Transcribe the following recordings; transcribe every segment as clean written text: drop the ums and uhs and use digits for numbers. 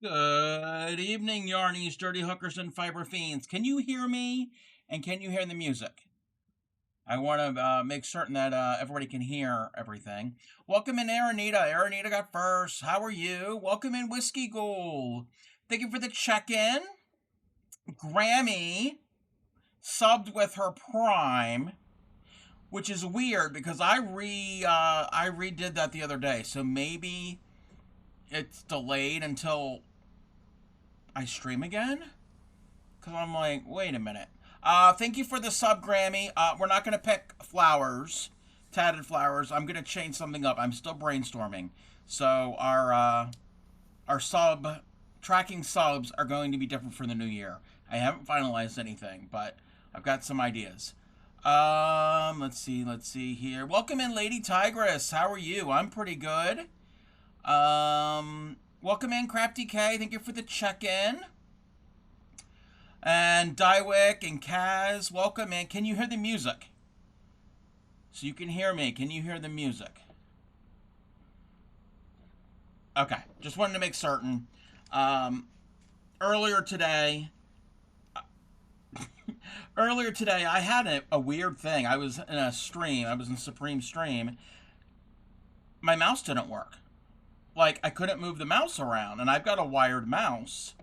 Good evening, Yarnies, Dirty Hookers, and Fiber Fiends. Can you hear me? And can you hear the music? I want to make certain that everybody can hear everything. Welcome in, Aranita. Aranita got first. How are you? Welcome in, Whiskey Ghoul. Thank you for the check-in. Grammy subbed with her Prime, which is weird because I redid that the other day, so maybe it's delayed until I stream again. Because I'm like, wait a minute. Thank you for the sub, Grammy. We're not going to pick flowers, tatted flowers. I'm going to change something up. I'm still brainstorming. So our sub tracking subs are going to be different for the new year. I haven't finalized anything, but I've got some ideas. Let's see here. Welcome in, Lady Tigress. How are you? I'm pretty good. Welcome in, Crafty K. Thank you for the check-in. And Dywick and Kaz, welcome in. Can you hear the music? So you can hear me. Can you hear the music? Okay, just wanted to make certain. Um, earlier today, I had a weird thing. I was in a stream. I was in Supreme Stream. My mouse didn't work. Like, I couldn't move the mouse around, and I've got a wired mouse.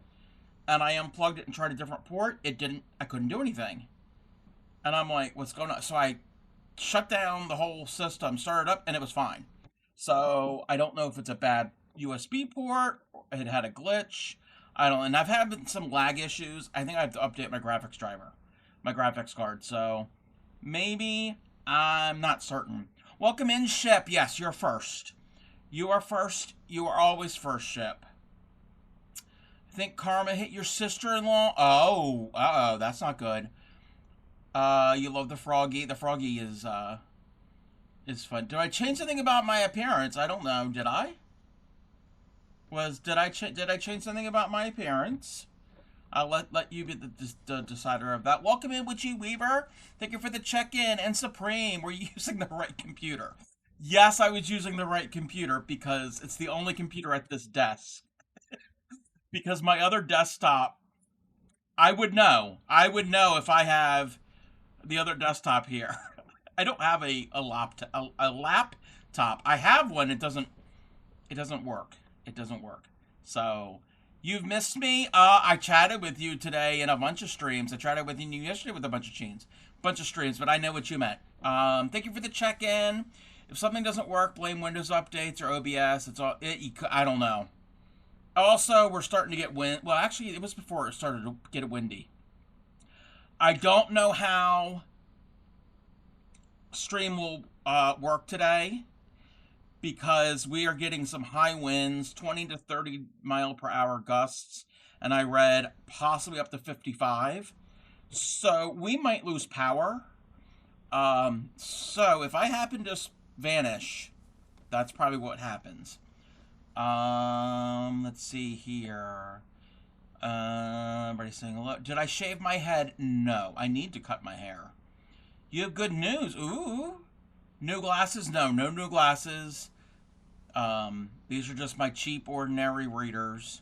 And I unplugged it and tried a different port. It didn't. I couldn't do anything. And I'm like, what's going on? So I shut down the whole system, started up, and it was fine. So I don't know if it's a bad USB port. It had a glitch. I don't. And I've had some lag issues. I think I have to update my graphics driver, my graphics card. So maybe I'm not certain. Welcome in, Ship. Yes, you're first. You are first. You are always first, Ship. Think karma hit your sister-in-law? Oh, uh-oh, that's not good. You love the froggy. The froggy is fun. Did I change something about my appearance? I don't know. Did I? Did I change something about my appearance? I'll let you be the decider of that. Welcome in, Witchy Weaver. Thank you for the check-in. And Supreme, were you using the right computer? Yes, I was using the right computer because it's the only computer at this desk. Because my other desktop, I would know. I would know if I have the other desktop here. I don't have a laptop. I have one. It doesn't work. It doesn't work. So you've missed me. I chatted with you today in a bunch of streams. I chatted with you yesterday with a bunch of streams. But I know what you meant. Thank you for the check-in. If something doesn't work, blame Windows updates or OBS. I don't know. Also, we're starting to get wind. Well, actually, it was before it started to get windy. I don't know how stream will work today because we are getting some high winds, 20 to 30 mile per hour gusts, and I read possibly up to 55. So we might lose power. So if I happen to vanish, that's probably what happens. Let's see here. Everybody's saying hello. Did I shave my head? No, I need to cut my hair. You have good news. Ooh. New glasses? No, no new glasses. These are just my cheap, ordinary readers.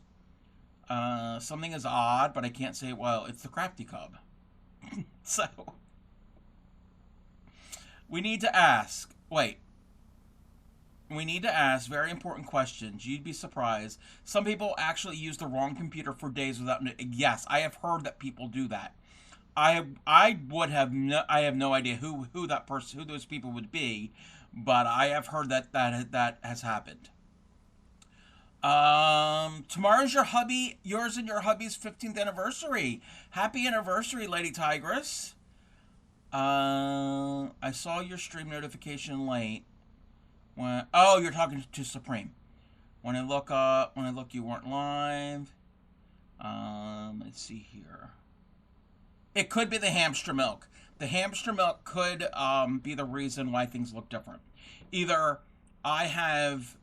Something is odd, but I can't say it well. It's the Crafty Cub. So, we need to ask. Wait. We need to ask very important questions. You'd be surprised. Some people actually use the wrong computer for days without. Yes, I have heard that people do that. I would have I have no idea who that person who those people would be, but I have heard that has happened. Tomorrow's yours and your hubby's 15th anniversary. Happy anniversary, Lady Tigress. I saw your stream notification late. Oh, you're talking to Supreme. When I look, you weren't live. Let's see here. It could be the hamster milk. The hamster milk could be the reason why things look different. Either I have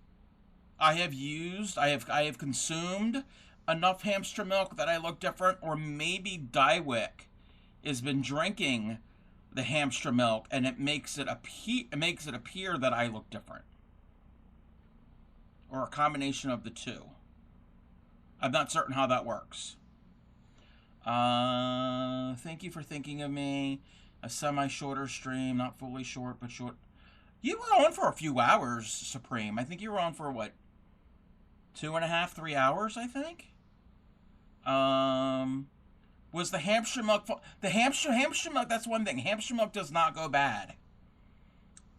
I have consumed enough hamster milk that I look different, or maybe Dywick has been drinking the hamster milk and it makes it appear that I look different, or a combination of the two. I'm not certain how that works. Thank you for thinking of me. A semi-shorter stream, not fully short, but short. You were on for a few hours, Supreme. I think you were on for what, 2.5, 3 hours? I think. Um, was the hamster milk? The hamster milk. That's one thing. Hamster milk does not go bad.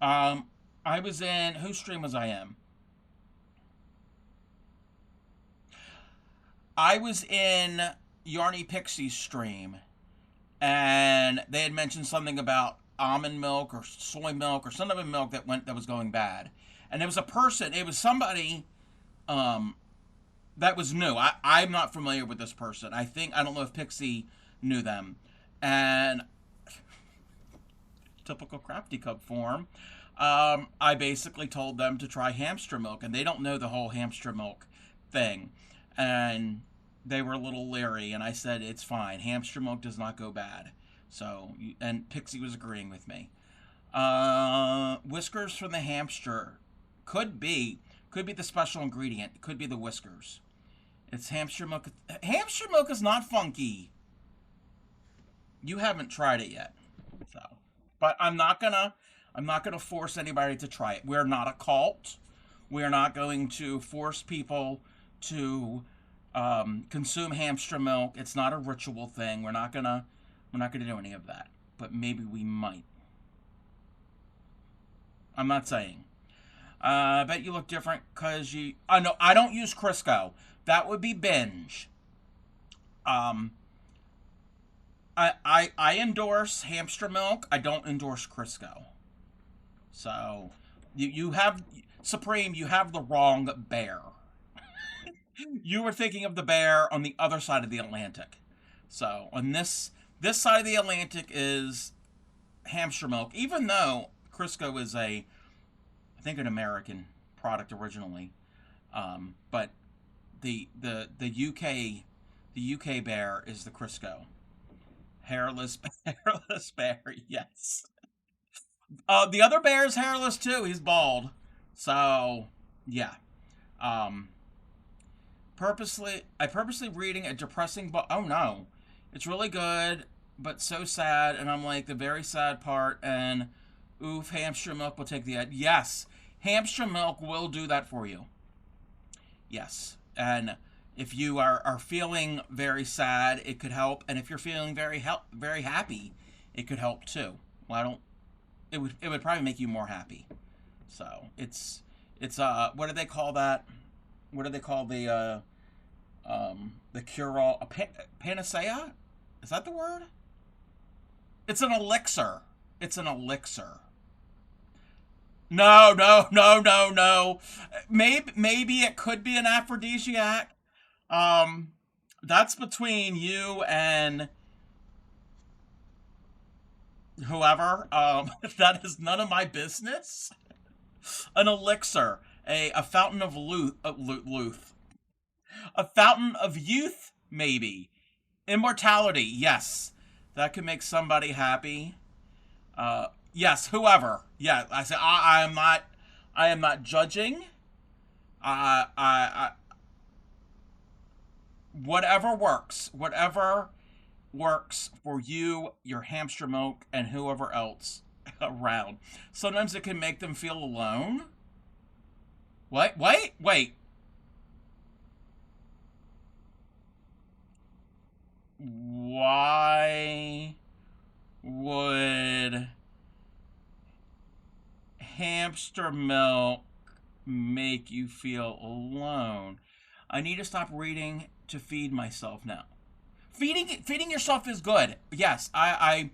Um, I was in whose stream was I in? I was in Yarny Pixie's stream, and they had mentioned something about almond milk or soy milk or some of the milk that was going bad. And it was a person. It was somebody um, that was new. I'm not familiar with this person. I don't know if Pixie knew them, and typical crafty cup form. I basically told them to try hamster milk, and they don't know the whole hamster milk thing, and they were a little leery. And I said it's fine. Hamster milk does not go bad. So, and Pixie was agreeing with me. Whiskers from the hamster could be the special ingredient. Could be the whiskers. It's hamster milk. Hamster milk is not funky. You haven't tried it yet, so. But I'm not gonna force anybody to try it. We're not a cult. We're not going to force people to consume hamster milk. It's not a ritual thing. We're not gonna do any of that. But maybe we might. I'm not saying. I bet you look different because you. I know I don't use Crisco. That would be binge. Um, I endorse hamster milk. I don't endorse Crisco. So you have Supreme. You have the wrong bear. You were thinking of the bear on the other side of the Atlantic. So on this side of the Atlantic is hamster milk. Even though Crisco is I think an American product originally, but the UK bear is the Crisco. Hairless hairless bear, yes. The other bear is hairless too. He's bald. So yeah. Um, I purposely reading a depressing book. Oh no, it's really good, but so sad. And I'm like the very sad part. And oof, hamster milk will take the edge. Yes, hamster milk will do that for you. Yes, and if you are feeling very sad, it could help. And if you're feeling very happy, it could help too. Well, I don't. It would probably make you more happy. So it's what do they call that? What do they call the cure all panacea? Is that the word? It's an elixir. It's an elixir. No, no, no, no, no. Maybe it could be an aphrodisiac. Um, that's between you and whoever. That is none of my business. An elixir, a fountain of youth, a fountain of youth, maybe immortality. Yes, that could make somebody happy. Yes, whoever. Yeah, I say I am not judging. I whatever works, whatever works for you, your hamster milk, and whoever else around. Sometimes it can make them feel alone. Wait. Why would hamster milk make you feel alone? I need to stop reading to feed myself now. Feeding yourself is good. Yes, I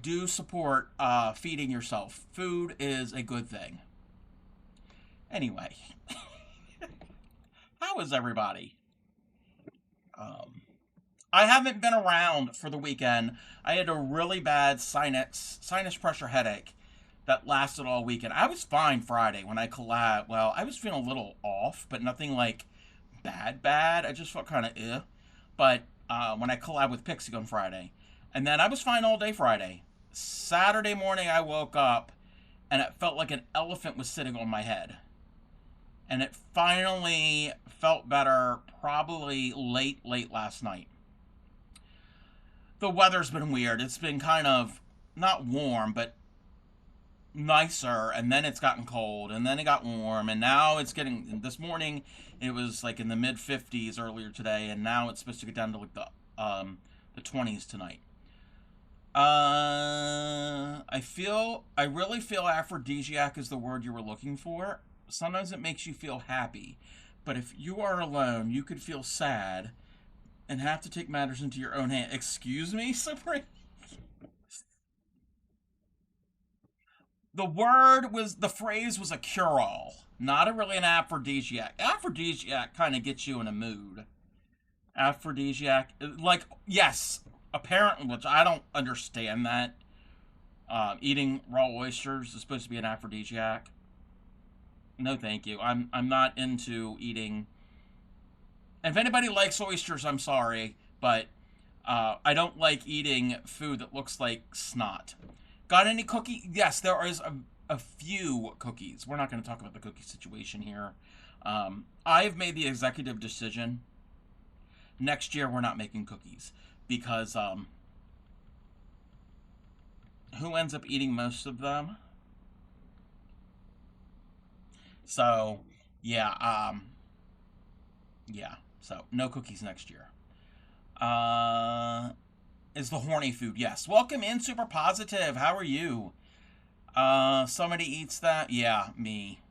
do support feeding yourself. Food is a good thing. Anyway, how is everybody? Um, I haven't been around for the weekend. I had a really bad sinus pressure headache that lasted all weekend. I was fine Friday when I collab. Well, I was feeling a little off, but nothing like bad. I just felt kind of But when I collab with Pixie on Friday, and then I was fine all day Friday. Saturday morning, I woke up and it felt like an elephant was sitting on my head. and it finally felt better probably late last night. The weather's been weird. It's been kind of not warm, but nicer, and then it's gotten cold, and then it got warm, and now it's getting. This morning, it was like in the mid 50s earlier today, and now it's supposed to get down to like the 20s tonight. I really feel aphrodisiac is the word you were looking for. Sometimes it makes you feel happy, but if you are alone, you could feel sad and have to take matters into your own hand. Excuse me, Supreme? The phrase was a cure all, not a really an aphrodisiac. Aphrodisiac kind of gets you in a mood. Aphrodisiac, like, yes, apparently, which I don't understand that. Eating raw oysters is supposed to be an aphrodisiac. No, thank you. I'm not into eating. And if anybody likes oysters, I'm sorry, but I don't like eating food that looks like snot. Got any cookie? Yes, there is a few cookies. We're not going to talk about the cookie situation here. I've made the executive decision. Next year, we're not making cookies because who ends up eating most of them? So, yeah, yeah. So, no cookies next year. Uh, is the horny food? Yes. Welcome in, super positive. How are you? Somebody eats that? Yeah, me.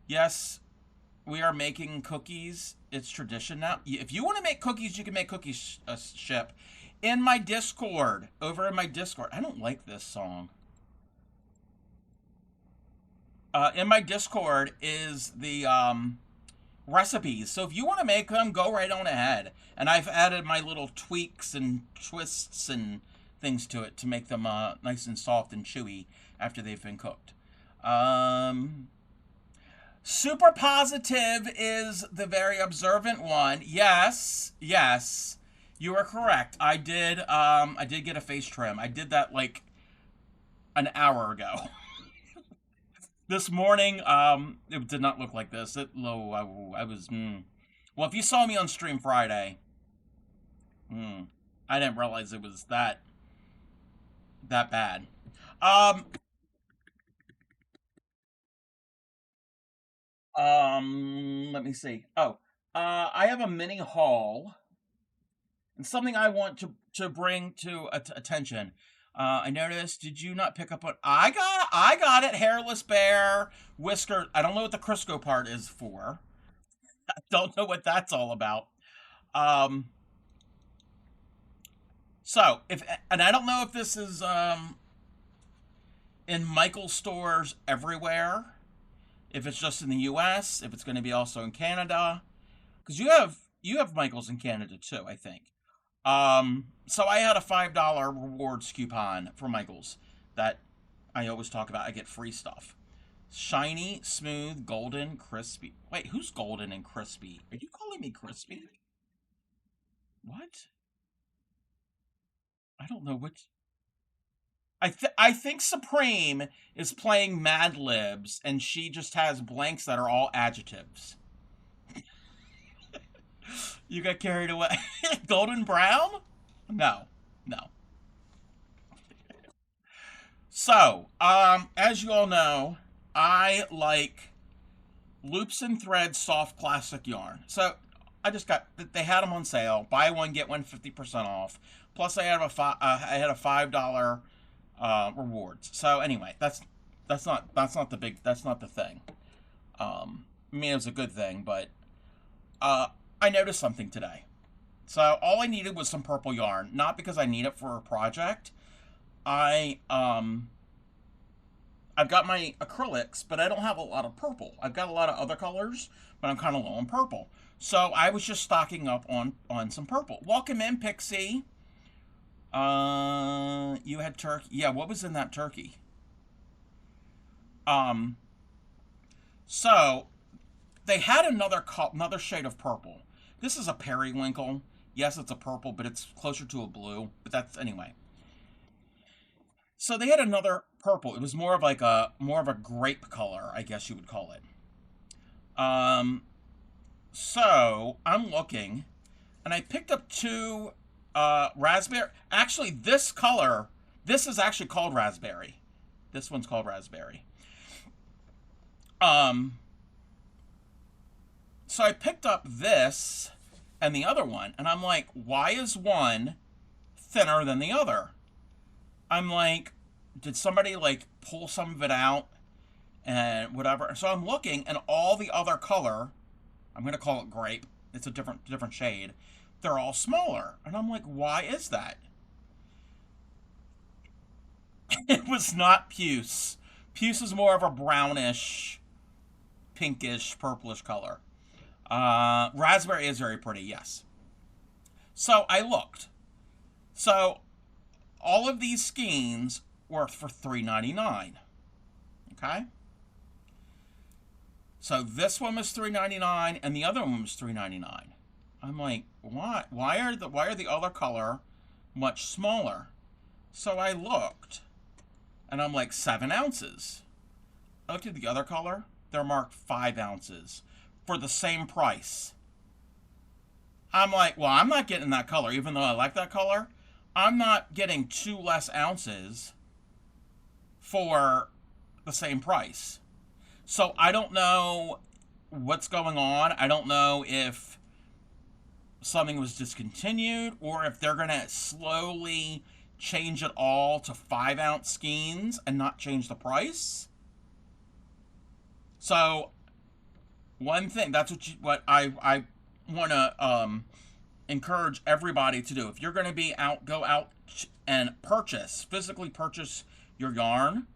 Yes, we are making cookies. It's tradition now. If you want to make cookies, you can make cookies, ship in my Discord. Over in my Discord. I don't like this song. In my Discord is the recipes. So if you want to make them, go right on ahead. And I've added my little tweaks and twists and things to it to make them nice and soft and chewy after they've been cooked. Um, Super positive is the very observant one. Yes, yes, you are correct. I did get a face trim. I did that like an hour ago. This morning, it did not look like this. I was. Well, if you saw me on stream Friday, I didn't realize it was that bad. Um, Let me see. Oh, I have a mini haul and something I want to bring to attention. I noticed. Did you not pick up what I got it. Hairless bear whisker. I don't know what the Crisco part is for. Don't know what that's all about. Um, so if and I don't know if this is in Michael's stores everywhere. If it's just in the U.S., if it's going to be also in Canada, because you have Michaels in Canada too, I think. So I had a $5 rewards coupon for Michaels that I always talk about. I get free stuff. Shiny, smooth, golden, crispy. Wait, who's golden and crispy? Are you calling me crispy? What? I don't know which. I think Supreme is playing Mad Libs, and she just has blanks that are all adjectives. You got carried away. Golden brown? No, no. So, as you all know, I like loops and threads soft plastic yarn. So I just got they had them on sale. Buy one get one 50% off. Plus I had a $5 rewards. So anyway, that's not the big that's not the thing. I mean it was a good thing, but uh, I noticed something today. So all I needed was some purple yarn, not because I need it for a project. I I've got my acrylics, but I don't have a lot of purple. I've got a lot of other colors, but I'm kind of low on purple. So I was just stocking up on some purple. Welcome in, Pixie. You had turkey. Yeah, what was in that turkey? Um, so they had another shade of purple. This is a periwinkle. Yes, it's a purple, but it's closer to a blue. But that's anyway. So they had another purple. It was more of a grape color, I guess you would call it. Um, so I'm looking, and I picked up two raspberry. Actually, this color, this is actually called raspberry. This one's called raspberry. Um, so I picked up this and the other one, and I'm like, why is one thinner than the other? I'm like, did somebody like pull some of it out and whatever? So I'm looking, and all the other color, I'm gonna call it grape. It's a different shade. They're all smaller, and I'm like, why is that? It was not puce. Puce is more of a brownish, pinkish, purplish color. Raspberry is very pretty, yes. So I looked. So all of these skeins were for $3.99. Okay. So this one was $3.99, and the other one was $3.99. I'm like, why? Why are the other color much smaller? So I looked, and I'm like, 7 ounces. I looked at the other color; they're marked 5 ounces for the same price. I'm like, well, I'm not getting that color, even though I like that color. I'm not getting two less ounces for the same price. So I don't know what's going on. I don't know if something was discontinued or if they're going to slowly change it all to 5 ounce skeins and not change the price. So one thing that's what I want to encourage everybody to do. If you're going to be out, go out and physically purchase your yarn.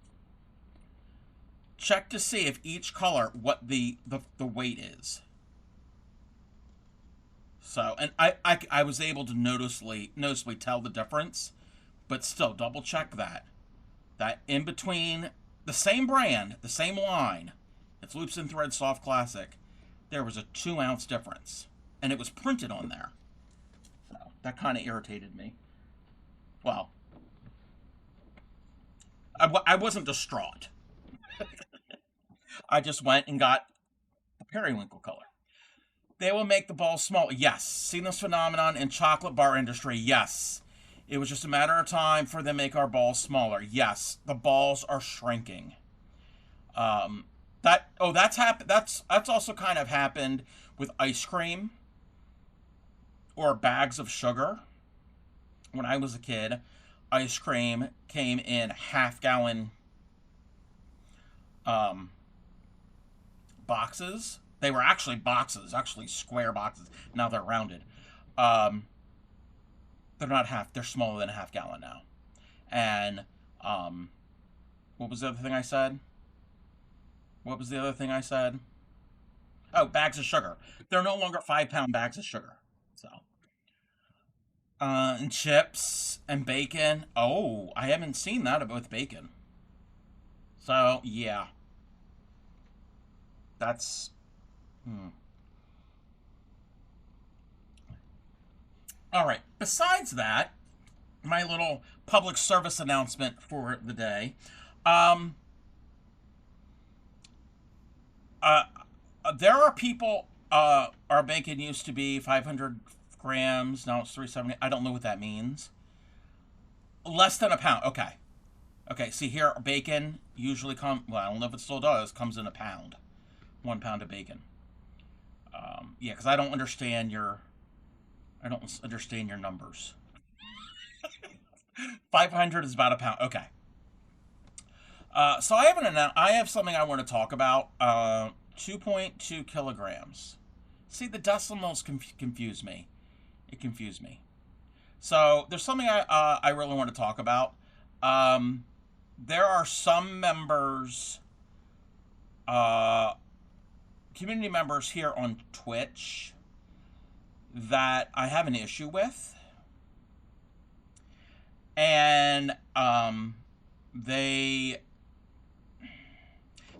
Check to see if each color what the weight is. So, and I was able to noticeably tell the difference, but still double check that in between the same brand, the same line, it's Loops and Thread Soft Classic, there was a 2 ounce difference, and it was printed on there. So that kind of irritated me. Well, I wasn't distraught. I just went and got the periwinkle color. They will make the balls smaller. Yes. Seen this phenomenon in chocolate bar industry. Yes. It was just a matter of time for them to make our balls smaller. Yes. The balls are shrinking. That's happened. That's also kind of happened with ice cream or bags of sugar. When I was a kid, ice cream came in half-gallon um, boxes. They were actually boxes, actually square boxes. Now they're rounded. Um, they're not half. They're smaller than a half-gallon now. And um, what was the other thing I said? What was the other thing I said? Oh, bags of sugar. They're no longer 5 pound bags of sugar. So, and chips and bacon. Oh, I haven't seen that with bacon. So yeah, that's. Hmm. All right. Besides that, my little public service announcement for the day. Um, uh, there are people. Our bacon used to be 500 grams. Now it's 370. I don't know what that means. Less than a pound. Okay. Okay. See here, bacon usually Well, I don't know if it still does. Comes in a pound. 1 pound of bacon. Yeah, because I don't understand your. I don't understand your numbers. 500 is about a pound. Okay. So I have something I want to talk about. 2.2 kilograms. See, the decimals confuse me. It confused me. So there's something I really want to talk about. There are some members, uh, community members here on Twitch that I have an issue with, and they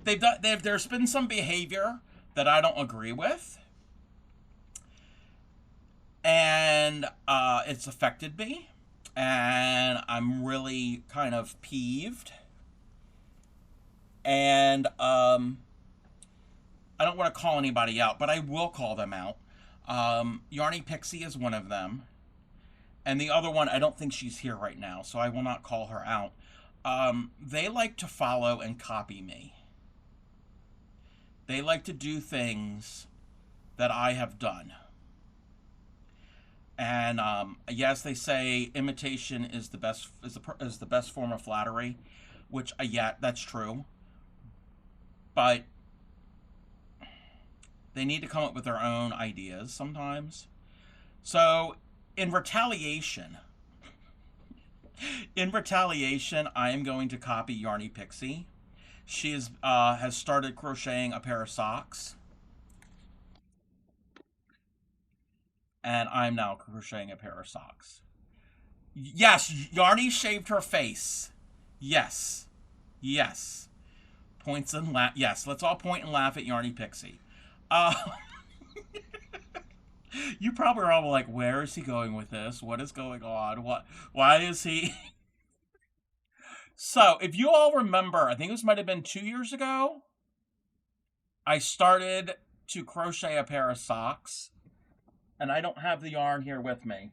there's been some behavior that I don't agree with, and it's affected me, and I'm really kind of peeved. And I don't want to call anybody out, but I will call them out. Yarny Pixie is one of them. And the other one, I don't think she's here right now, so I will not call her out. They like to follow and copy me. They like to do things that I have done. And yes, they say imitation is the best form of flattery, which yeah, that's true. But they need to come up with their own ideas sometimes. So in retaliation, I am going to copy Yarny Pixie. She has started crocheting a pair of socks, and I'm now crocheting a pair of socks. Yes, Yarny shaved her face. Yes, yes. Points and laugh. Yes, let's all point and laugh at Yarny Pixie. Uh, you probably are all like, "Where is he going with this? What is going on? What? Why is he?" So, if you all remember, I think this might have been 2 years ago. I started to crochet a pair of socks, and I don't have the yarn here with me.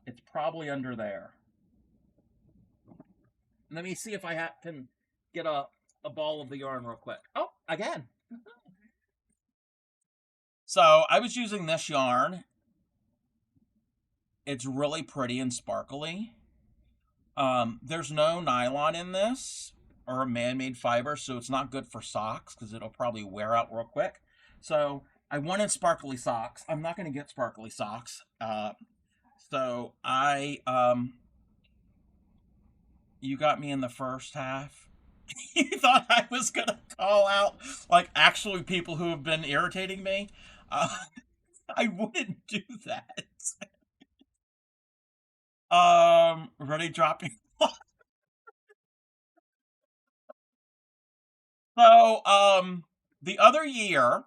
It's probably under there. Let me see if I can get a ball of the yarn real quick. Oh, again. So I was using this yarn. It's really pretty and sparkly. There's no nylon in this or a man-made fiber, so it's not good for socks because it'll probably wear out real quick. So I wanted sparkly socks. I'm not going to get sparkly socks. So you got me in the first half. You thought I was going to call out, like, actually people who have been irritating me? Uh, I wouldn't do that. Ready, dropping. So, the other year,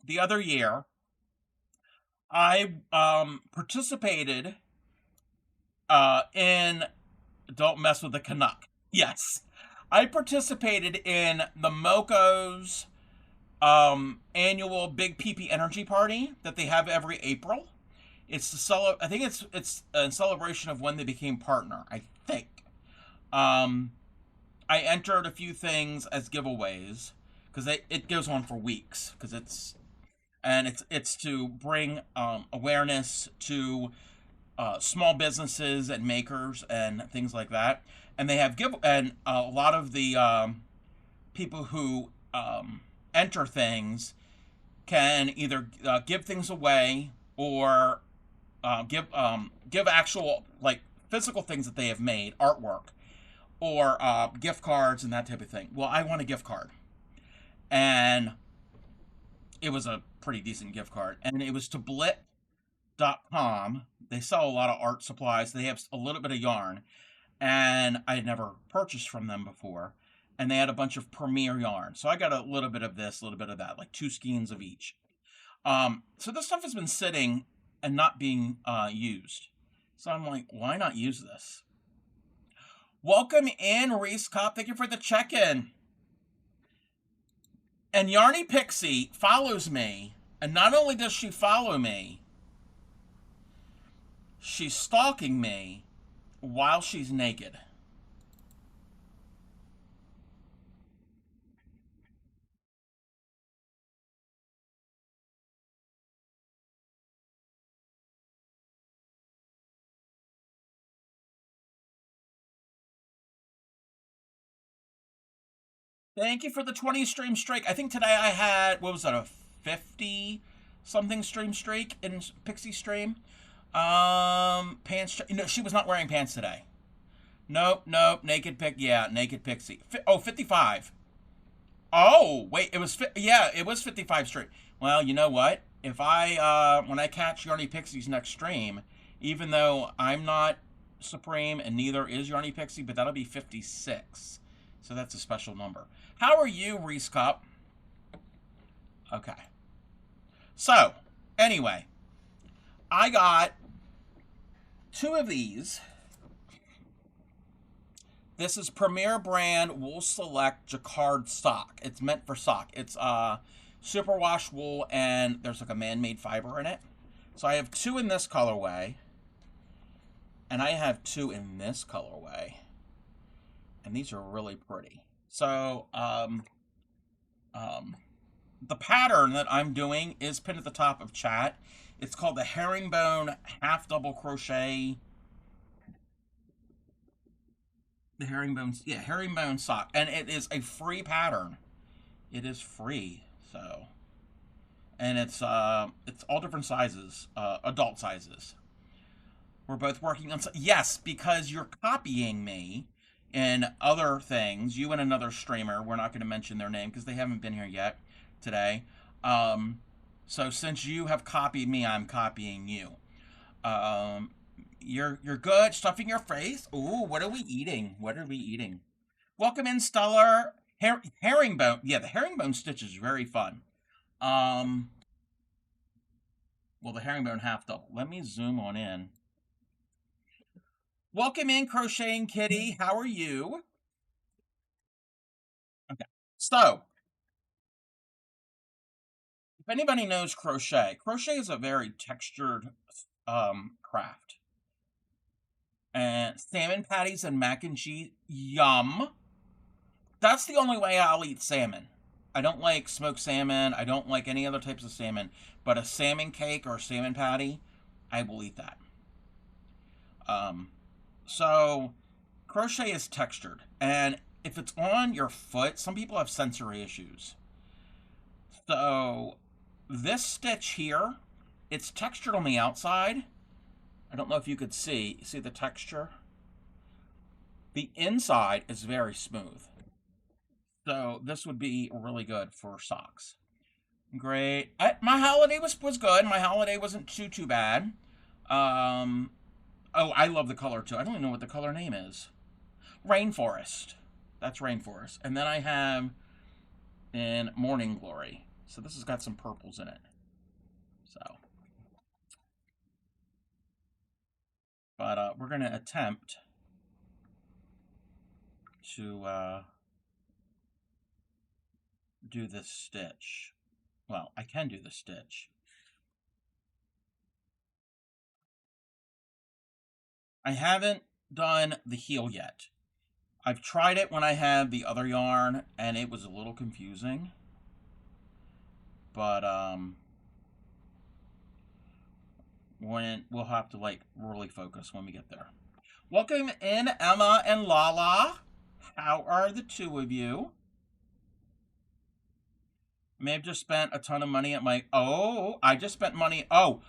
the other year, I participated in Don't Mess with the Canuck. Yes. I participated in the Moco's annual Big PP Energy Party that they have every April. I think it's a celebration of when they became partner, I think. Um I entered a few things as giveaways because it goes on for weeks because it's to bring awareness to small businesses and makers and things like that. And they have give and a lot of the people who enter things can either give things away or give actual like physical things that they have made, artwork, or gift cards and that type of thing. Well, I want a gift card, and it was a pretty decent gift card, and it was to Blit.com. They sell a lot of art supplies. They have a little bit of yarn, and I had never purchased from them before. And they had a bunch of Premier yarn, so I got a little bit of this, a little bit of that, like two skeins of each. So this stuff has been sitting and not being used. So I'm like, why not use this? Welcome in, Reese Cop. Thank you for the check-in. And Yarny Pixie follows me. And not only does she follow me, she's stalking me while she's naked. Thank you for the 20 stream streak. I think today I had, what was that, a 50 something stream streak in Pixie stream? Pants. No, she was not wearing pants today. Nope, nope. Naked pic. Yeah, naked Pixie. 55. Oh, wait. Yeah, it was 55 stream. Well, you know what? If when I catch Yarny Pixie's next stream, even though I'm not Supreme and neither is Yarny Pixie, but that'll be 56. So that's a special number. How are you, Reese Cup? Okay. So, anyway, I got two of these. This is Premier Brand Wool Select Jacquard sock. It's meant for sock. It's superwash wool, and there's like a man-made fiber in it. So I have two in this colorway, and I have two in this colorway, and these are really pretty. So the pattern that I'm doing is pinned at the top of chat. It's called the herringbone half double crochet. The herringbone, yeah, herringbone sock, and it is a free pattern. It is free, so, and it's all different sizes, adult sizes. We're both working on, yes, because you're copying me in other things. You and another streamer. We're not going to mention their name because they haven't been here yet today. So since you have copied me, I'm copying you. You're good. Stuffing your face. Ooh, what are we eating? What are we eating? Welcome in, Stellar. Herringbone. Yeah, the herringbone stitch is very fun. Well, the herringbone half double. Let me zoom on in. Welcome in, Crocheting Kitty. How are you? Okay. So, if anybody knows crochet, crochet is a very textured craft. And salmon patties and mac and cheese, yum. That's the only way I'll eat salmon. I don't like smoked salmon. I don't like any other types of salmon. But a salmon cake or a salmon patty, I will eat that. So crochet is textured. And if it's on your foot, some people have sensory issues. So this stitch here, it's textured on the outside. I don't know if you could see the texture. The inside is very smooth. So this would be really good for socks. Great. My holiday was good. My holiday wasn't too bad. Oh, I love the color too. I don't even know what the color name is. Rainforest. That's Rainforest. And then I have in Morning Glory. So this has got some purples in it. So. But we're going to attempt to do this stitch. Well, I can do the stitch. I haven't done the heel yet. I've tried it when I had the other yarn, and it was a little confusing. But when we'll have to like really focus when we get there. Welcome in, Emma and Lala. How are the two of you? May have just spent a ton of money at my... Oh, I just spent money... Oh,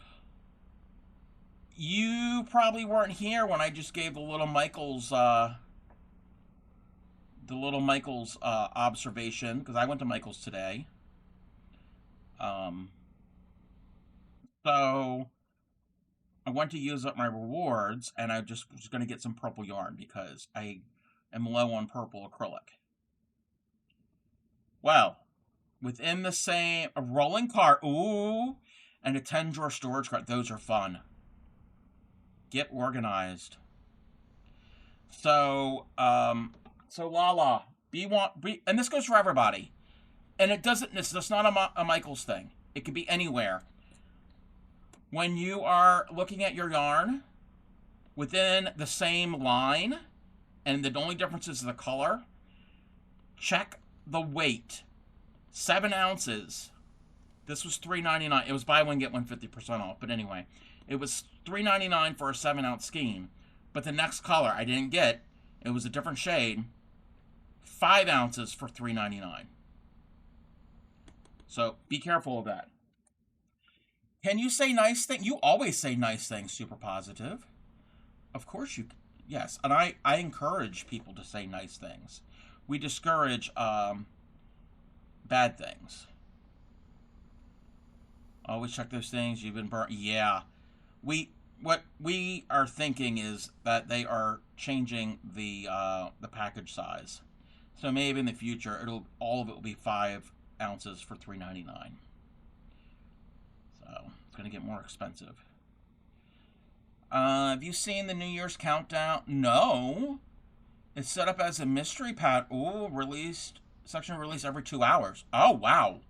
you probably weren't here when I just gave the little Michael's observation, because I went to Michael's today. So I went to use up my rewards, and I just was going to get some purple yarn because I am low on purple acrylic. Well, within the same, a rolling cart, ooh, and a 10-drawer storage cart. Those are fun. Get organized. So, Lala, and this goes for everybody. And it's not a Michael's thing. It could be anywhere. When you are looking at your yarn, within the same line, and the only difference is the color, check the weight. 7 ounces. This was $3.99. It was buy one, get one 50% off. But anyway, it was $3.99 for a 7-ounce skein. But the next color I didn't get. It was a different shade. 5 ounces for $3.99. So be careful of that. Can you say nice things? You always say nice things, Super Positive. Of course you... Yes, and I encourage people to say nice things. We discourage bad things. Always check those things. You've been burnt. Yeah. What we are thinking is that they are changing the package size. So maybe in the future all of it will be 5 ounces for $3.99. So it's going to get more expensive. Have you seen the New Year's countdown? No. It's set up as a mystery pad. Ooh, released section released every 2 hours. Oh wow.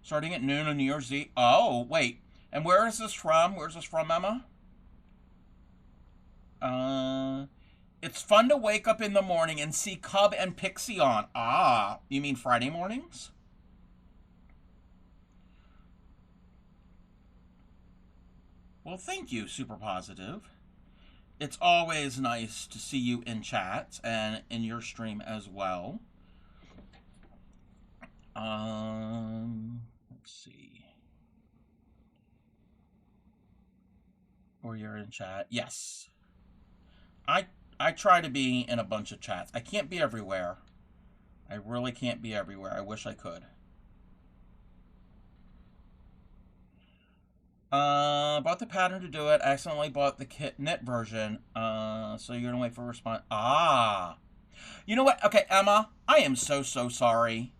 Starting at noon on New Year's Eve. Oh, wait. And where is this from? Where's this from, Emma? Uh it's fun to wake up in the morning and see Cub and Pixie on. Ah, you mean Friday mornings? Well, thank you, Super Positive. It's always nice to see you in chat and in your stream as well. Let's see. Or you're in chat. Yes. I I try to be in a bunch of chats. I can't be everywhere. I really can't be everywhere. I wish I could. Bought the pattern to do it. Accidentally bought the kit knit version. So you're gonna wait for a response. Ah. You know what? Okay, Emma, I am so sorry.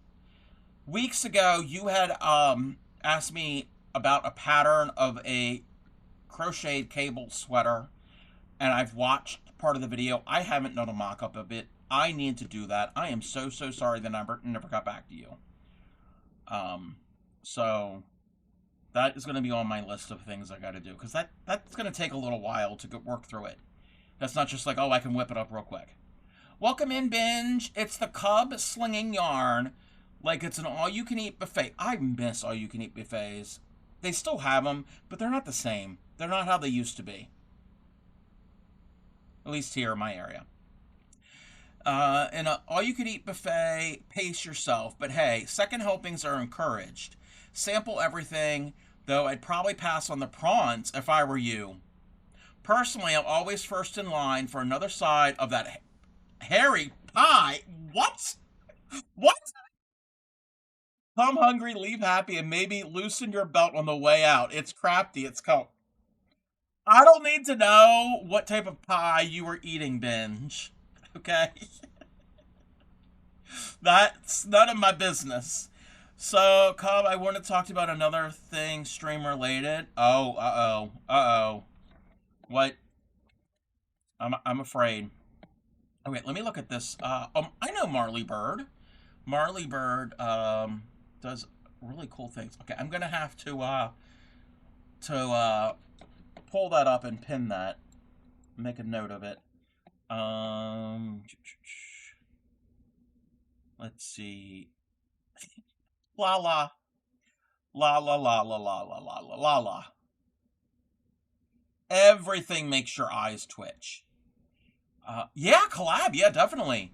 Weeks ago, you had asked me about a pattern of a crocheted cable sweater, and I've watched part of the video. I haven't done a mock-up of it. I need to do that. I am so sorry that I never got back to you. Um, so that is going to be on my list of things I got to do because that's going to take a little while to work through it. That's not just like, oh, I can whip it up real quick. Welcome in, Binge. It's the Cub slinging yarn like it's an all-you-can-eat buffet. I miss all-you-can-eat buffets. They still have them, but they're not the same. They're not how they used to be. At least here in my area. In an all-you-can-eat buffet, pace yourself. But hey, second helpings are encouraged. Sample everything, though I'd probably pass on the prawns if I were you. Personally, I'm always first in line for another side of that hairy pie. What? What? Come hungry, leave happy, and maybe loosen your belt on the way out. It's crafty. It's cold. I don't need to know what type of pie you were eating, Binge. Okay? That's none of my business. So, Cub, I want to talk to you about another thing stream related. Oh, uh-oh. What? I'm afraid. Okay, let me look at this. I know Marley Bird. Marley Bird does really cool things. Okay, I'm gonna have to pull that up and pin that. Make a note of it. Let's see. La la la la la la la la la la la la. Everything makes your eyes twitch. Yeah, collab. Yeah, definitely.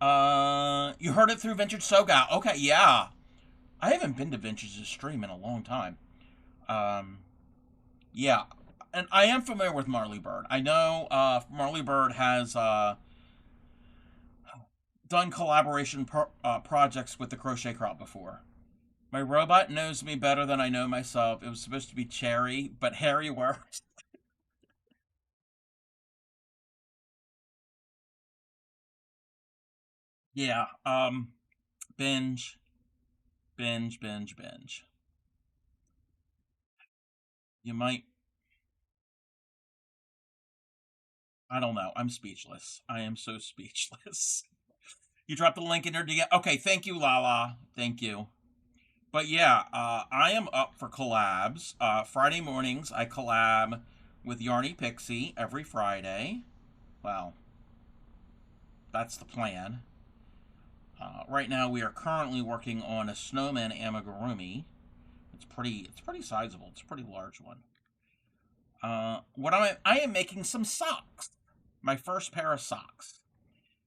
You heard it through Vintage Soga. Okay, yeah. I haven't been to Vintage's stream in a long time. Um, yeah, and I am familiar with Marley Bird. I know Marley Bird has done collaboration projects with the Crochet Crowd before. My robot knows me better than I know myself. It was supposed to be Cherry, but Harry works. Yeah, binge, binge. You might, I don't know. I'm speechless. I am so speechless. You dropped the link in there to get. Okay, thank you, Lala. Thank you. But yeah, I am up for collabs. Friday mornings, I collab with Yarny Pixie every Friday. Well, that's the plan. Right now, we are currently working on a snowman amigurumi. It's pretty sizable. It's a pretty large one. I am making some socks. My first pair of socks.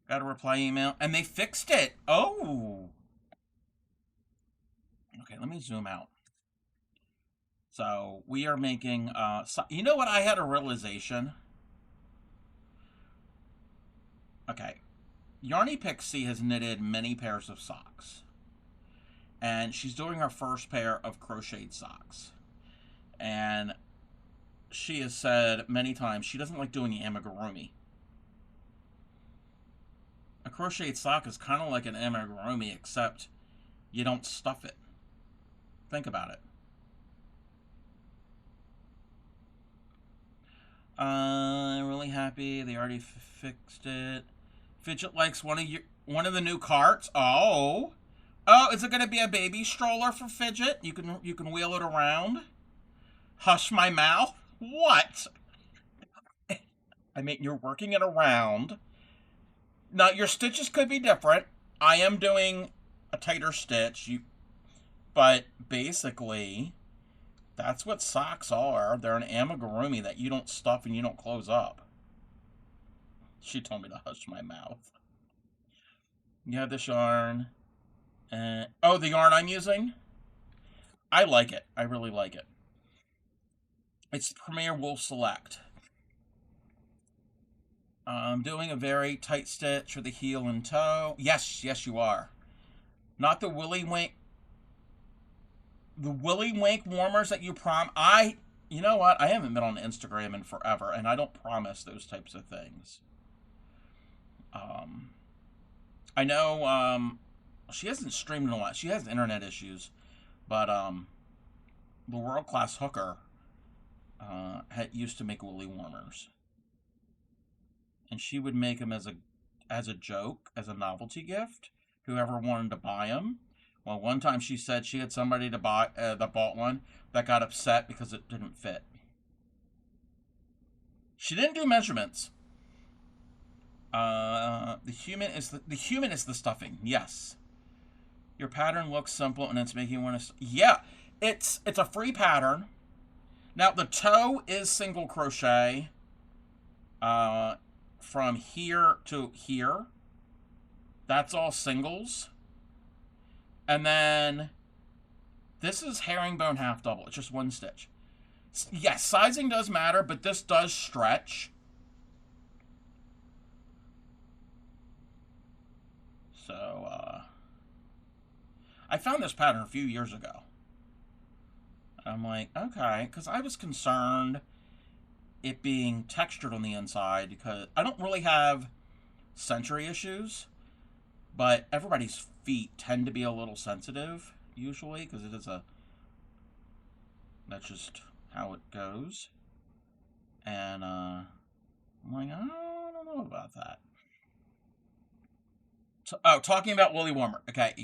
Got a reply email, and they fixed it. Oh, okay. Let me zoom out. So we are making. You know what? I had a realization. Okay, Yarny Pixie has knitted many pairs of socks, and she's doing her first pair of crocheted socks. And she has said many times she doesn't like doing the amigurumi. A crocheted sock is kind of like an amigurumi, except you don't stuff it. Think about it. I'm really happy they already fixed it. Fidget likes one of the new carts. Oh. Oh, is it going to be a baby stroller for Fidget? You can wheel it around. Hush my mouth. What? I mean, you're working it around. Now your stitches could be different. I am doing a tighter stitch. But basically, that's what socks are. They're an amigurumi that you don't stuff and you don't close up. She told me to hush my mouth. You have this yarn. Oh, the yarn I'm using? I like it. I really like it. It's Premier Wool Select. I'm doing a very tight stitch for the heel and toe. Yes, yes, you are. Not the Willy Wink. The Willy Wink warmers that you you know what? I haven't been on Instagram in forever, and I don't promise those types of things. Um, I know she hasn't streamed in a while. She has internet issues, but the world class hooker used to make woolly warmers, and she would make them as a joke, as a novelty gift. Whoever wanted to buy them. Well, one time she said she had somebody to buy that bought one that got upset because it didn't fit. She didn't do measurements. The human is the stuffing. Yes. Your pattern looks simple and it's making you want to. Yeah, it's a free pattern. Now the toe is single crochet. From here to here. That's all singles. And then this is herringbone half double. It's just one stitch. Yes, sizing does matter, but this does stretch. So, I found this pattern a few years ago. I'm like, okay, because I was concerned it being textured on the inside because I don't really have sensory issues, but everybody's feet tend to be a little sensitive usually because that's just how it goes. And I'm like, I don't know about that. Talking about woolly warmer. Okay.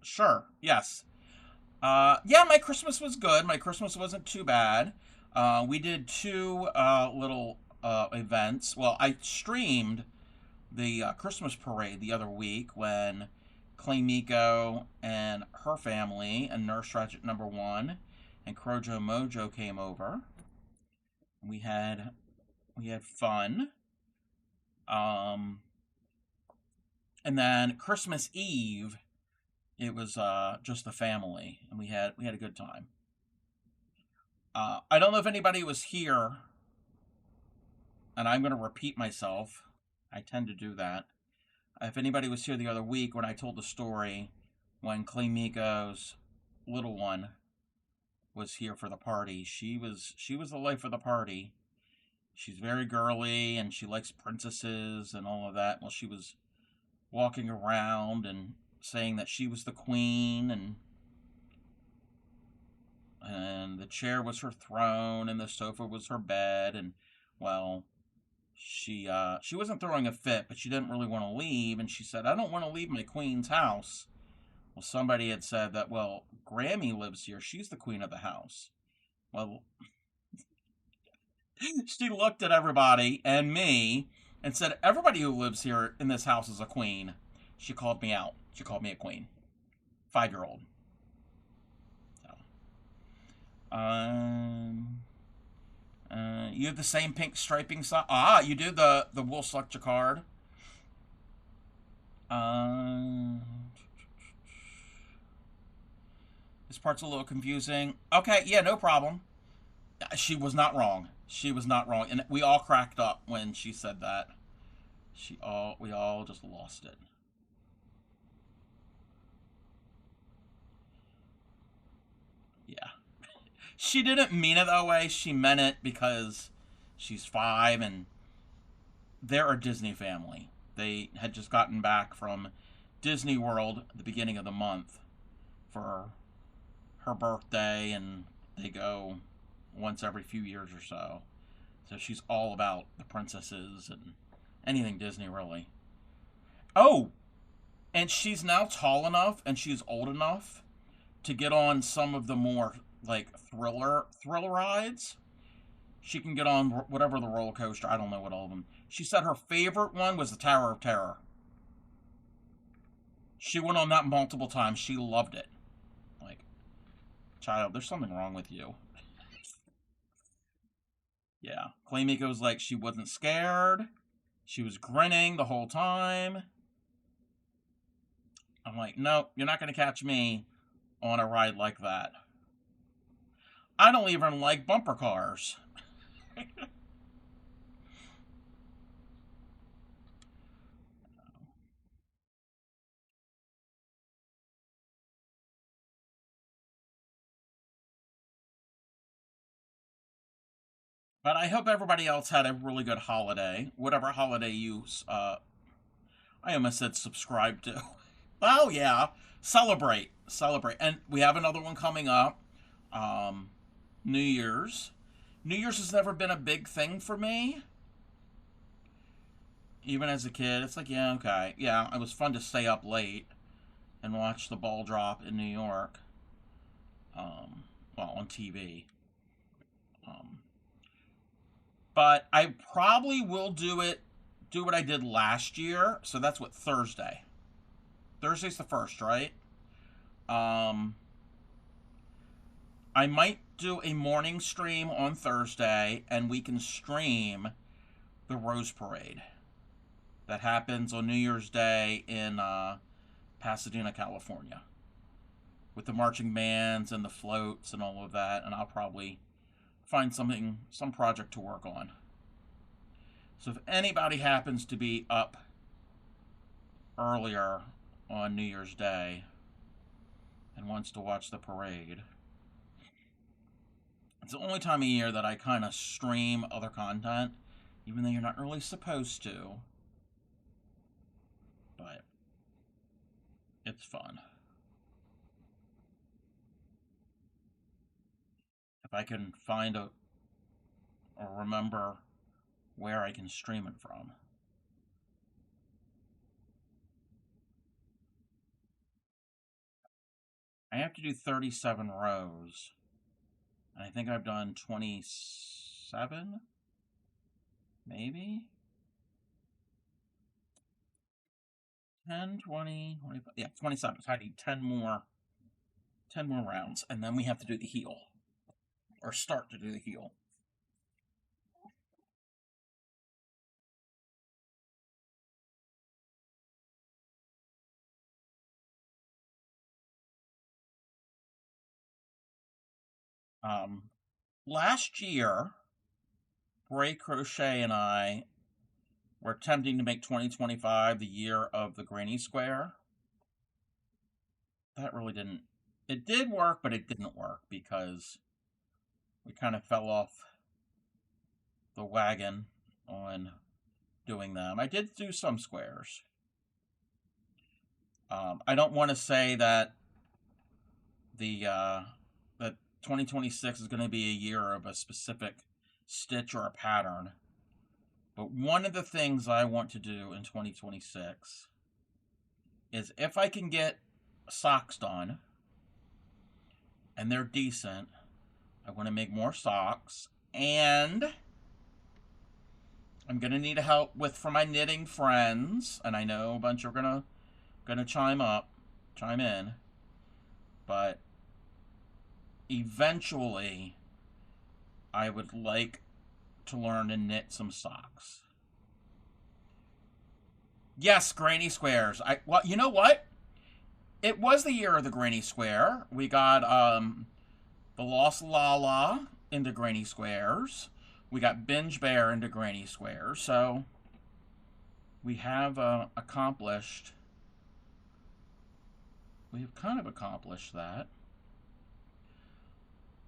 Sure. Yes. Yeah, my Christmas was good. My Christmas wasn't too bad. We did two little events. Well, I streamed the Christmas parade the other week when Clay Miko and her family and Nurse Ratchet number one and Crojo Mojo came over. We had fun. Um, and then Christmas Eve, it was just the family, and we had a good time. I don't know if anybody was here, and I'm going to repeat myself. I tend to do that. If anybody was here the other week when I told the story when Clay Miko's little one was here for the party, she was the life of the party. She's very girly and she likes princesses and all of that. Well, she was walking around and saying that she was the queen and the chair was her throne and the sofa was her bed and well she wasn't throwing a fit, but she didn't really want to leave, and she said, I don't want to leave my queen's house. Well, somebody had said that, well, Grammy lives here, she's the queen of the house. Well, she looked at everybody and me and said, everybody who lives here in this house is a queen. She called me out. She called me a queen. 5-year-old. So, you have the same pink striping sock. You do the wool select jacquard. This part's a little confusing. Okay, yeah, no problem. She was not wrong. She was not wrong, and we all cracked up when she said that. We all just lost it. Yeah. She didn't mean it that way. She meant it because she's 5 and they're a Disney family. They had just gotten back from Disney World at the beginning of the month for her birthday, and they go once every few years or so. So she's all about the princesses and anything Disney, really. Oh, and she's now tall enough and she's old enough to get on some of the more like thriller rides. She can get on whatever the roller coaster. I don't know what all of them. She said her favorite one was the Tower of Terror. She went on that multiple times. She loved it. Like, child, there's something wrong with you. Yeah. Claymiko was like she wasn't scared. She was grinning the whole time. I'm like, nope, you're not going to catch me on a ride like that. I don't even like bumper cars. But I hope everybody else had a really good holiday. Whatever holiday you, I almost said subscribe to. Oh, yeah. Celebrate. Celebrate. And we have another one coming up. Um, New Year's. New Year's has never been a big thing for me. Even as a kid, it's like, yeah, okay. Yeah, it was fun to stay up late and watch the ball drop in New York. Well, on TV. Um, but I probably will do what I did last year. So that's what Thursday. Thursday's the first, right? Um, I might do a morning stream on Thursday, and we can stream the Rose Parade that happens on New Year's Day in Pasadena, California, with the marching bands and the floats and all of that. And I'll probably find some project to work on. So if anybody happens to be up earlier on New Year's Day and wants to watch the parade, it's the only time of year that I kind of stream other content, even though you're not really supposed to. But it's fun. If I can find or remember where I can stream it from. I have to do 37 rows. And I think I've done 27? Maybe? 10, 20, 25. Yeah, 27. So I need 10 more rounds. And then we have to do the heel. Or start to do the heel. Last year, Bray Crochet and I were attempting to make 2025 the year of the Granny Square. That really didn't. It did work, but it didn't work because we kind of fell off the wagon on doing them. I did do some squares. I don't want to say that that 2026 is going to be a year of a specific stitch or a pattern. But one of the things I want to do in 2026 is if I can get socks done and they're decent, I want to make more socks, and I'm gonna need help with for my knitting friends, and I know a bunch are gonna chime in, but eventually I would like to learn to knit some socks. Yes, granny squares. Well, you know what? It was the year of the granny square. We got the Lost Lala into granny squares. We got Binge Bear into granny squares. So we have accomplished. We have kind of accomplished that.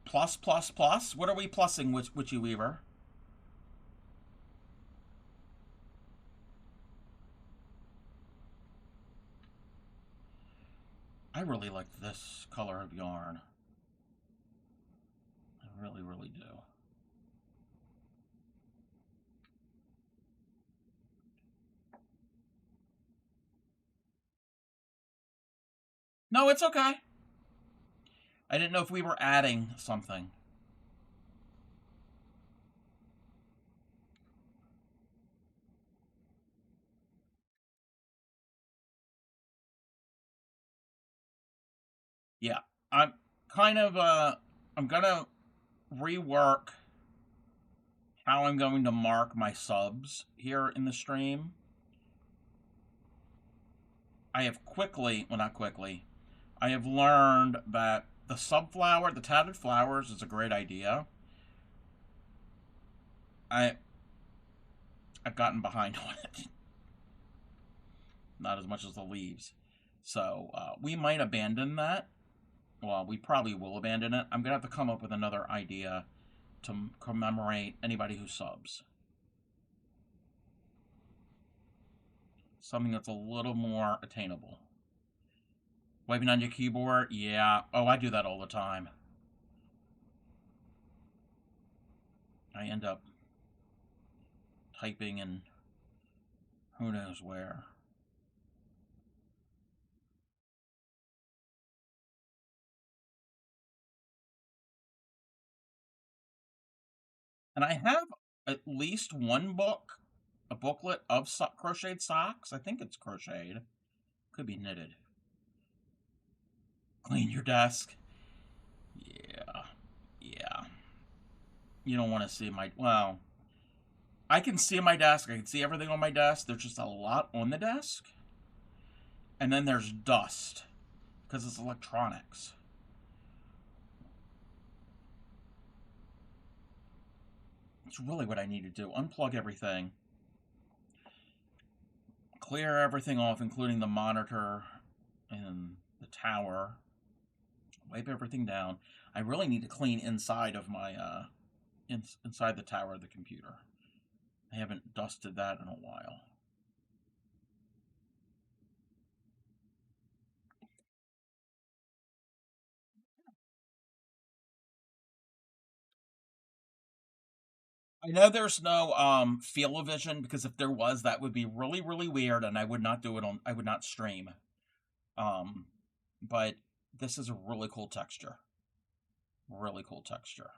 Plus, plus, plus. What are we plussing, Witchy Weaver? I really like this color of yarn. I really, really do. No, it's okay. I didn't know if we were adding something. Yeah, I'm kind of I'm gonna rework how I'm going to mark my subs here in the stream. I have quickly, well, not quickly, I have learned that the subflower, the tattered flowers, is a great idea. I I've gotten behind on it, not as much as the leaves. So we might abandon that. Well, we probably will abandon it. I'm gonna have to come up with another idea to commemorate anybody who subs. Something that's a little more attainable. Wiping on your keyboard? Yeah. Oh, I do that all the time. I end up typing in who knows where. And I have at least one book, a booklet of crocheted socks. I think it's crocheted. Could be knitted. Clean your desk. Yeah. Yeah. You don't want to see my. Well, I can see my desk. I can see everything on my desk. There's just a lot on the desk. And then there's dust because it's electronics. It's really what I need to do. Unplug everything, clear everything off, including the monitor and the tower, wipe everything down. I really need to clean inside of my inside the tower of the computer. I haven't dusted that in a while. I know there's no field of vision because if there was, that would be really really weird, and I would not do it on. I would not stream. Um, but this is a really cool texture. Really cool texture.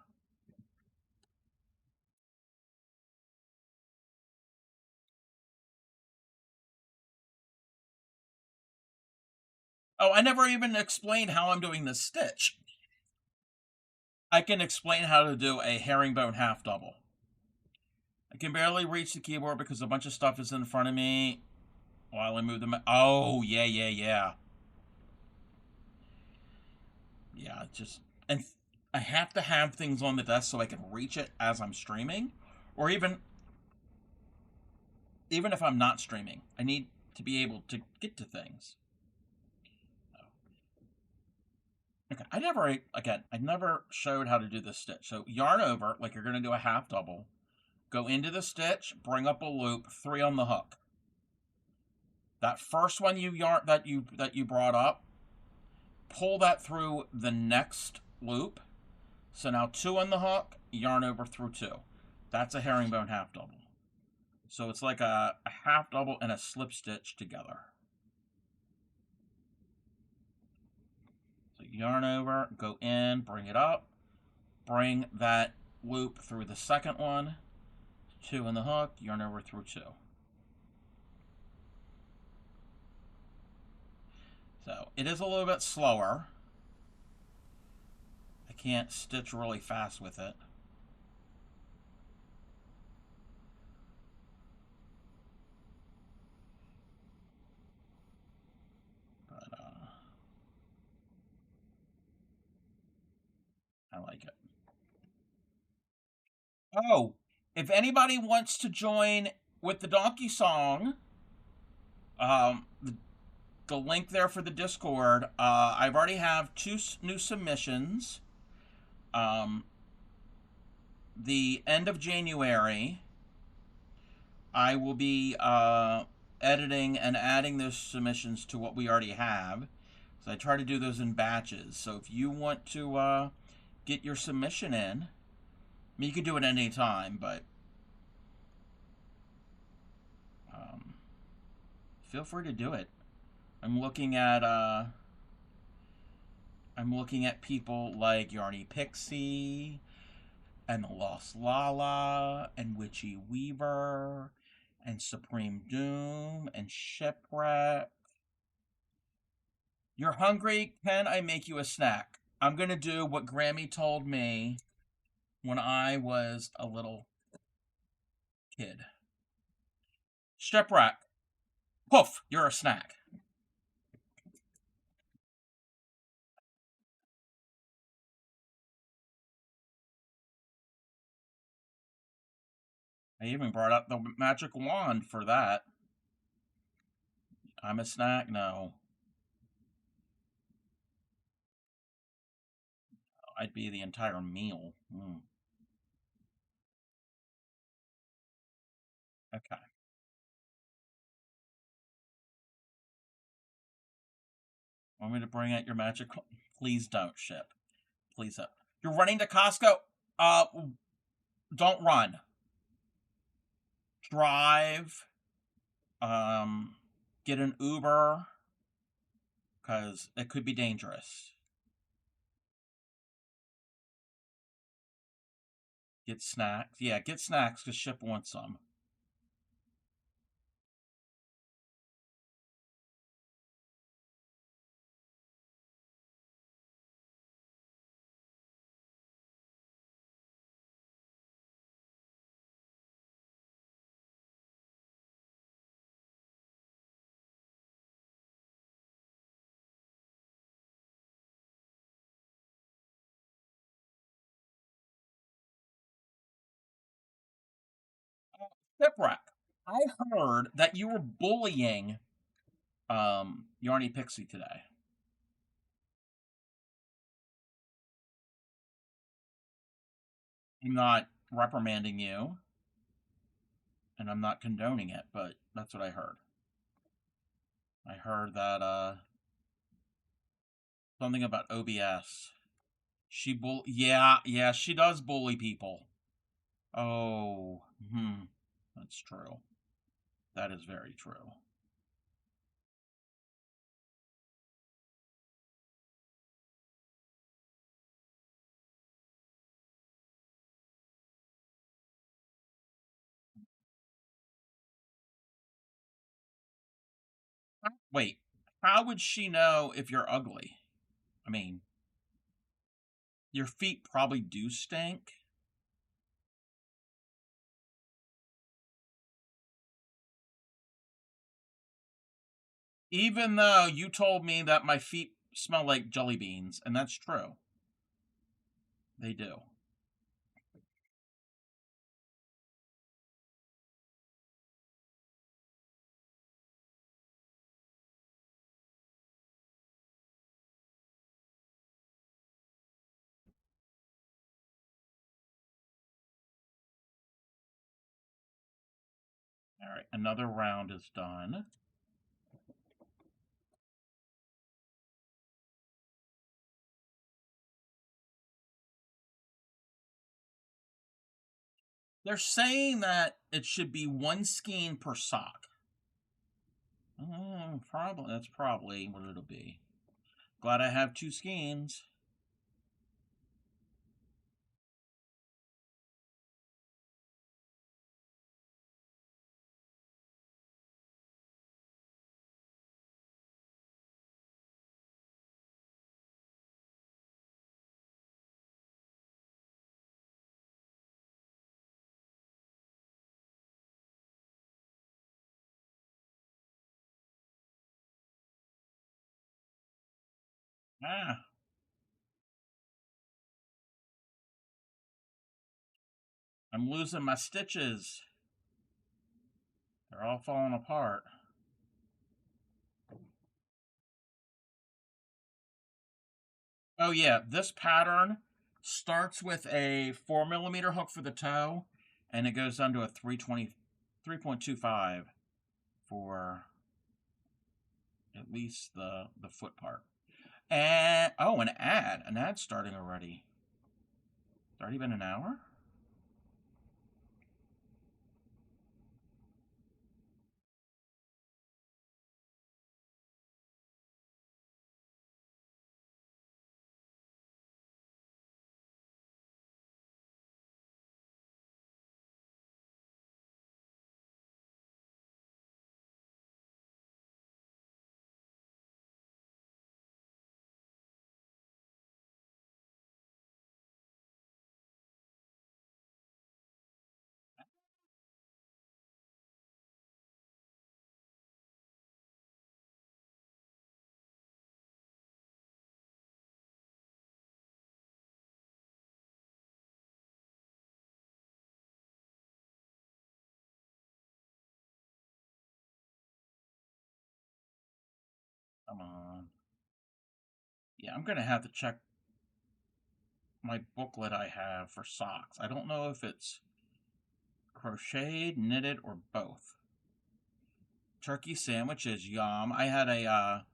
Oh, I never even explained how I'm doing this stitch. I can explain how to do a herringbone half double. I can barely reach the keyboard because a bunch of stuff is in front of me while I move them. Oh, yeah, yeah, yeah. Yeah, just. And I have to have things on the desk so I can reach it as I'm streaming. Or even if I'm not streaming, I need to be able to get to things. Okay, I never showed how to do this stitch. So yarn over like you're going to do a half double. Go into the stitch, bring up a loop, 3 on the hook. That first one you brought up, pull that through the next loop. So now 2 on the hook, yarn over through 2. That's a herringbone half double. So it's like a half double and a slip stitch together. So yarn over, go in, bring it up, bring that loop through the second one, 2 on the hook, yarn over through 2. So it is a little bit slower. I can't stitch really fast with it. But I like it. Oh, if anybody wants to join with the donkey song, the link there for the Discord. I've already have 2 new submissions. Um, the end of January, I will be editing and adding those submissions to what we already have. So I try to do those in batches. So if you want to get your submission in, I mean, you could do it any time, but um, feel free to do it. I'm looking at I'm looking at people like Yarny Pixie and the Lost Lala and Witchy Weaver and Supreme Doom and Shipwreck. You're hungry? Can I make you a snack? I'm going to do what Grammy told me when I was a little kid. Shipwreck. Poof, you're a snack. I even brought up the magic wand for that. I'm a snack? No. I'd be the entire meal. Okay. Want me to bring out your magic? Please don't, Ship. Please don't. You're running to Costco? Uh, don't run. Drive. Um, get an Uber because it could be dangerous. Get snacks. Yeah, get snacks because Ship wants some. Shipwreck. I heard that you were bullying Yarny Pixie today. I'm not reprimanding you, and I'm not condoning it, but that's what I heard. I heard that something about OBS. Yeah, she does bully people. Oh, that's true. That is very true. Wait, how would she know if you're ugly? I mean, your feet probably do stink. Even though you told me that my feet smell like jelly beans, and that's true. They do. All right, another round is done. They're saying that it should be one skein per sock. Probably that's probably what it'll be. Glad I have two skeins. Ah, I'm losing my stitches. They're all falling apart. Oh yeah, this pattern starts with a 4 millimeter hook for the toe, and it goes down to a 3.25 for at least the foot part. And oh, an ad starting already. It's already been an hour. Yeah, I'm gonna have to check my booklet I have for socks. I don't know if it's crocheted, knitted, or both. Turkey sandwiches, yum. I had a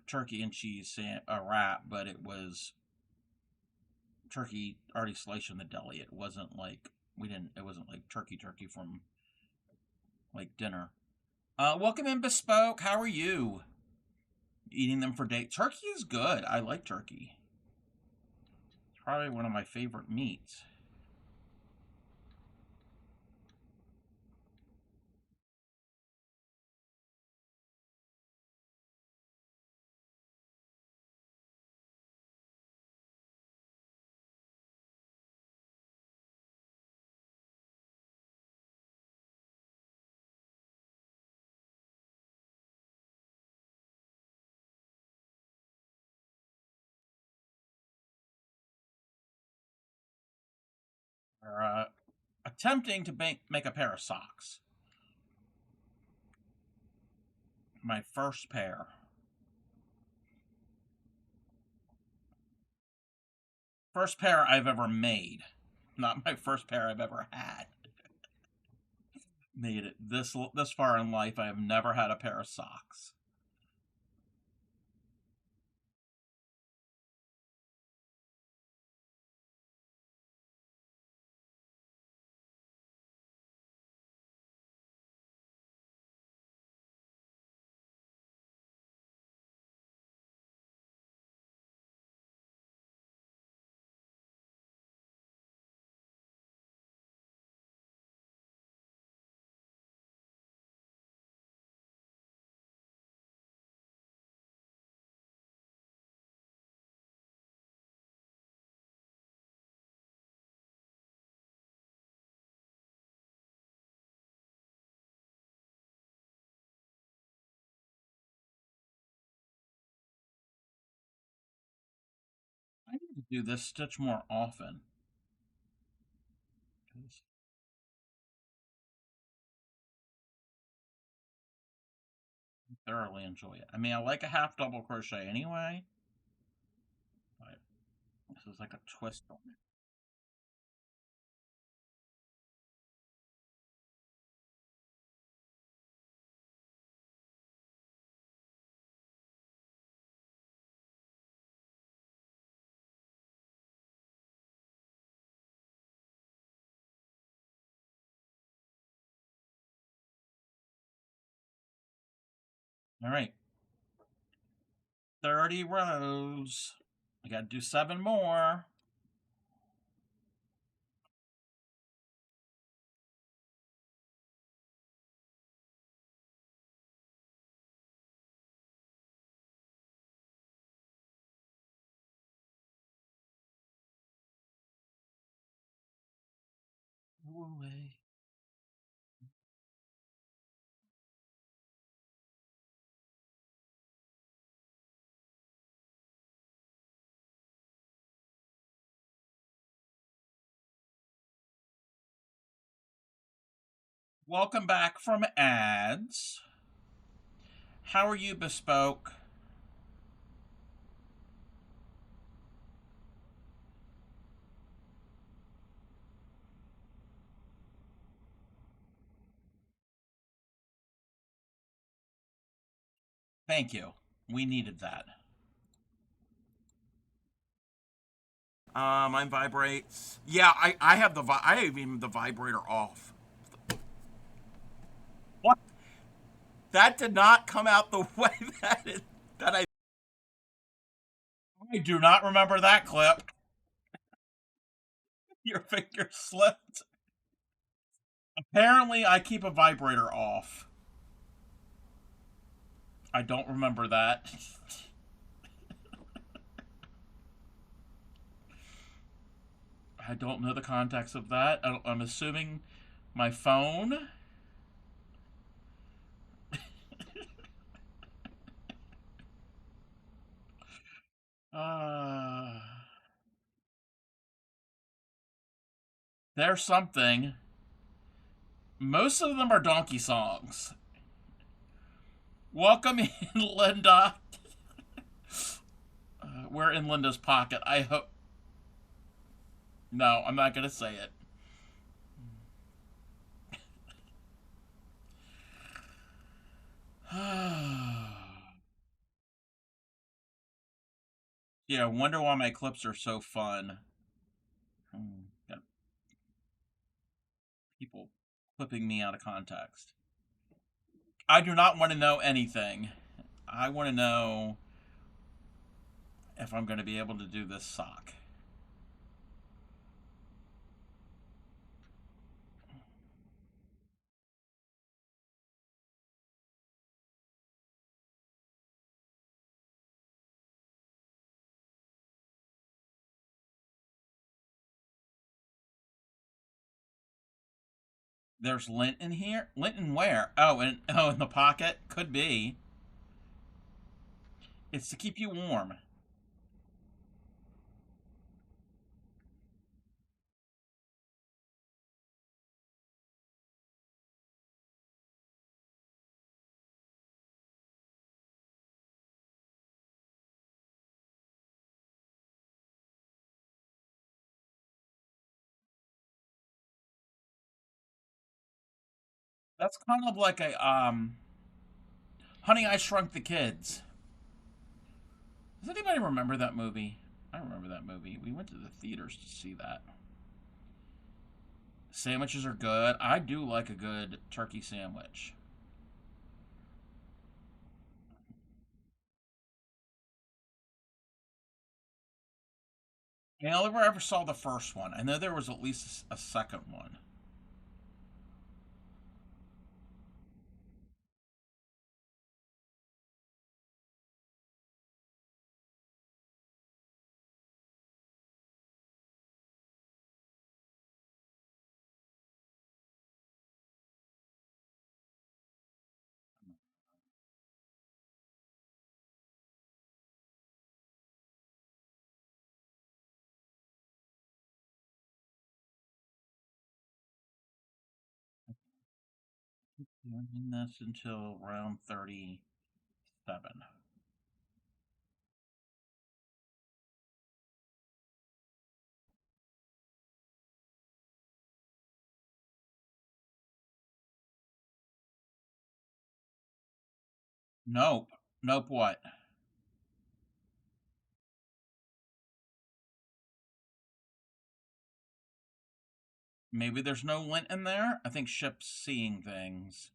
turkey and cheese wrap, but it was turkey already sliced in the deli. It wasn't like we didn't. It wasn't like turkey from like dinner. Welcome in, Bespoke. How are you? Eating them for date. Turkey is good. I like turkey. It's probably one of my favorite meats. Or attempting to make a pair of socks. My first pair. First pair I've ever made. Not my first pair I've ever had. Made it this far in life. I have never had a pair of socks. I need to do this stitch more often. I thoroughly enjoy it. I mean, I like a half double crochet anyway, but this is like a twist on it. All right, 30 rows. I got to do 7 more. Away. Welcome back from ads. How are you, Bespoke? Thank you. We needed that. Mine vibrates. Yeah, I have I have even the vibrator off. What? That did not come out the way that I do not remember that clip. Your finger slipped. Apparently, I keep a vibrator off. I don't remember that. I don't know the context of that. I'm assuming my phone. Uh, there's something. Most of them are donkey songs. Welcome in, Linda. we're in Linda's pocket. I hope. No, I'm not gonna say it. Yeah, wonder why my clips are so fun. Got people clipping me out of context. I do not want to know anything. I want to know if I'm going to be able to do this sock. There's lint in here. Lint in where? In the pocket. Could be. It's to keep you warm. That's kind of like a Honey, I Shrunk the Kids. Does anybody remember that movie? I remember that movie. We went to the theaters to see that. Sandwiches are good. I do like a good turkey sandwich. I never ever saw the first one. I know there was at least a second one. Doing this until round 37. Nope. Nope, what? Maybe there's no lint in there? I think Ship's seeing things.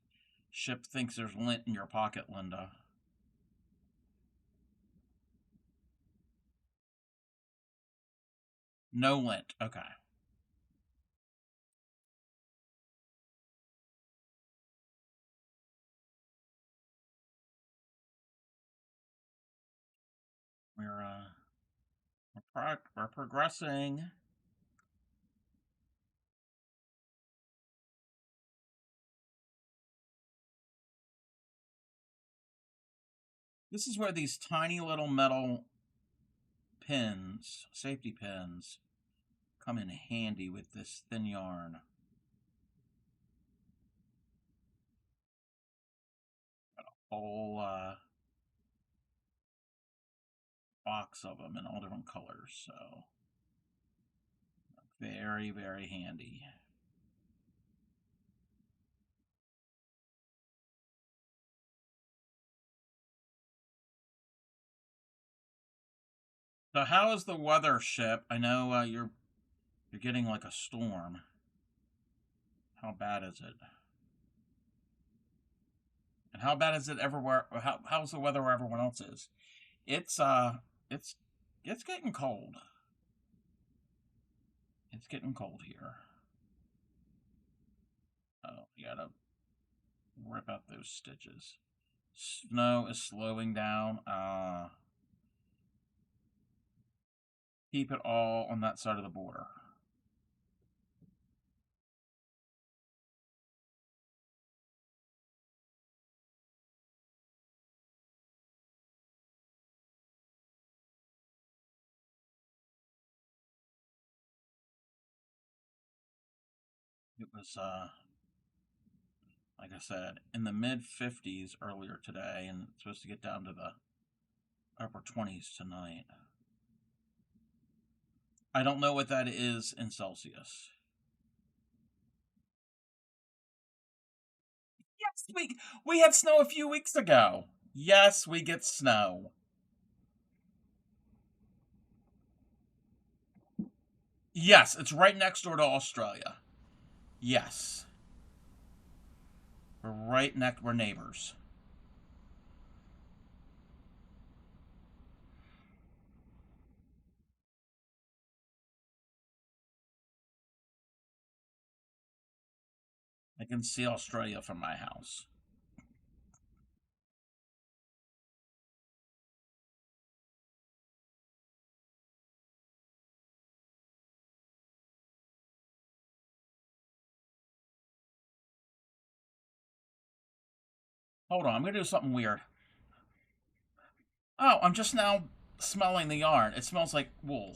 Ship thinks there's lint in your pocket, Linda. No lint. Okay. We're uh we're progressing. This is where these tiny little metal pins, safety pins, come in handy with this thin yarn. Whole box of them in all different colors, so very, very handy. So how is the weather, Ship? I know you're getting like a storm. How bad is it? And how bad is it everywhere? How's the weather where everyone else is? It's it's it's getting cold. It's getting cold here. Oh, you gotta rip out those stitches. Snow is slowing down. Keep it all on that side of the border. It was like I said, in the mid 50s earlier today, and it's supposed to get down to the upper 20s tonight. I don't know what that is in Celsius. Yes, we had snow a few weeks ago. Yes, we get snow. Yes, it's right next door to Australia. Yes, we're neighbors. I can see Australia from my house. Hold on, I'm gonna do something weird. Oh, I'm just now smelling the yarn. It smells like wool.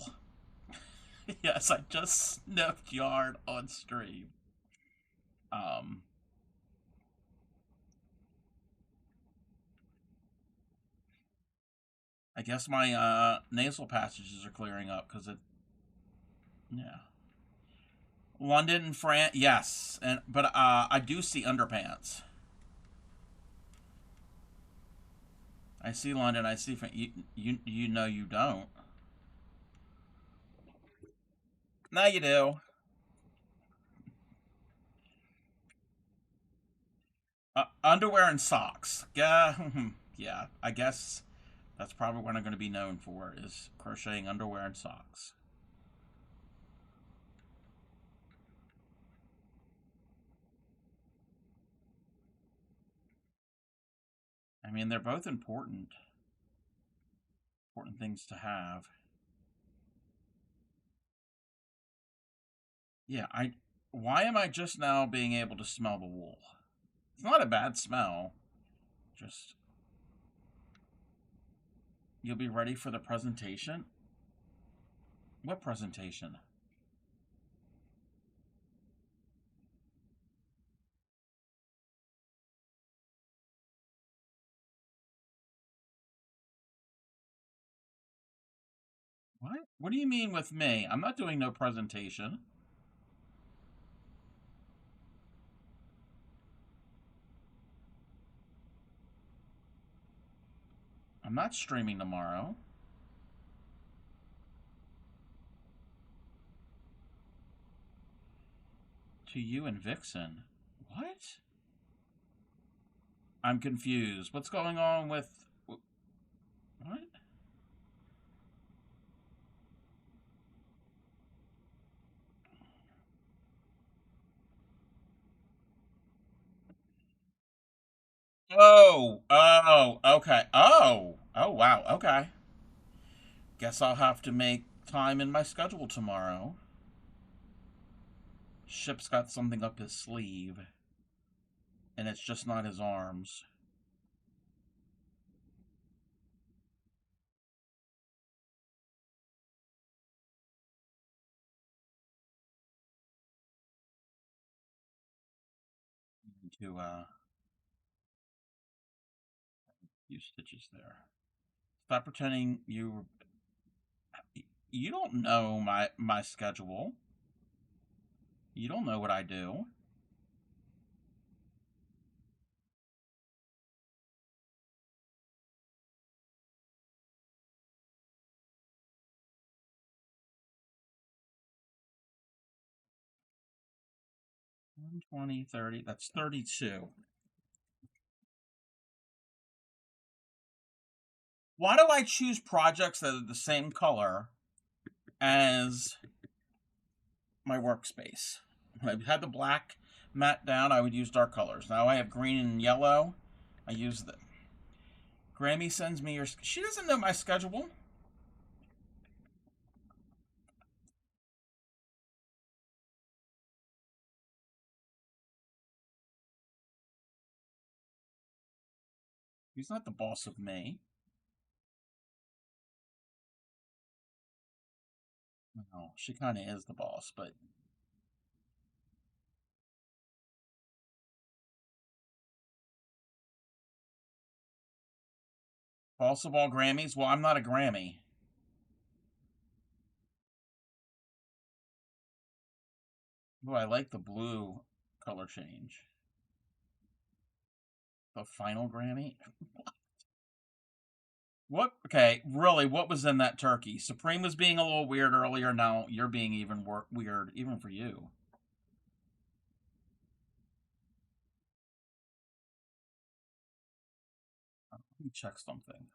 Yes, I just sniffed yarn on stream. Um, I guess my nasal passages are clearing up because it. Yeah, London, France. Yes, and but I do see underpants. I see London. I see you know you don't. Now you do. Underwear and socks. Yeah, yeah. I guess that's probably what I'm going to be known for is crocheting underwear and socks. I mean, they're both important things to have. Yeah, I. Why am I just now being able to smell the wool? It's not a bad smell. Just you'll be ready for the presentation. What presentation? What? What do you mean with me? I'm not doing no presentation. I'm not streaming tomorrow. To you and Vixen. What? I'm confused. What's going on with what? Okay. Oh, wow. Okay. Guess I'll have to make time in my schedule tomorrow. Ship's got something up his sleeve, and it's just not his arms. To few stitches there. Stop pretending you don't know my schedule. You don't know what I do. 120, 30. That's 32. Why do I choose projects that are the same color as my workspace? When I had the black mat down, I would use dark colors. Now I have green and yellow. I use the Grammy sends me your. She doesn't know my schedule. He's not the boss of me. No, she kind of is the boss, but boss of all Grammys. Well, I'm not a Grammy. Oh, I like the blue color change. The final Grammy? What? Okay, really, what was in that turkey? Supreme was being a little weird earlier. Now you're being even weird, even for you. Let me check something.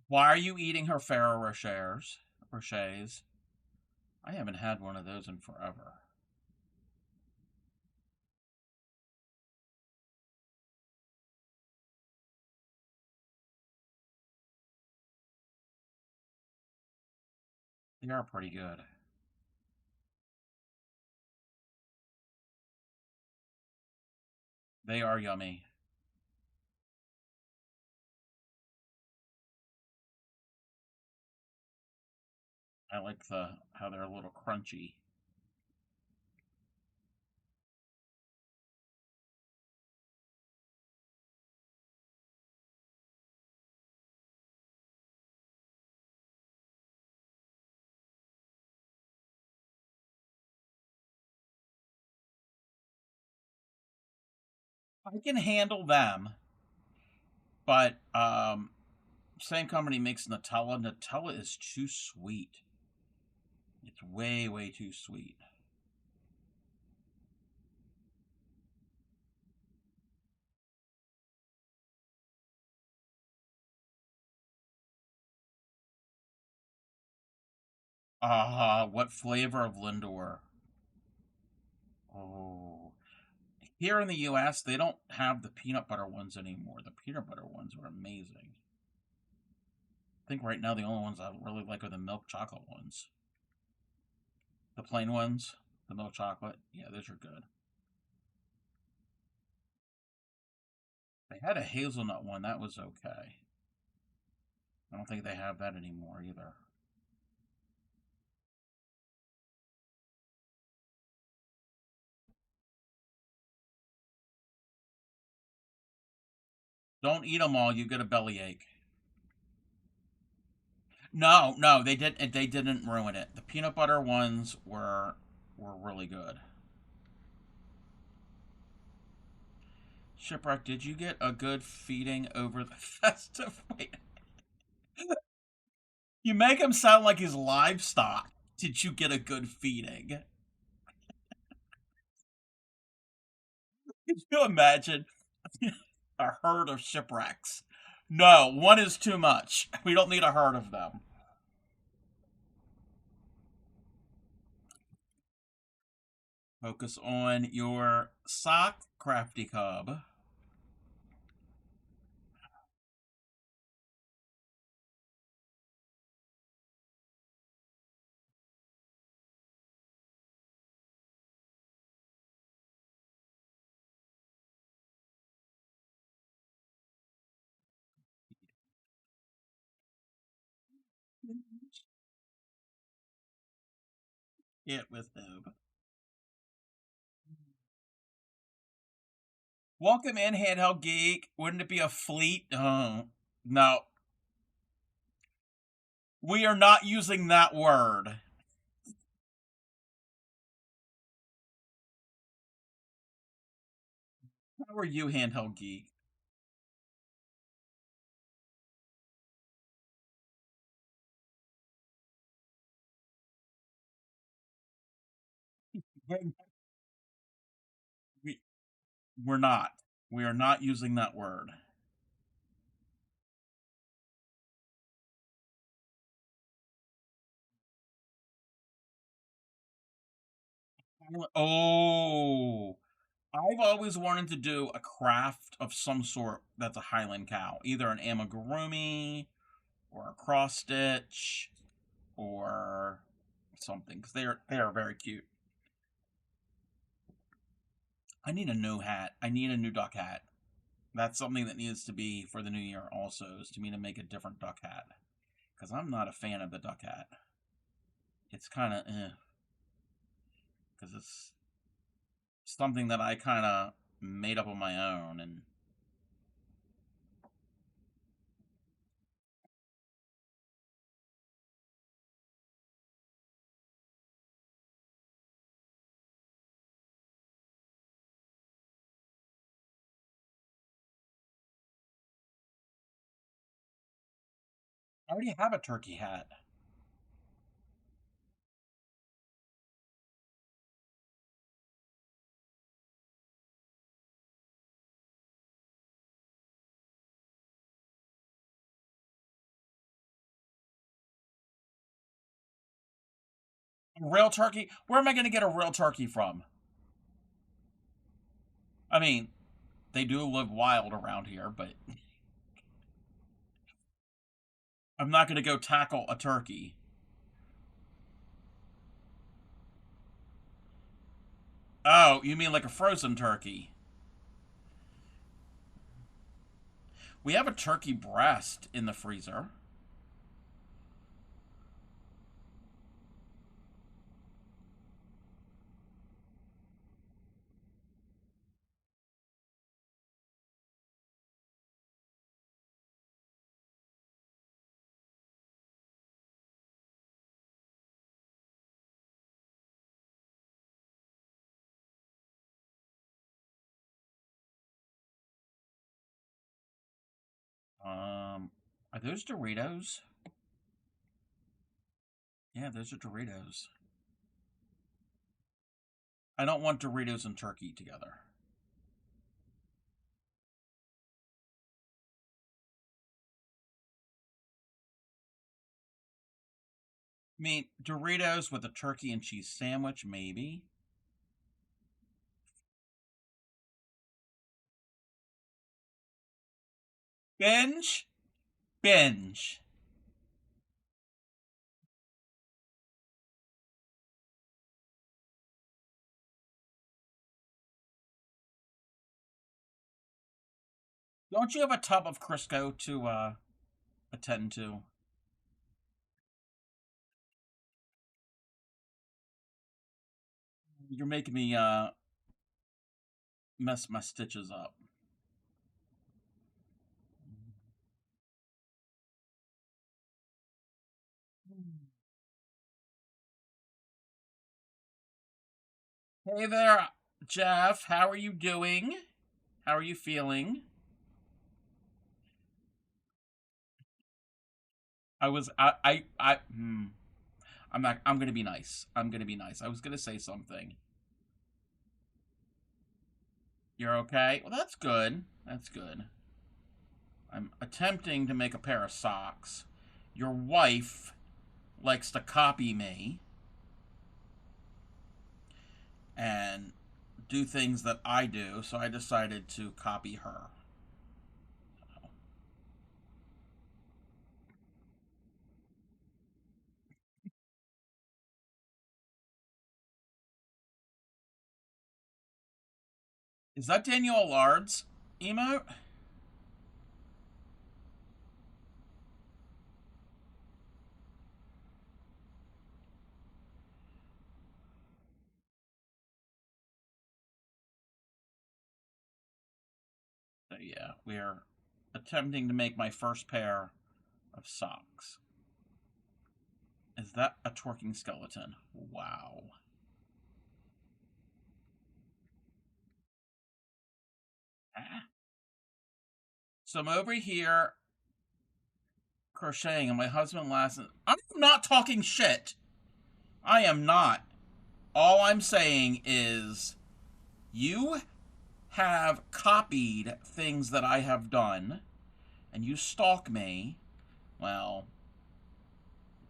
Why are you eating her Ferrero Rochers? Rochers? I haven't had one of those in forever. They are pretty good. They are yummy. I like the how they're a little crunchy. I can handle them, but same company makes Nutella. Nutella is too sweet. It's way, way too sweet. What flavor of Lindor? Oh, here in the U.S., they don't have the peanut butter ones anymore. The peanut butter ones are amazing. I think right now the only ones I really like are the milk chocolate ones. The plain ones, the milk chocolate. Yeah, those are good. They had a hazelnut one. That was okay. I don't think they have that anymore either. Don't eat them all. You get a bellyache. No, no, they didn't. They didn't ruin it. The peanut butter ones were really good. Shipwreck, did you get a good feeding over the festive? Wait, you make him sound like his livestock. Did you get a good feeding? Could you imagine a herd of shipwrecks? No, one is too much. We don't need a herd of them. Focus on your sock, Crafty Cub. Get with him. Welcome in, Handheld Geek. Wouldn't it be a fleet? No, we are not using that word. How are you, Handheld Geek? We, we're not. We are not using that word. Oh, I've always wanted to do a craft of some sort that's a Highland cow, either an amigurumi or a cross stitch or something, because they are very cute. I need a new hat. I need a new duck hat. That's something that needs to be for the new year. Also, is to me to make a different duck hat, because I'm not a fan of the duck hat. It's kind of because it's something that I kind of made up on my own. And I already have a turkey hat. Real turkey? Where am I going to get a real turkey from? I mean, they do live wild around here, but I'm not going to go tackle a turkey. Oh, you mean like a frozen turkey? We have a turkey breast in the freezer. Are those Doritos? Yeah, those are Doritos. I don't want Doritos and turkey together. I mean, Doritos with a turkey and cheese sandwich, maybe. Binge? Binge. Don't you have a tub of Crisco to attend to? You're making me mess my stitches up. Hey there, Jeff. How are you doing? How are you feeling? I'm not. I'm gonna be nice. I'm gonna be nice. I was gonna say something. You're okay. Well, that's good. That's good. I'm attempting to make a pair of socks. Your wife likes to copy me and do things that I do, so I decided to copy her. Is that Daniel Lard's emote? So yeah, we are attempting to make my first pair of socks. Is that a twerking skeleton? Wow. Ah. So I'm over here crocheting, and my husband laughs. I'm not talking shit. I am not. All I'm saying is you have copied things that I have done, and you stalk me. Well,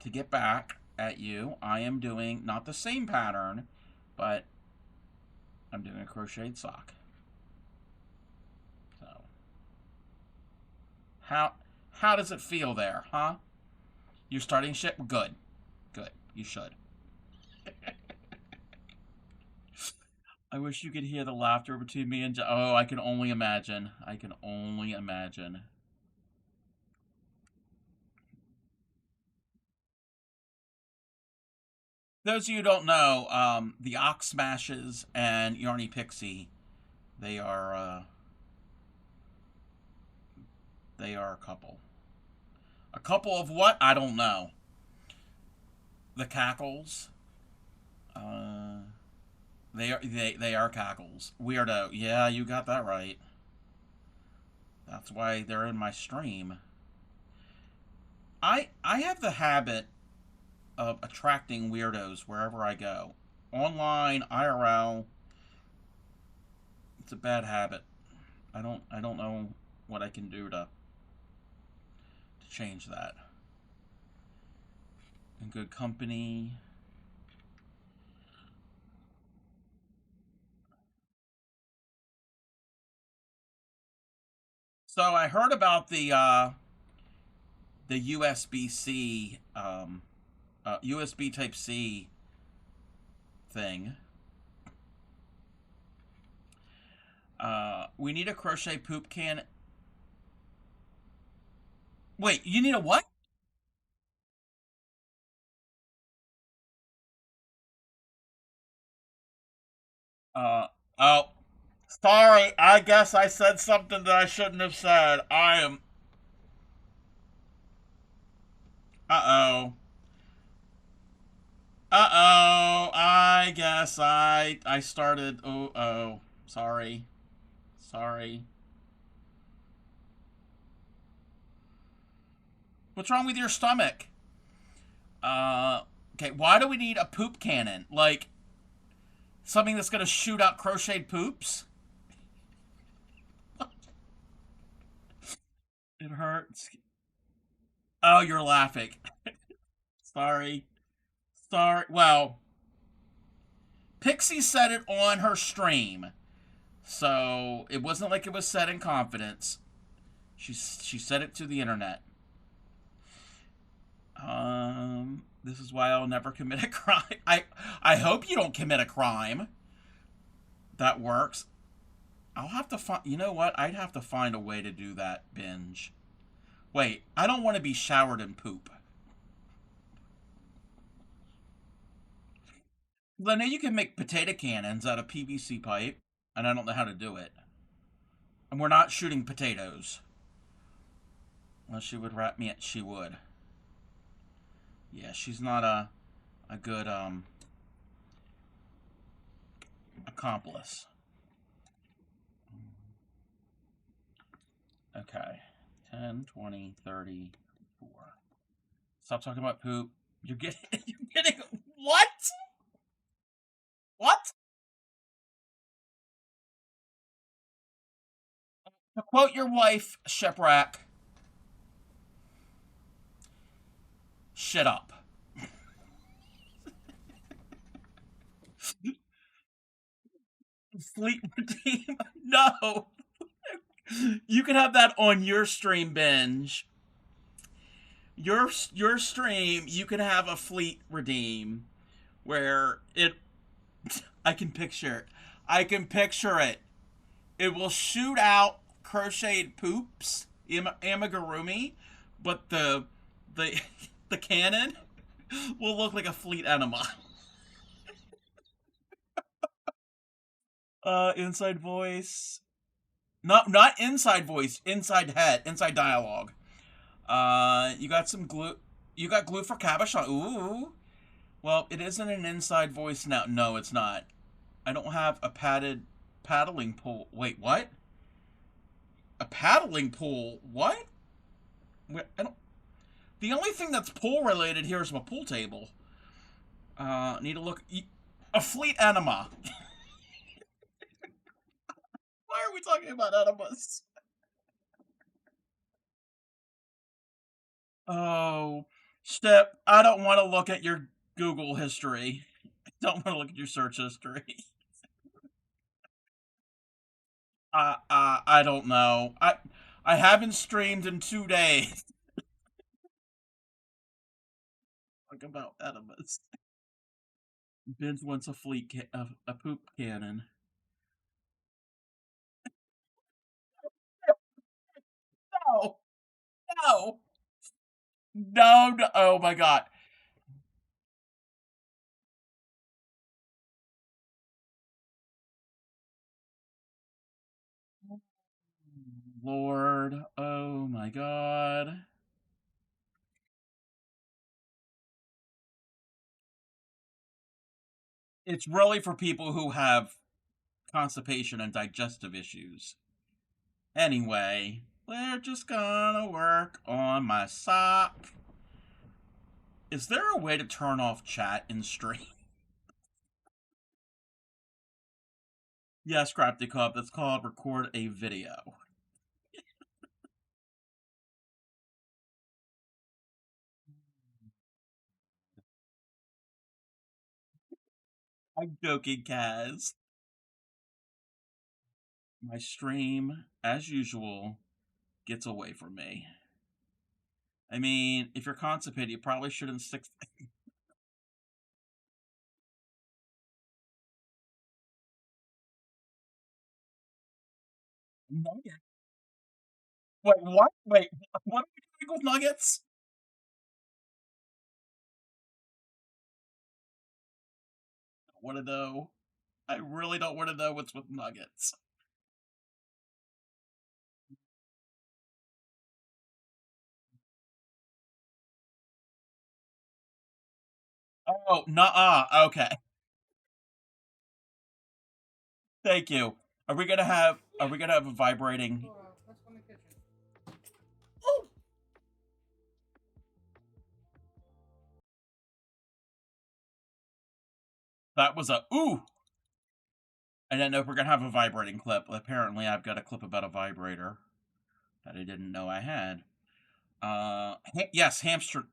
to get back at you, I am doing not the same pattern, but I'm doing a crocheted sock. So, how how does it feel there, huh? You're starting shit? Good. Good. You should. I wish you could hear the laughter between me and oh, I can only imagine. I can only imagine. Those of you who don't know, the Ox Smashes and Yarny Pixie They are they are a couple. A couple of what? I don't know. The cackles. Uh, they are cackles. Weirdo. Yeah, you got that right. That's why they're in my stream. I have the habit of attracting weirdos wherever I go. Online, IRL, it's a bad habit. I don't know what I can do to change that. In good company. So I heard about the USB C USB Type C thing. We need a crochet poop can. Wait, you need a what? Uh oh, sorry. I guess I said something that I shouldn't have said. I am. Uh oh. Uh oh. I guess I started. Oh oh. Sorry. Sorry. What's wrong with your stomach? Okay. Why do we need a poop cannon? Like something that's gonna shoot out crocheted poops? It hurts. Oh, you're laughing. Sorry. Sorry. Well, Pixie said it on her stream, so it wasn't like it was said in confidence. She said it to the internet. This is why I'll never commit a crime. I hope you don't commit a crime. That works. I'll have to find. You know what? I'd have to find a way to do that binge. Wait, I don't want to be showered in poop. Well, I know you can make potato cannons out of PVC pipe, and I don't know how to do it. And we're not shooting potatoes. Well, she would wrap me. She would. Yeah, she's not a good accomplice. Okay. 10, 20, 30, 4. Stop talking about poop. You're getting you're getting what? What? To quote your wife, Shipwreck, shit up. Fleet redeem? No. You can have that on your stream binge. Your stream, you can have a fleet redeem where it I can picture it. I can picture it. It will shoot out crocheted poops, amigurumi, but the the cannon will look like a fleet enema. Inside voice. Not inside voice, inside head, inside dialogue. You got some glue. You got glue for cabochon. Ooh. Well, it isn't an inside voice now. No, it's not. I don't have a padded paddling pool. Wait, what? A paddling pool? What? I don't. The only thing that's pool related here is my pool table. Need to look. A fleet enema. Why are we talking about enemas? Oh, Step. I don't want to look at your Google history. I don't want to look at your search history. I don't know. I haven't streamed in 2 days. Talk about enemas. Ben's wants a a poop cannon. No, no, no, no. Oh my god. Lord. Oh my God. It's really for people who have constipation and digestive issues. Anyway, we're just gonna work on my sock. Is there a way to turn off chat in stream? Yes, Crafty Club. That's called record a video. I'm joking, Kaz. My stream, as usual, gets away from me. I mean, if you're constipated, you probably shouldn't stick. Nuggets. Wait, what? Wait, what are we doing with nuggets? Want to know? I really don't want to know what's with nuggets. Oh, nuh-uh. Okay, thank you. Are we gonna have? Are we gonna have a vibrating? That was a ooh. I didn't know if we're gonna have a vibrating clip. Apparently, I've got a clip about a vibrator that I didn't know I had. Yes, hamster.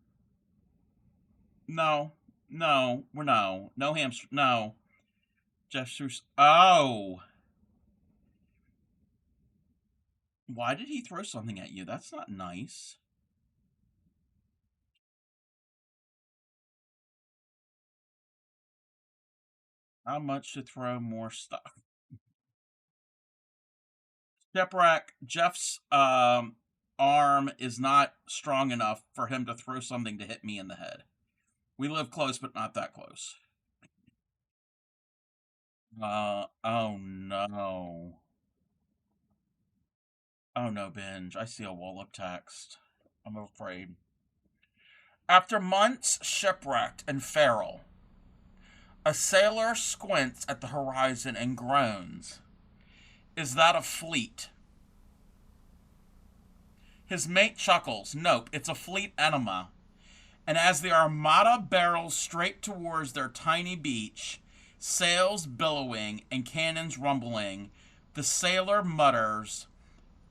No, no, we're no hamster. No, Jeff Seuss. Oh, why did he throw something at you? That's not nice. How much to throw more stuff? Shipwreck. Jeff's arm is not strong enough for him to throw something to hit me in the head. We live close, but not that close. Oh no. Oh no, Binge. I see a wall of text. I'm afraid. After months shipwrecked and feral, a sailor squints at the horizon and groans. Is that a fleet? His mate chuckles. Nope, it's a fleet enema. And as the armada barrels straight towards their tiny beach, sails billowing and cannons rumbling, the sailor mutters,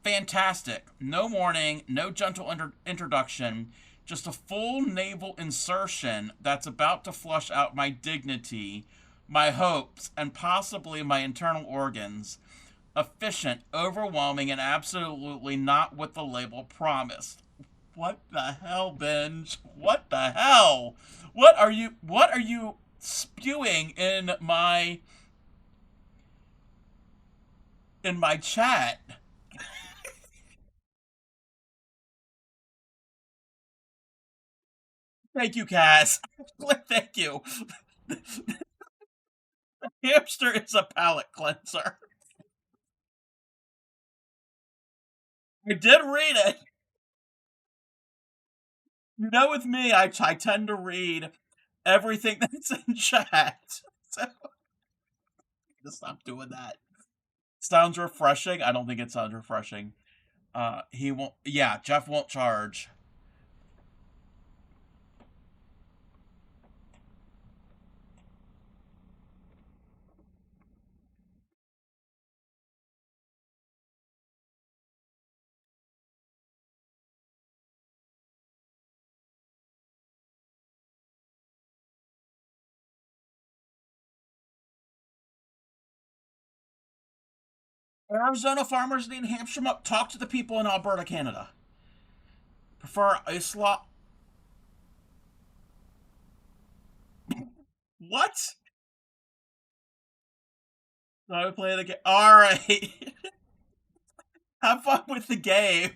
fantastic. No warning, no gentle introduction, just a full naval insertion that's about to flush out my dignity, my hopes, and possibly my internal organs. Efficient, overwhelming, and absolutely not what the label promised. What the hell, Benj? What the hell? What are you spewing in my chat? Thank you, Cass. Thank you. Hamster is a palate cleanser. I did read it. You know, with me, I tend to read everything that's in chat. So just stop doing that. Sounds refreshing. I don't think it sounds refreshing. He won't. Yeah, Jeff won't charge. Arizona farmers need Hampshire milk. Talk to the people in Alberta, Canada. Prefer Isla. What? So I play the game. All right. Have fun with the game.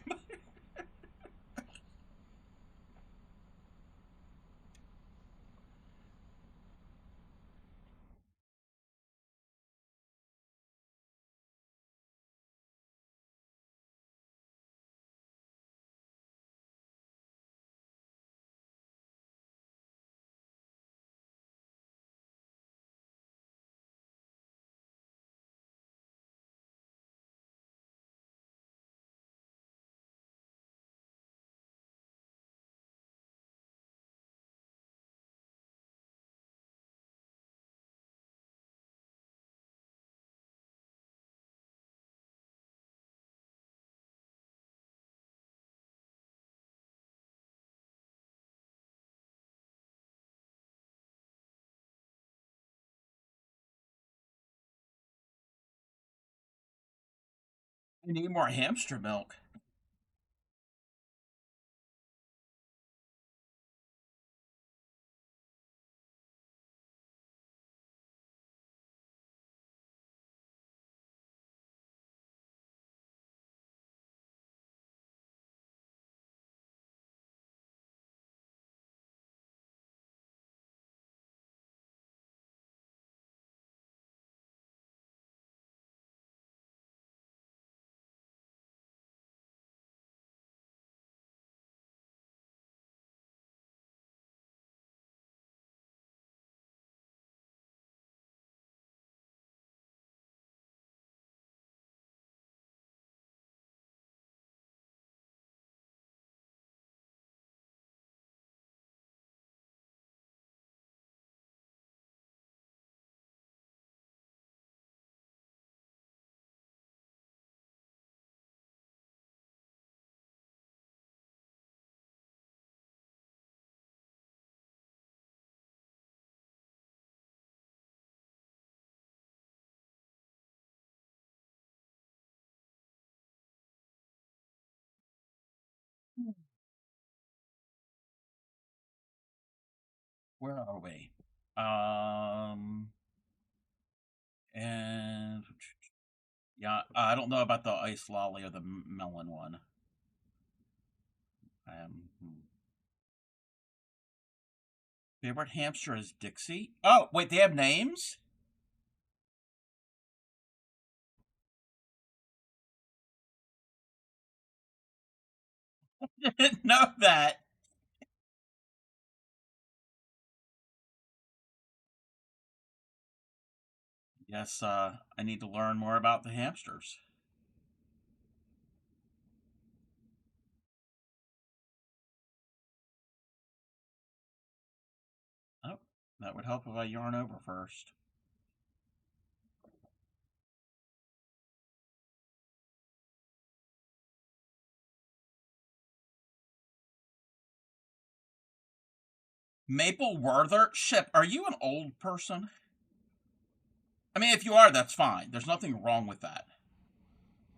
You need more hamster milk. Where are we? And yeah, I don't know about the ice lolly or the melon one. Hmm. Favorite hamster is Dixie. Oh, wait, they have names? Didn't know that. Yes, I need to learn more about the hamsters. Oh, that would help if I yarn over first. Maple Werther? Ship, are you an old person? I mean, if you are, that's fine. There's nothing wrong with that.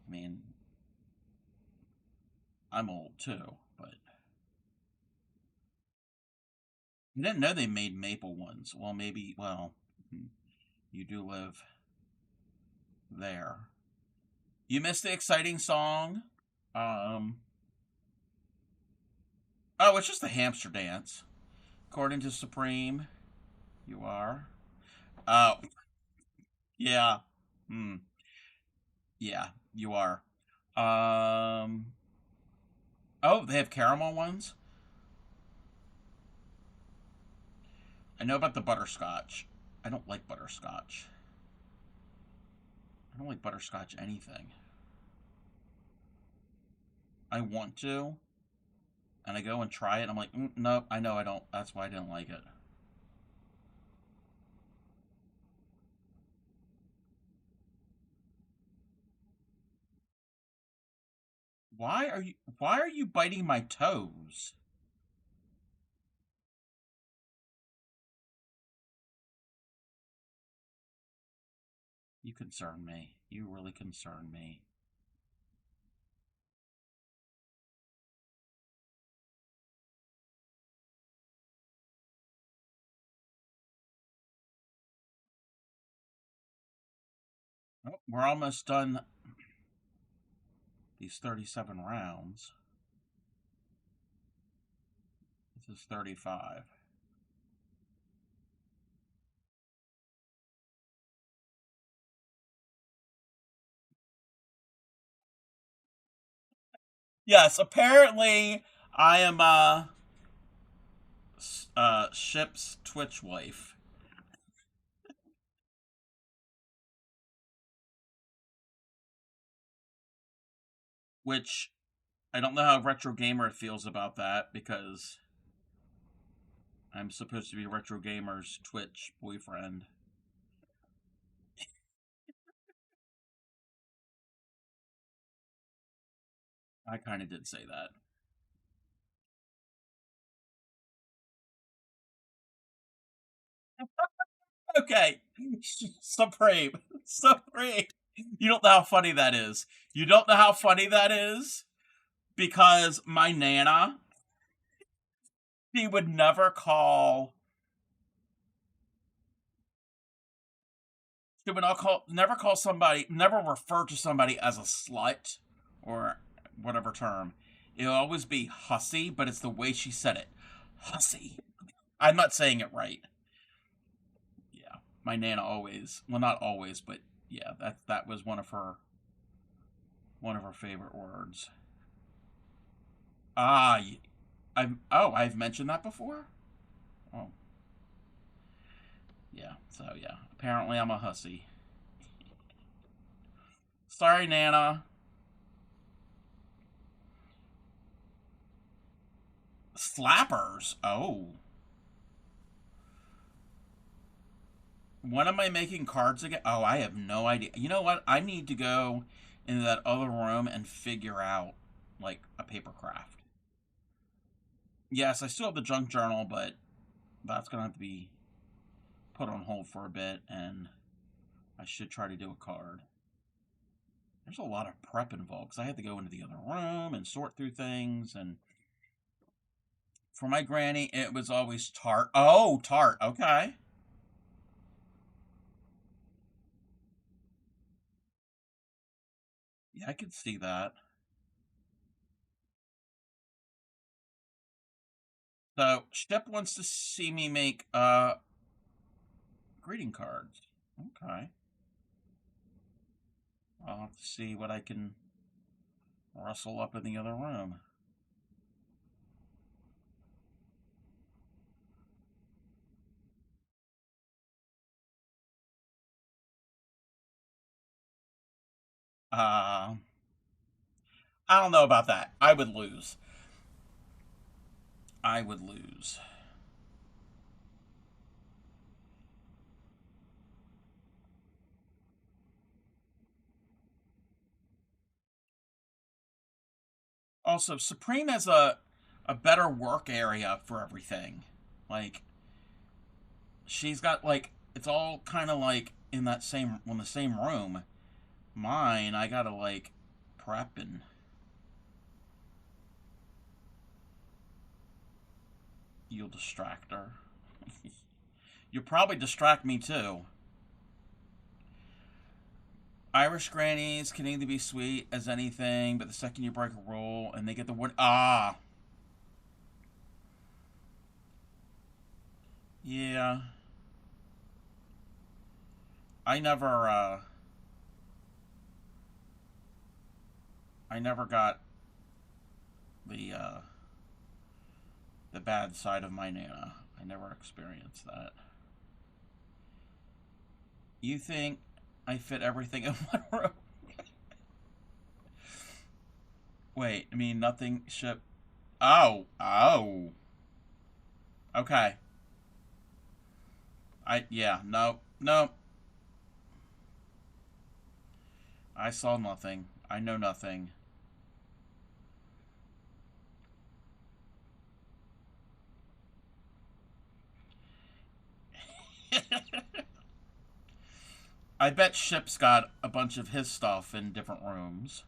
I mean, I'm old too, but I didn't know they made maple ones. Well, maybe, well, you do live there. You missed the exciting song. Um, oh, it's just the hamster dance. According to Supreme, you are. Oh, yeah. Hmm. Yeah, you are. Um. Oh, they have caramel ones. I know about the butterscotch. I don't like butterscotch. I don't like butterscotch anything. I want to, and I go and try it. And I'm like, no, I know I don't. That's why I didn't like it. Why are you biting my toes? You concern me. You really concern me. Oh, we're almost done these 37 rounds. This is 35. Yes, apparently I am Ship's Twitch wife, which I don't know how Retro Gamer feels about that because I'm supposed to be Retro Gamer's Twitch boyfriend. I kind of did say that. Okay, Supreme, Supreme. You don't know how funny that is. You don't know how funny that is? Because my Nana, she would never call somebody, never refer to somebody as a slut or whatever term. It'll always be hussy, but it's the way she said it. Hussy. I'm not saying it right. Yeah. My Nana always, well, not always, but yeah, that was one of her favorite words. Ah, I've mentioned that before? Oh, yeah. So, yeah. Apparently I'm a hussy. Sorry, Nana. Slappers. Oh. When am I making cards again? Oh, I have no idea. You know what? I need to go into that other room and figure out, like, a paper craft. Yes, I still have the junk journal, but that's going to have to be put on hold for a bit, and I should try to do a card. There's a lot of prep involved because I had to go into the other room and sort through things. And for my granny, it was always tart. Oh, tart. Okay. Yeah, I could see that. So, Shep wants to see me make greeting cards. Okay. I'll have to see what I can rustle up in the other room. Uh, I don't know about that. I would lose. I would lose. Also, Supreme has a better work area for everything. Like she's got like it's all kind of like in the same room. Mine, I gotta like prep and you'll distract her. You'll probably distract me too. Irish grannies can either be sweet as anything, but the second you break a rule and they get the word yeah. I never I never got the the bad side of my Nana. I never experienced that. You think I fit everything in one room? Wait, I mean nothing ship. Oh, oh. Okay. No, no. I saw nothing. I know nothing. I bet Ship's got a bunch of his stuff in different rooms.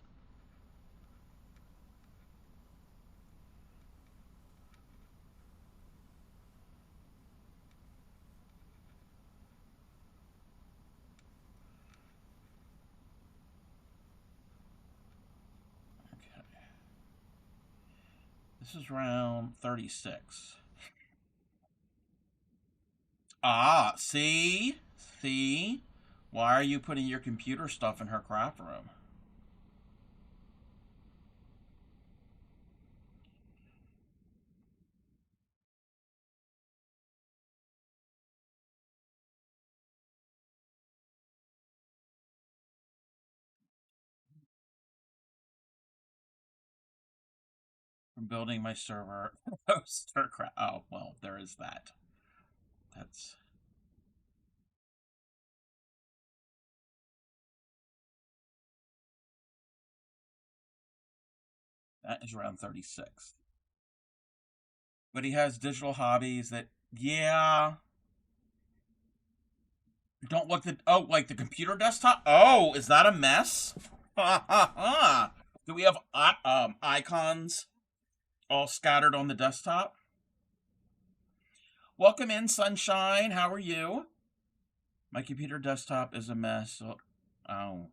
Okay. This is round 36. Ah, see? See? Why are you putting your computer stuff in her craft room? From building my server poster craft. Oh, well, there is that. That's that is around 36. But he has digital hobbies that, yeah. Don't look at, oh, like the computer desktop? Oh, is that a mess? Do we have icons all scattered on the desktop? Welcome in, sunshine. How are you? My computer desktop is a mess. So, oh,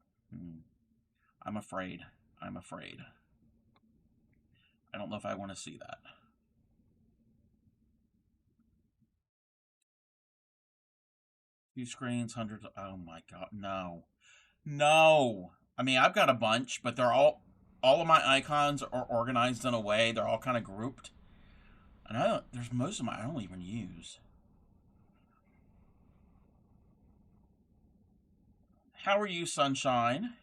I'm afraid. I'm afraid. I don't know if I want to see that. Few screens, hundreds. Oh my god, no, no. I mean, I've got a bunch, but they're all of my icons are organized in a way. They're all kind of grouped, and I don't. There's most of them I don't even use. How are you, sunshine?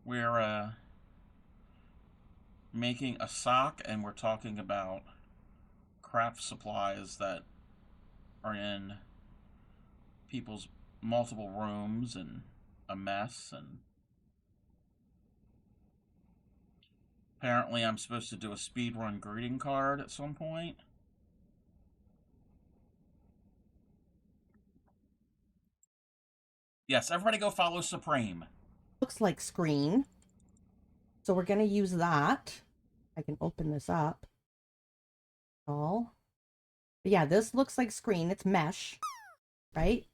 We're making a sock, and we're talking about craft supplies that are in people's multiple rooms and a mess. And apparently I'm supposed to do a speedrun greeting card at some point. Yes, everybody go follow Supreme. Looks like screen. So we're going to use that. I can open this up. All. But yeah, this looks like screen. It's mesh, right?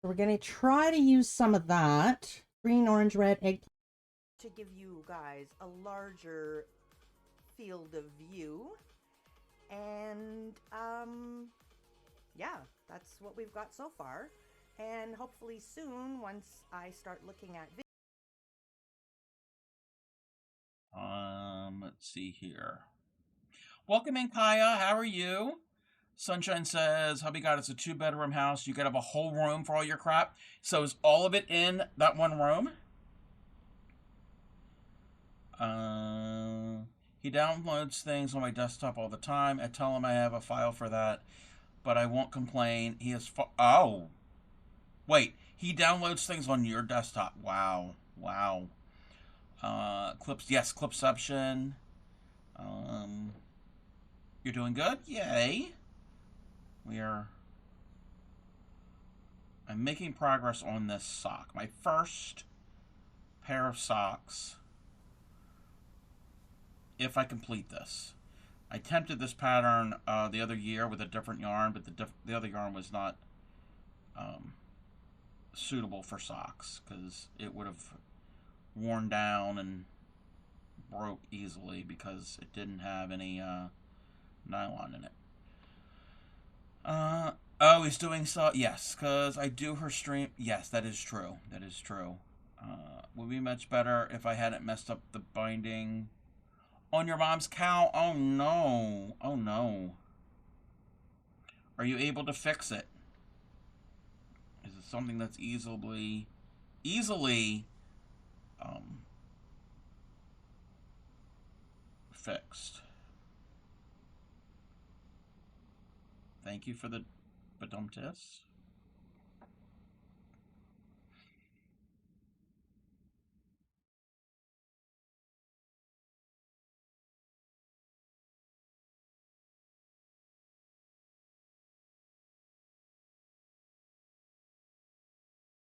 So we're going to try to use some of that. Green, orange, red, egg. To give you guys a larger field of view. And yeah, that's what we've got so far. And hopefully soon, once I start looking at Let's see here. Welcome in, Kaya. How are you? Sunshine says, hubby God, it's a 2-bedroom house. You could have a whole room for all your crap. So is all of it in that one room? He downloads things on my desktop all the time. I tell him I have a file for that, but I won't complain. He has oh. Wait, he downloads things on your desktop. Wow. Wow. Clips, yes, Clipception. You're doing good? Yay. I'm making progress on this sock. My first pair of socks, if I complete this. I attempted this pattern the other year with a different yarn, but the other yarn was not suitable for socks because it would have worn down and broke easily because it didn't have any nylon in it. Oh, he's doing so. Yes, because I do her stream. Yes, that is true. That is true. Would be much better if I hadn't messed up the binding on your mom's cow. Oh no. Oh no. Are you able to fix it? Is it something that's easily fixed? Thank you for the badumtis.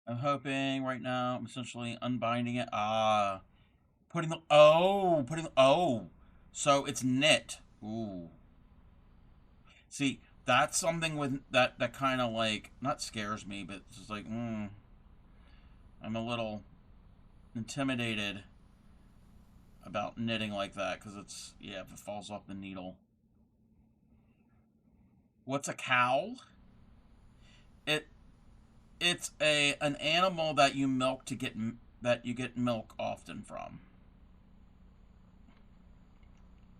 I'm hoping right now I'm essentially unbinding it. Putting the, oh. So it's knit. Ooh. See, that's something with that kind of like not scares me, but it's just like, I'm a little intimidated about knitting like that because it's if it falls off the needle. What's a cow? It it's an animal that you milk to get that you get milk often from.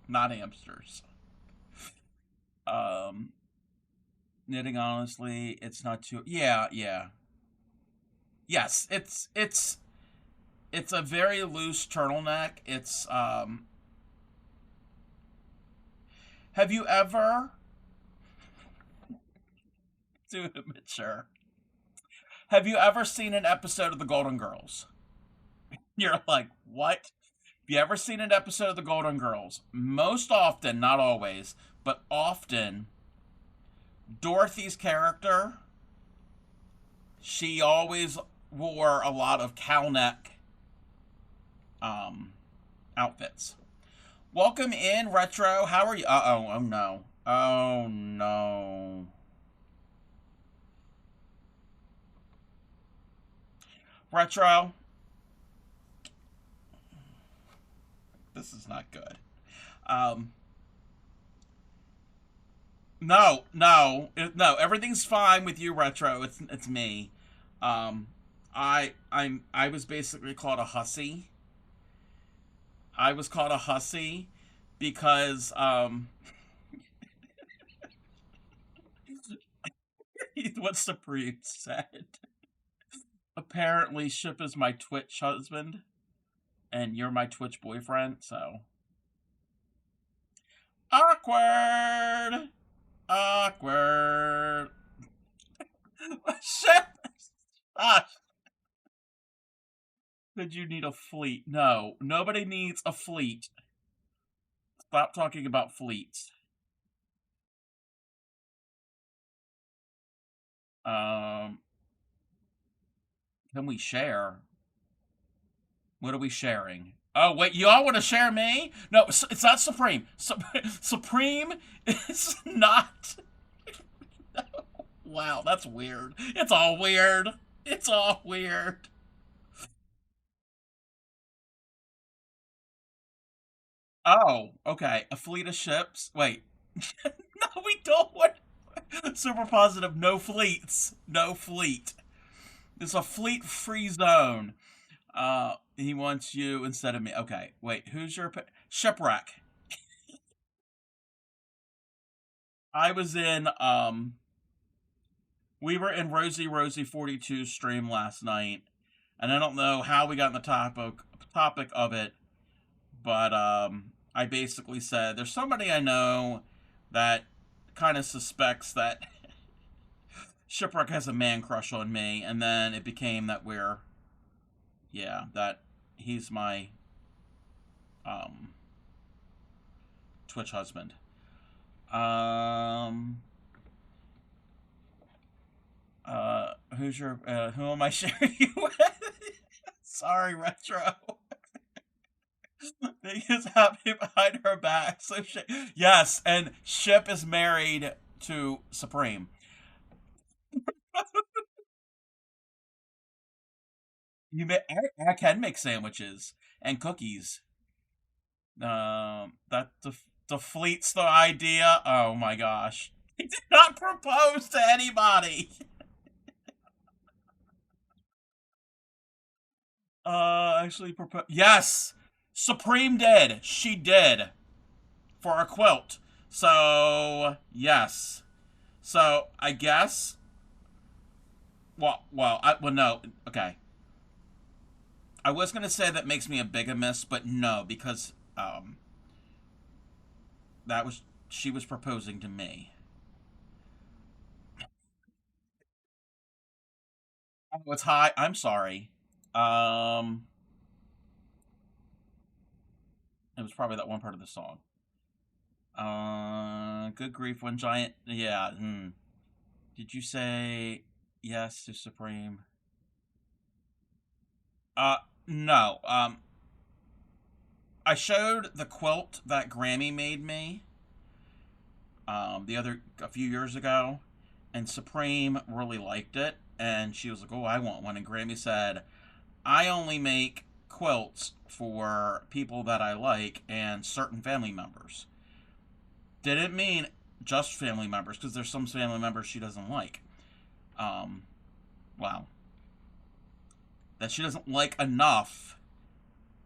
Not hamsters. Um, knitting honestly, it's not too. Yeah. Yes, it's a very loose turtleneck. It's Have you ever too immature? Have you ever seen an episode of The Golden Girls? You're like, what? Have you ever seen an episode of The Golden Girls? Most often, not always, but often, Dorothy's character, she always wore a lot of cow neck um, outfits. Welcome in, Retro. How are you? Uh oh. Oh no. Oh no. Retro, this is not good. Um, no, no, no. Everything's fine with you, Retro. It's me. Um, I was basically called a hussy. I was called a hussy because what Supreme said. Apparently, Ship is my Twitch husband, and you're my Twitch boyfriend. So awkward, awkward. Ship. Ah, did you need a fleet? No, nobody needs a fleet. Stop talking about fleets. Um, can we share? What are we sharing? Oh wait, you all want to share me? No, it's not Supreme. Supreme is not. Wow, that's weird. It's all weird. It's all weird. Oh, okay. A fleet of ships. Wait. No, we don't want. Super positive. No fleets. No fleet. It's a fleet free zone. He wants you instead of me. Okay, wait. Who's your shipwreck? I was in. We were in Rosie 42 stream last night, and I don't know how we got in the topic of it, but I basically said there's somebody I know that kind of suspects that Shipwreck has a man crush on me, and then it became that that he's my um, Twitch husband. Um, who am I sharing you with? Sorry, Retro. They is happy behind her back. So yes, and Ship is married to Supreme. I can make sandwiches and cookies. That defleets the idea. Oh my gosh. He did not propose to anybody. Actually propose. Yes, Supreme did. She did for a quilt. So yes. So I guess. Well, no. Okay. I was gonna say that makes me a bigamist, but no, because that was she was proposing to me. Oh, it's high. I'm sorry. Um, it was probably that one part of the song. Good grief, one giant. Yeah. Did you say yes to Supreme? Uh, no. I showed the quilt that Grammy made me. A few years ago, and Supreme really liked it, and she was like, "Oh, I want one." And Grammy said, "I only make quilts for people that I like and certain family members." Didn't mean just family members because there's some family members she doesn't like. Um, wow, that she doesn't like enough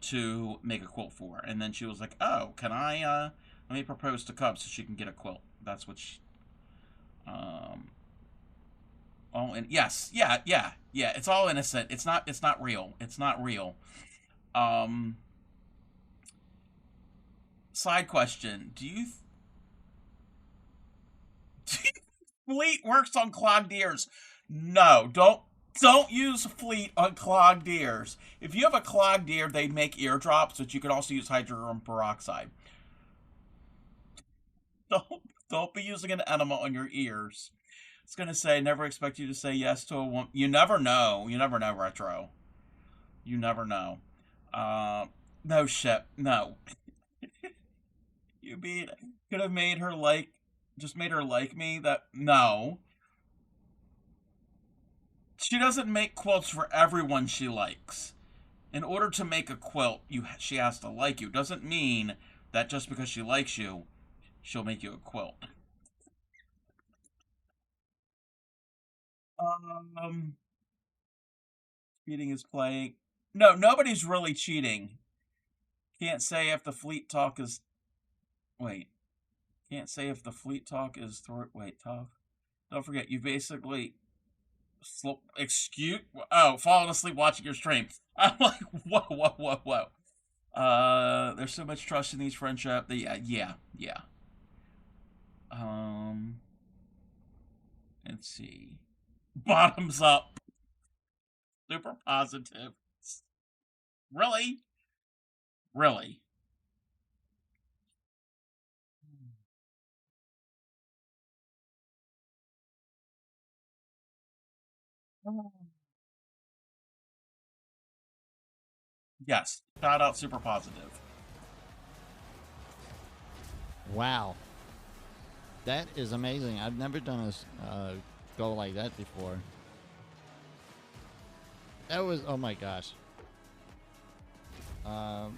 to make a quilt for. And then she was like, "Oh, can I? Let me propose to Cub so she can get a quilt." That's what she. Um, oh, and yes, yeah. It's all innocent. It's not. It's not real. It's not real. Um, Side question: do you Fleet works on clogged ears? No, don't use Fleet on clogged ears. If you have a clogged ear, they make eardrops, but you can also use hydrogen peroxide. Don't don't be using an enema on your ears. was gonna say, never expect you to say yes to a woman. You never know. You never know, retro. You never know. Uh, no shit. No. You mean could have made her like, just made her like me? That no. She doesn't make quilts for everyone she likes. In order to make a quilt, she has to like you. Doesn't mean that just because she likes you, she'll make you a quilt. Um, Cheating is playing. No, nobody's really cheating. Can't say if the fleet talk is. Wait. Can't say if the fleet talk is. Wait, talk. Don't forget, you basically. Excuse. Oh, falling asleep watching your stream. I'm like, whoa, whoa, whoa, whoa. There's so much trust in these friendship. Yeah, yeah. Um, let's see. Bottoms up. Super positive. Really? Really? Yes. Shout out super positive. Wow, that is amazing. I've never done a go like that before. That was, oh my gosh. Um,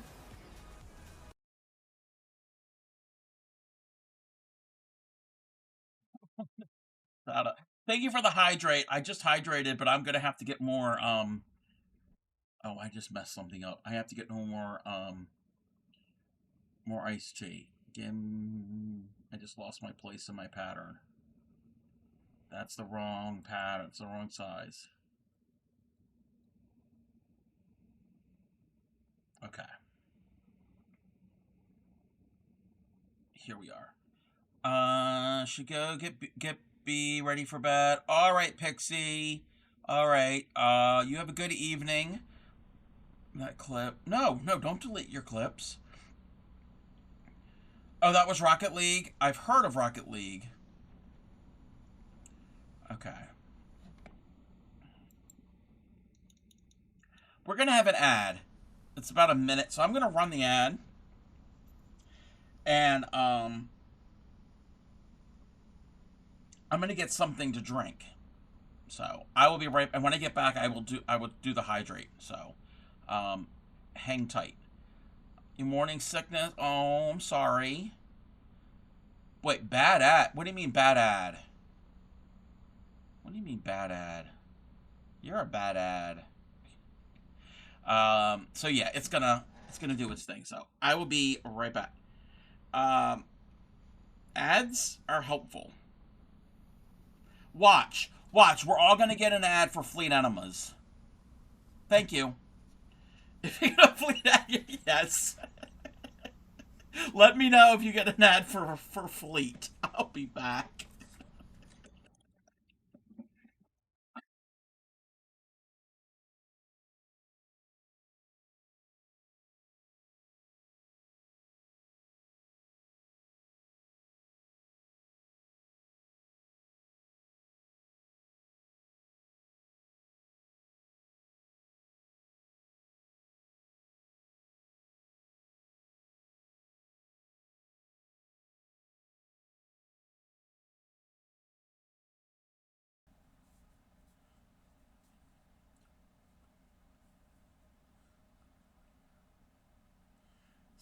Shout out. Thank you for the hydrate. I just hydrated, but I'm gonna have to get more. Oh, I just messed something up. I have to get no more. More iced tea. Again, I just lost my place in my pattern. That's the wrong pattern. It's the wrong size. Okay, here we are. Should go get B ready for bed. All right, Pixie. All right. You have a good evening. That clip. No, no, don't delete your clips. Oh, that was Rocket League. I've heard of Rocket League. Okay. We're gonna have an ad. It's about a minute, so I'm gonna run the ad, and I'm gonna get something to drink. So I will be right. And when I get back, I will do the hydrate. So, um, hang tight. Your morning sickness. Oh, I'm sorry. Wait, bad ad. What do you mean bad ad? What do you mean bad ad? You're a bad ad. So yeah, it's gonna do its thing. So I will be right back. Um, Ads are helpful. Watch, watch. We're all gonna get an ad for Fleet Enemas. Thank you. If you get a Fleet ad, yes. Let me know if you get an ad for Fleet. I'll be back.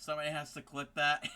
Somebody has to clip that.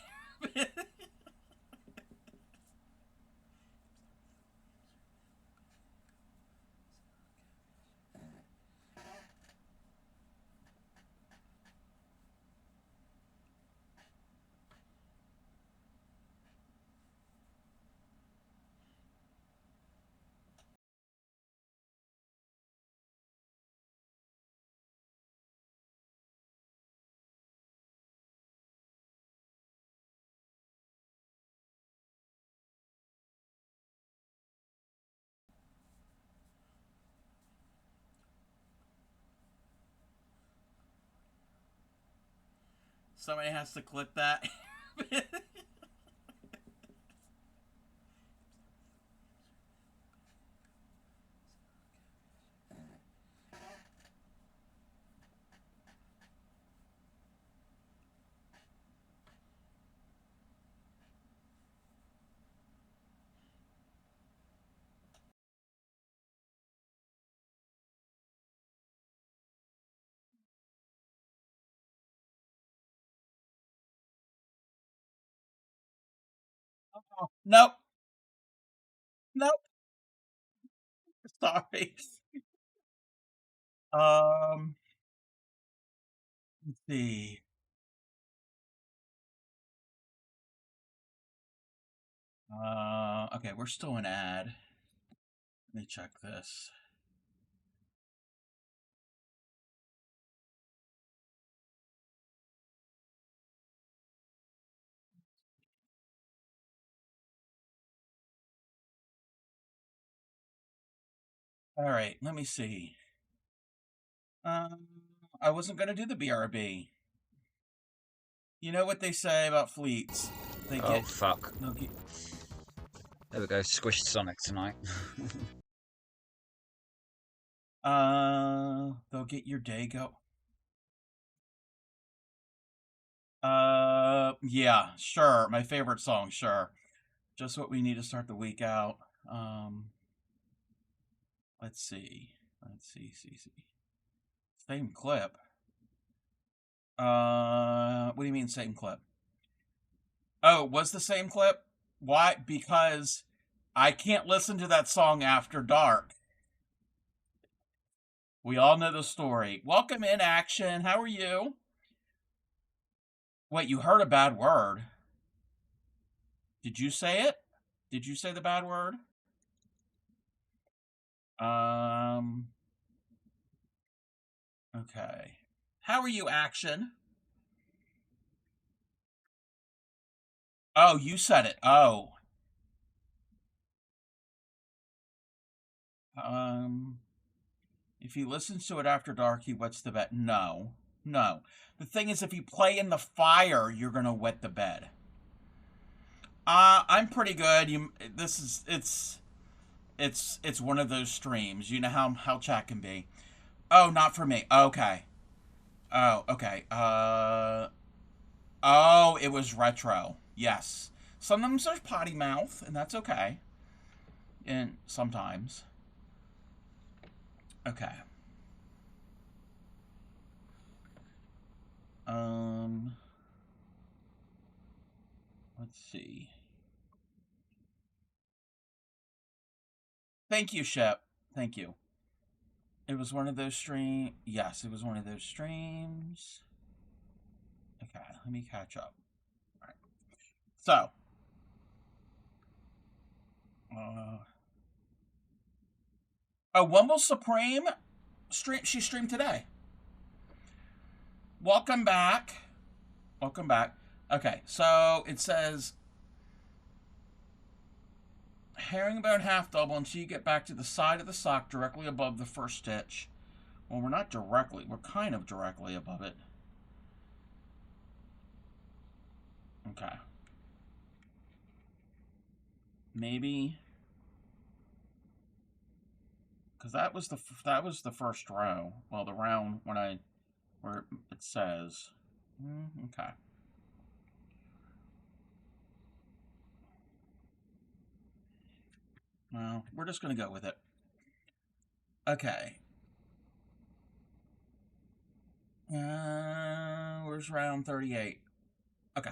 Somebody has to clip that. Nope. Nope. Sorry. Um, let's see. Okay, we're still an ad. Let me check this. All right, let me see. Um, I wasn't gonna do the BRB. You know what they say about fleets? They Oh get, fuck. they'll get, There we go, squished Sonic tonight. they'll get your day go. Yeah, sure. My favorite song, sure. Just what we need to start the week out. Um, let's see. See. Same clip. What do you mean same clip? Oh, was the same clip? Why? Because I can't listen to that song after dark. We all know the story. Welcome in, Action. How are you? Wait, you heard a bad word. Did you say it? Did you say the bad word? Um, okay. How are you, Action? Oh, you said it. Oh. Um, if he listens to it after dark, he wets the bed. No. No. The thing is, if you play in the fire, you're gonna wet the bed. I'm pretty good. This is it's one of those streams. You know how chat can be. Oh, not for me. Okay. Oh, okay. Oh, it was retro. Yes. Sometimes there's potty mouth, and that's okay. And sometimes. Okay. Um, let's see. Thank you, Shep. Thank you. It was one of those stream. Yes, it was one of those streams. Okay, let me catch up. All right. So, uh, oh, Wumble Supreme stream. She streamed today. Welcome back. Welcome back. Okay, so it says herringbone half double until you get back to the side of the sock directly above the first stitch. Well, we're not directly. We're kind of directly above it. Okay. Maybe because that was the first row. Well, the round when I where it says. Okay. Well, we're just gonna go with it. Okay. Where's round 38? Okay.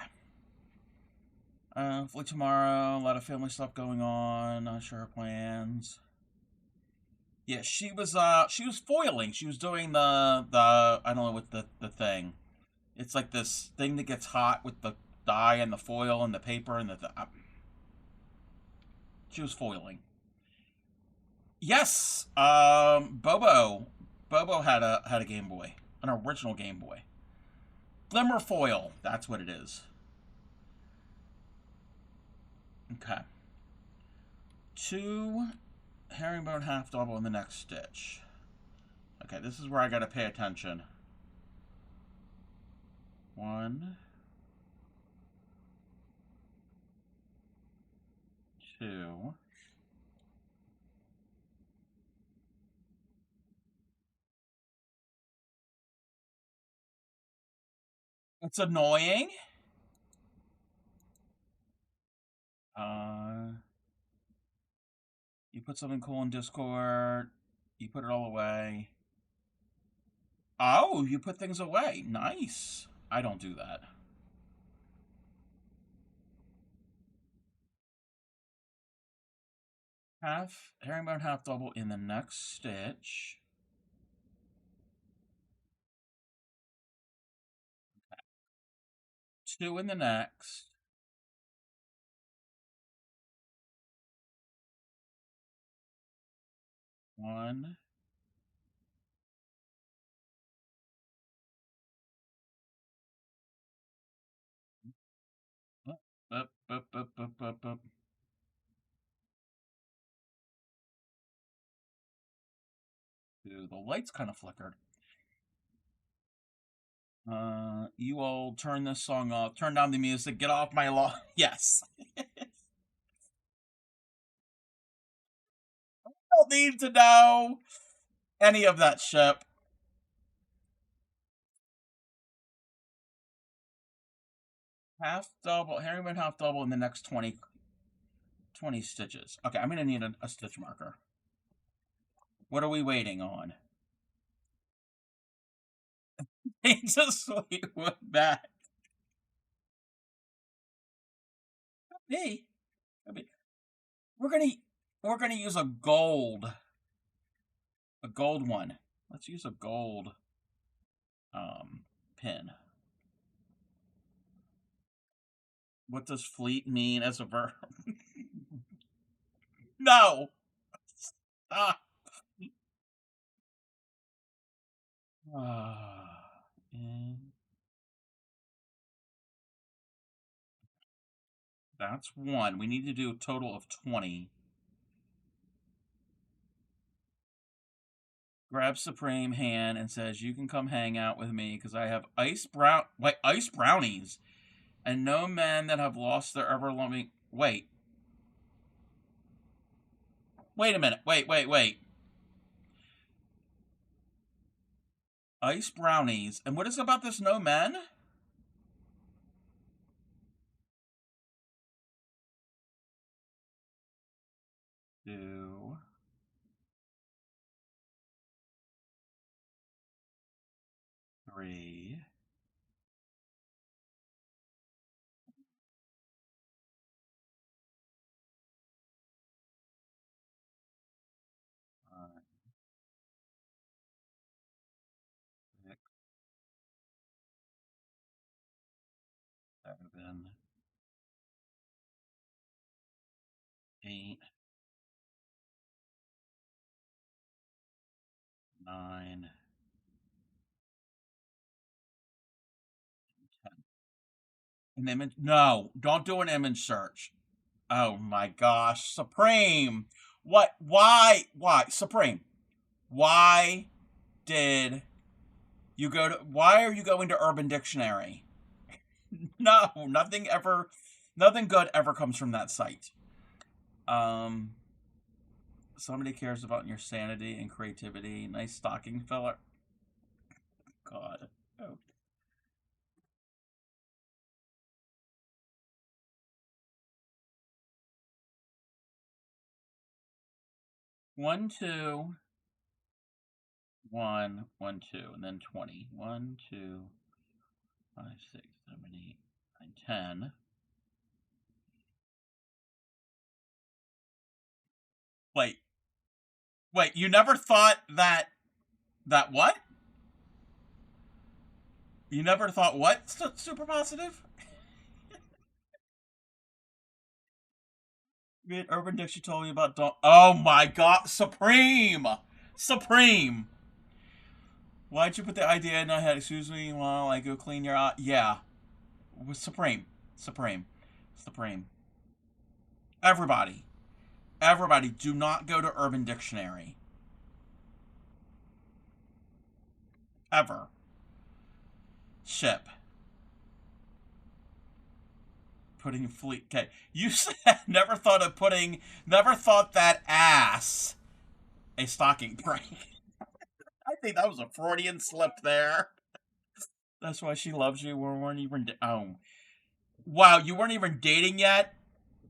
Hopefully tomorrow. A lot of family stuff going on. Not sure her plans. Yeah, she was foiling. She was doing the I don't know what the thing. It's like this thing that gets hot with the dye and the foil and the paper and she was foiling. Yes, Bobo had a Game Boy, an original Game Boy. Glimmer foil, that's what it is. Okay. Two herringbone half double in the next stitch. Okay, this is where I gotta pay attention. One, two. It's annoying. Uh, you put something cool in Discord. You put it all away. Oh, you put things away. Nice. I don't do that. Half herringbone, half double in the next stitch. Two in the next. One. Up, up, up, up, up, up. Ooh, the lights kind of flickered. You all turn this song off. Turn down the music. Get off my lawn. Yes. Don't need to know any of that ship. Half double, herringbone half double in the next 20 stitches. Okay, I'm gonna need a stitch marker. What are we waiting on? It's a sweet wood back. Hey, I mean, we're gonna use a gold one. Let's use a gold pin. What does fleet mean as a verb? No. Ah. And that's one. We need to do a total of 20. Grabs Supreme hand and says, "You can come hang out with me because I have ice brownies, and no men that have lost their ever loving." Wait a minute. Wait. Ice brownies, and what is about this no men? Two, three. Five, six, 7, 8, 9, 10. An image? No, don't do an image search. Oh my gosh, Supreme. What? Why? Supreme? Why did you go to? Why are you going to Urban Dictionary? No, nothing good ever comes from that site. Um, Somebody cares about your sanity and creativity. Nice stocking filler. God. Oh. 1, 2, 1, 1, 2, and then 20. 1, 2, 5, 6, 7, 8, 9, 10. Wait, you never thought that what? You never thought what? Super positive? Urban Dictionary told me about dog. Oh my god, Supreme! Supreme! Why'd you put the idea in my head? Excuse me while I go clean your eye. Yeah. Supreme. Supreme. Supreme. Everybody. Everybody, do not go to Urban Dictionary. Ever. Ship. Putting fleet. Okay. You said never thought that ass a stocking prank. I think that was a Freudian slip there. That's why she loves you. We weren't even. Oh. Wow, you weren't even dating yet?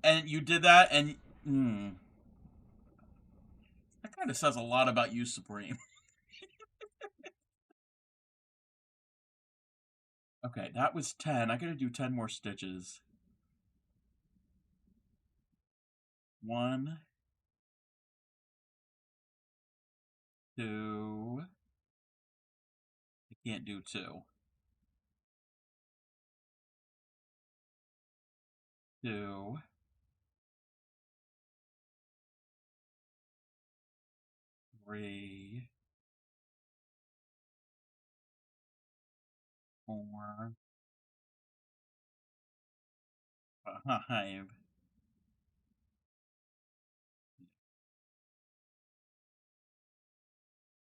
And you did that? And. That kind of says a lot about you, Supreme. Okay, that was 10. I gotta do 10 more stitches. 1, 2. I can't do 2. 2. 3. 4. 5.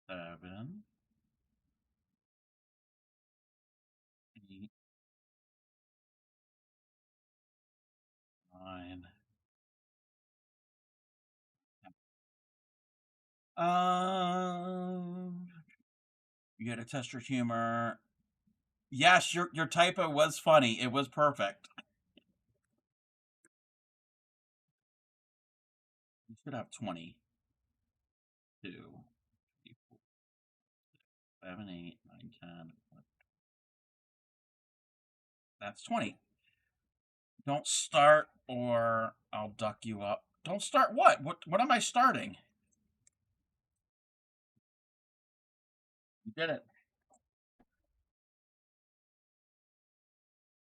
7. 8. 9. You gotta test your humor. Yes, your typo was funny. It was perfect. You should have 20. 2, 3, 4, 7, 8, 9, 10. That's 20. Don't start or I'll duck you up. Don't start what? What am I starting? You did it.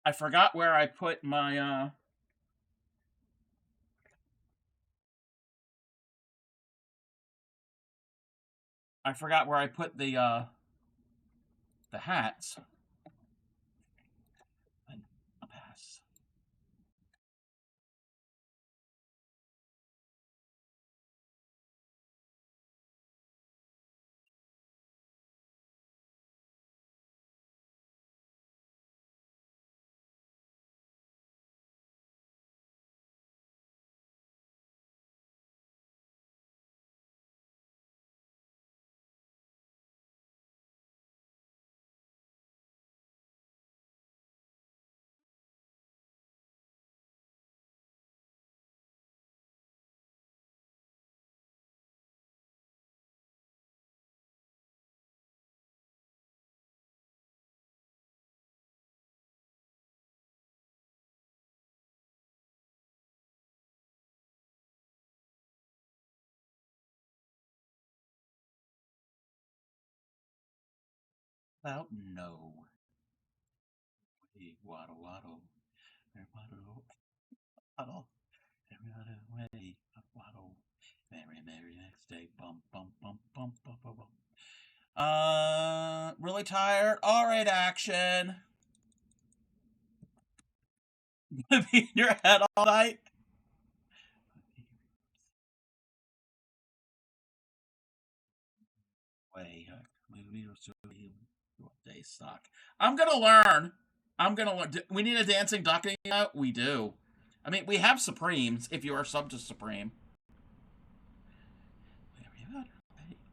I forgot where I put my I forgot where I put the hats. A pass. About no. Hey, waddle waddle. Waddle waddle. Every other way. Waddle. Merry merry next day. Bump bump bump bump bump bump bump. Really tired? Alright, action. Gonna be in your head all night? Way. Day stock. I'm gonna learn. I'm gonna learn. We need a dancing duck. We do. I mean, we have Supremes if you are sub to Supreme.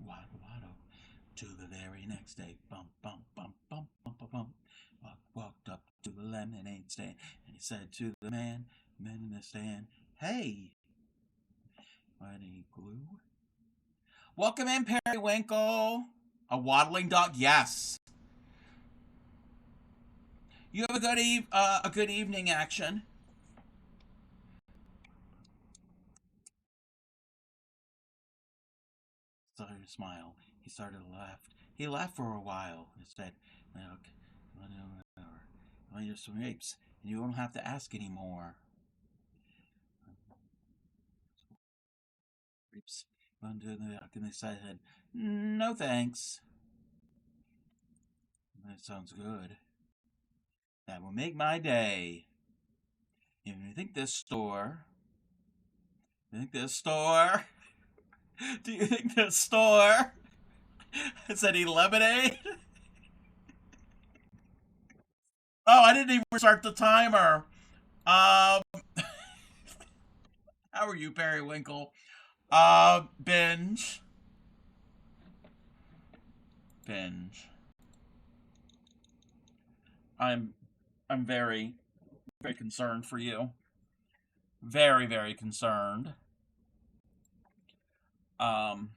Waddle waddle. To the very next day. Bump bump bump bump bump bump bump. Walked up to the lemonade stand and he said to the man in the stand, "Hey, any glue?" Welcome in, Periwinkle. A waddling dog, yes. You have a good evening, action. Started to smile. He started to laugh. He laughed for a while and said, "Look, just some rapes, and you don't have to ask anymore." Rapes. And they said, "No thanks." That sounds good. That will make my day. You think this store? You think this store? Do you think this store has any lemonade? Oh, I didn't even start the timer. How are you, Periwinkle? Binge. Binge. I'm very, very concerned for you. Very, very concerned. Um,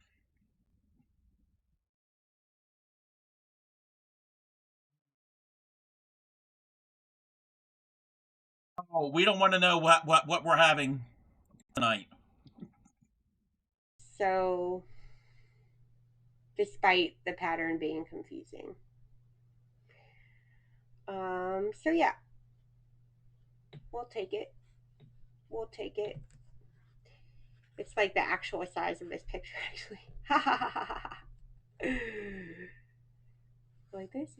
oh, we don't want to know what we're having tonight. So despite the pattern being confusing. So yeah, we'll take it. We'll take it. It's like the actual size of this picture, actually. Ha ha ha ha ha. Like this.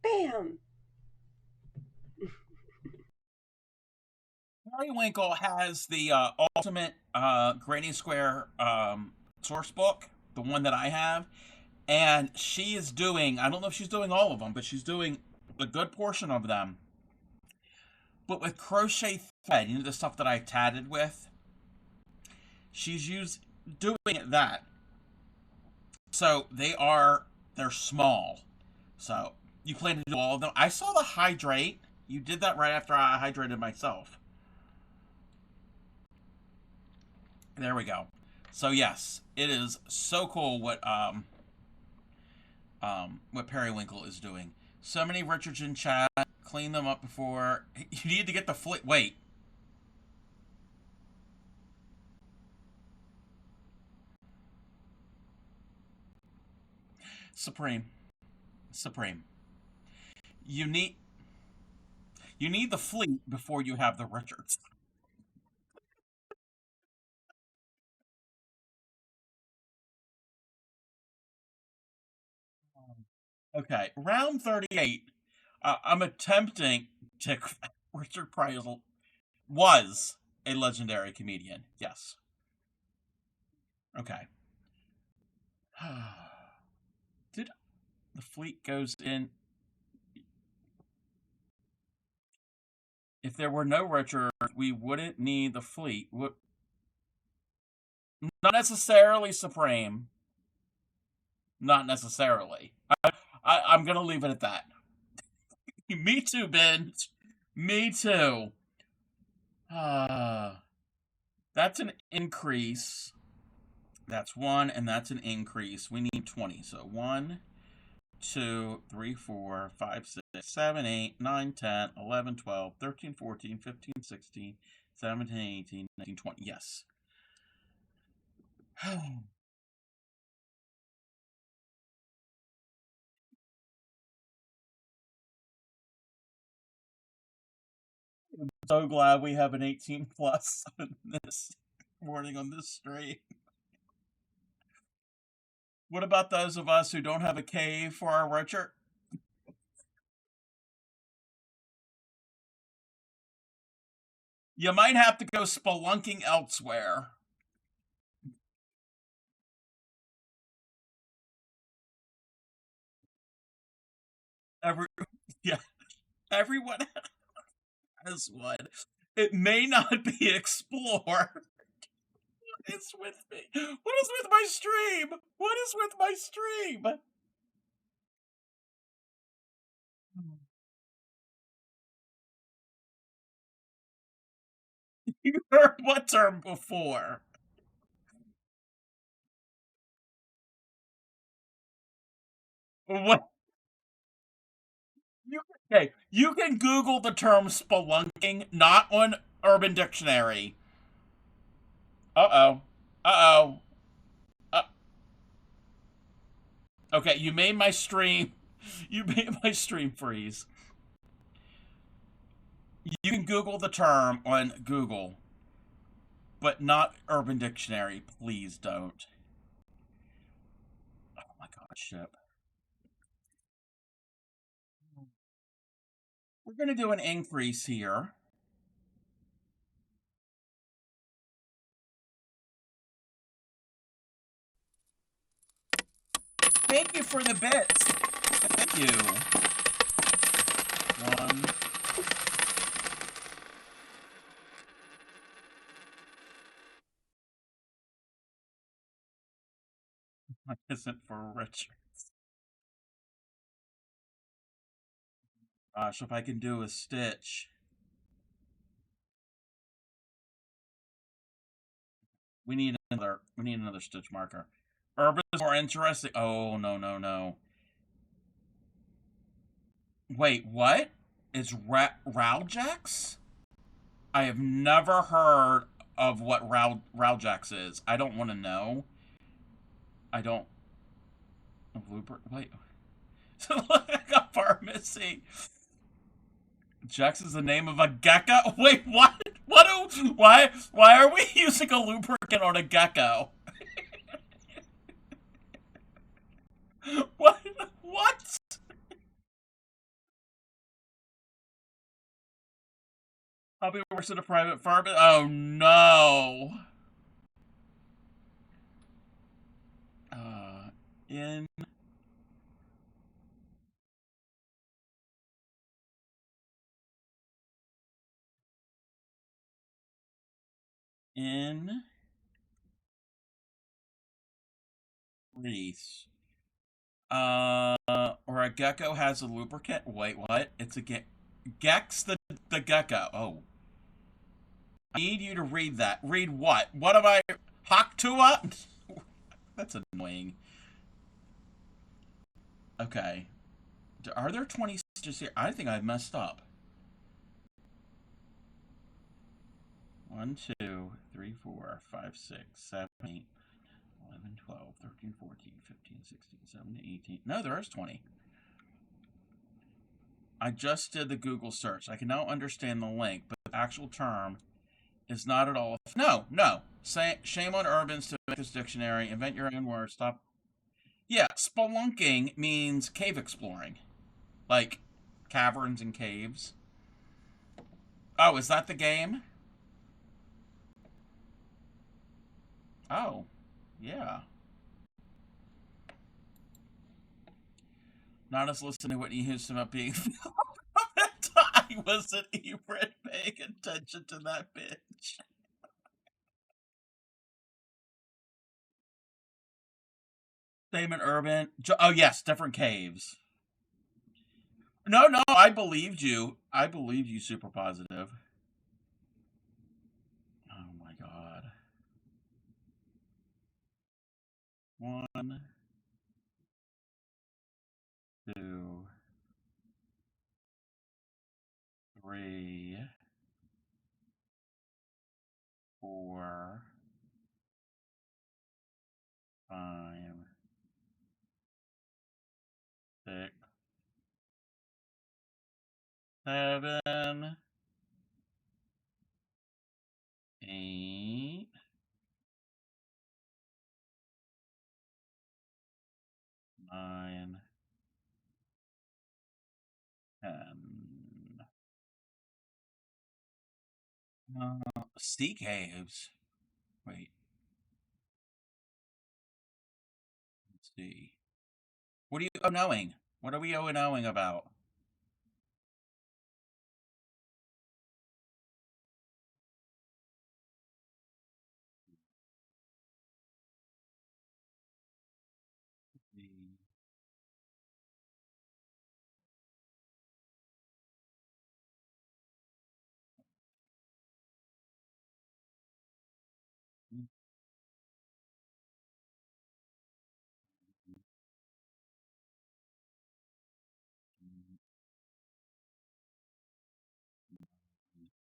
Bam. Periwinkle has the ultimate Granny Square source book, the one that I have, and she is doing, I don't know if she's doing all of them, but she's doing a good portion of them. But with crochet thread, you know, the stuff that I tatted with, she's doing that. So they're small. So you plan to do all of them. I saw the hydrate. You did that right after I hydrated myself. There we go. So yes, it is so cool what Periwinkle is doing. So many Richards in chat. Clean them up before you need to get the flit. Wait, Supreme, Supreme. You need you need the fleet before you have the Richards. Okay, round 38. I'm attempting to. Richard Pryor was a legendary comedian. Yes. Okay. Did the fleet goes in? If there were no Richard, we wouldn't need the fleet. Not necessarily Supreme. Not necessarily. I'm gonna leave it at that. Me too, Ben. Me too. Uh, that's an increase. That's one, and that's an increase. We need 20. So 1, 2, 3, 4, 5, 6, 7, 8, 9, 10, 11, 12, 13, 14, 15, 16, 17, 18, 19, 20. Yes. So glad we have an 18 plus on this morning on this stream. What about those of us who don't have a cave for our Richard? You might have to go spelunking elsewhere. Every yeah, everyone has one. It may not be explored. What is with me? What is with my stream? What is with my stream? You heard what term before? What? You, okay, you can Google the term spelunking, not on Urban Dictionary. Uh oh. Uh oh. Uh, okay, you made my stream. You made my stream freeze. You can Google the term on Google, but not Urban Dictionary. Please don't. Oh my god, ship. We're gonna do an increase here. Thank you for the bits. Thank you. One. Isn't for Richard. Gosh, if I can do a stitch. We need another stitch marker. Urban is more interesting. Oh no no no. Wait, what? Is Raljax? I have never heard of what Raljax is. I don't want to know. I don't. Lubricant. Wait. Like a pharmacy. Jex is the name of a gecko. Wait, what? What? Why? Why are we using a lubricant on a gecko? What? What? Hobby works at a private farm. Oh no. Uh, in in Greece. Or a gecko has a lubricant. Wait, what? It's a Gex the gecko. Oh, I need you to read that. Read what? What am I? Haktua? That's annoying. Okay. Are there 20 stitches here? I think I messed up. 1, 2, 3, 4, 5, 6, 7, 8, 11, 12, 13, 14, 15, 16, 17, 18. No, there is 20. I just did the Google search. I can now understand the link, but the actual term is not at all. No, no. Shame on Urbans to make this dictionary. Invent your own words. Stop. Yeah, spelunking means cave exploring. Like caverns and caves. Oh, is that the game? Oh, yeah. Not us listening to Whitney Houston about being. I wasn't even paying attention to that bitch. Damon Urban. Oh, yes, different caves. No, no, I believed you. I believed you, super positive. Oh my god. 1, 2, 3, 4, 5, 6, 7, 8, 9, 10. Sea caves. Wait, let's see. What are you knowing? What are we knowing about?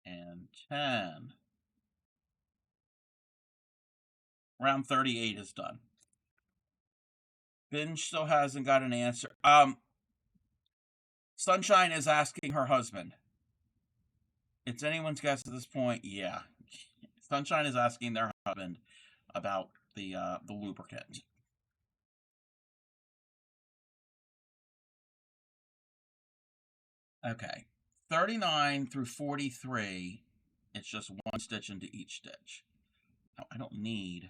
And 10. Round 38 is done. Binge still hasn't got an answer. Sunshine is asking her husband. It's anyone's guess at this point. Yeah. Sunshine is asking their husband about the lubricant. Okay. 39 through 43, it's just one stitch into each stitch. Now, I don't need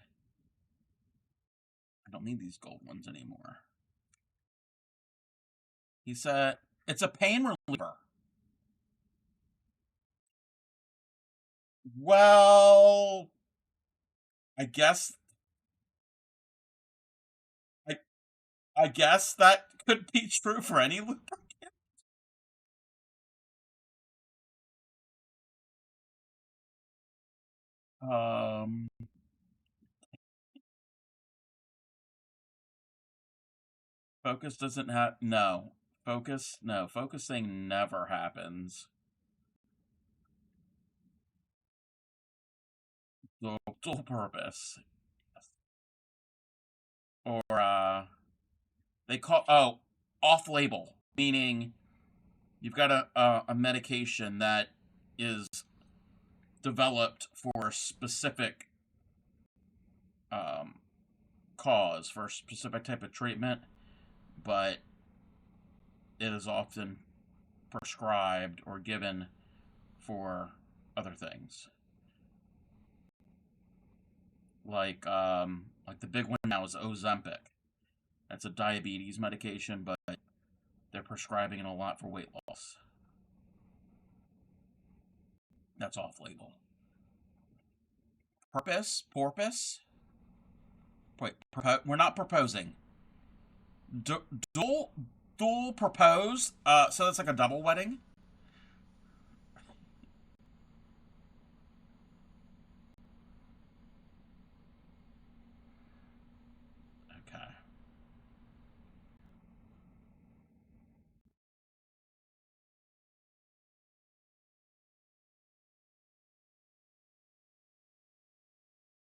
these gold ones anymore. He said it's a pain reliever. Well, I guess I I guess that could be true for any lubricant. Um, focus doesn't have no focus. No focusing never happens. Dual purpose. or they call off label, meaning you've got a medication that is developed for a specific um, cause, for a specific type of treatment, but it is often prescribed or given for other things. Like the big one now is Ozempic. That's a diabetes medication, but they're prescribing it a lot for weight loss. That's off label. Porpoise? Wait, we're not proposing. Du- dual, dual propose. So that's like a double wedding. Okay.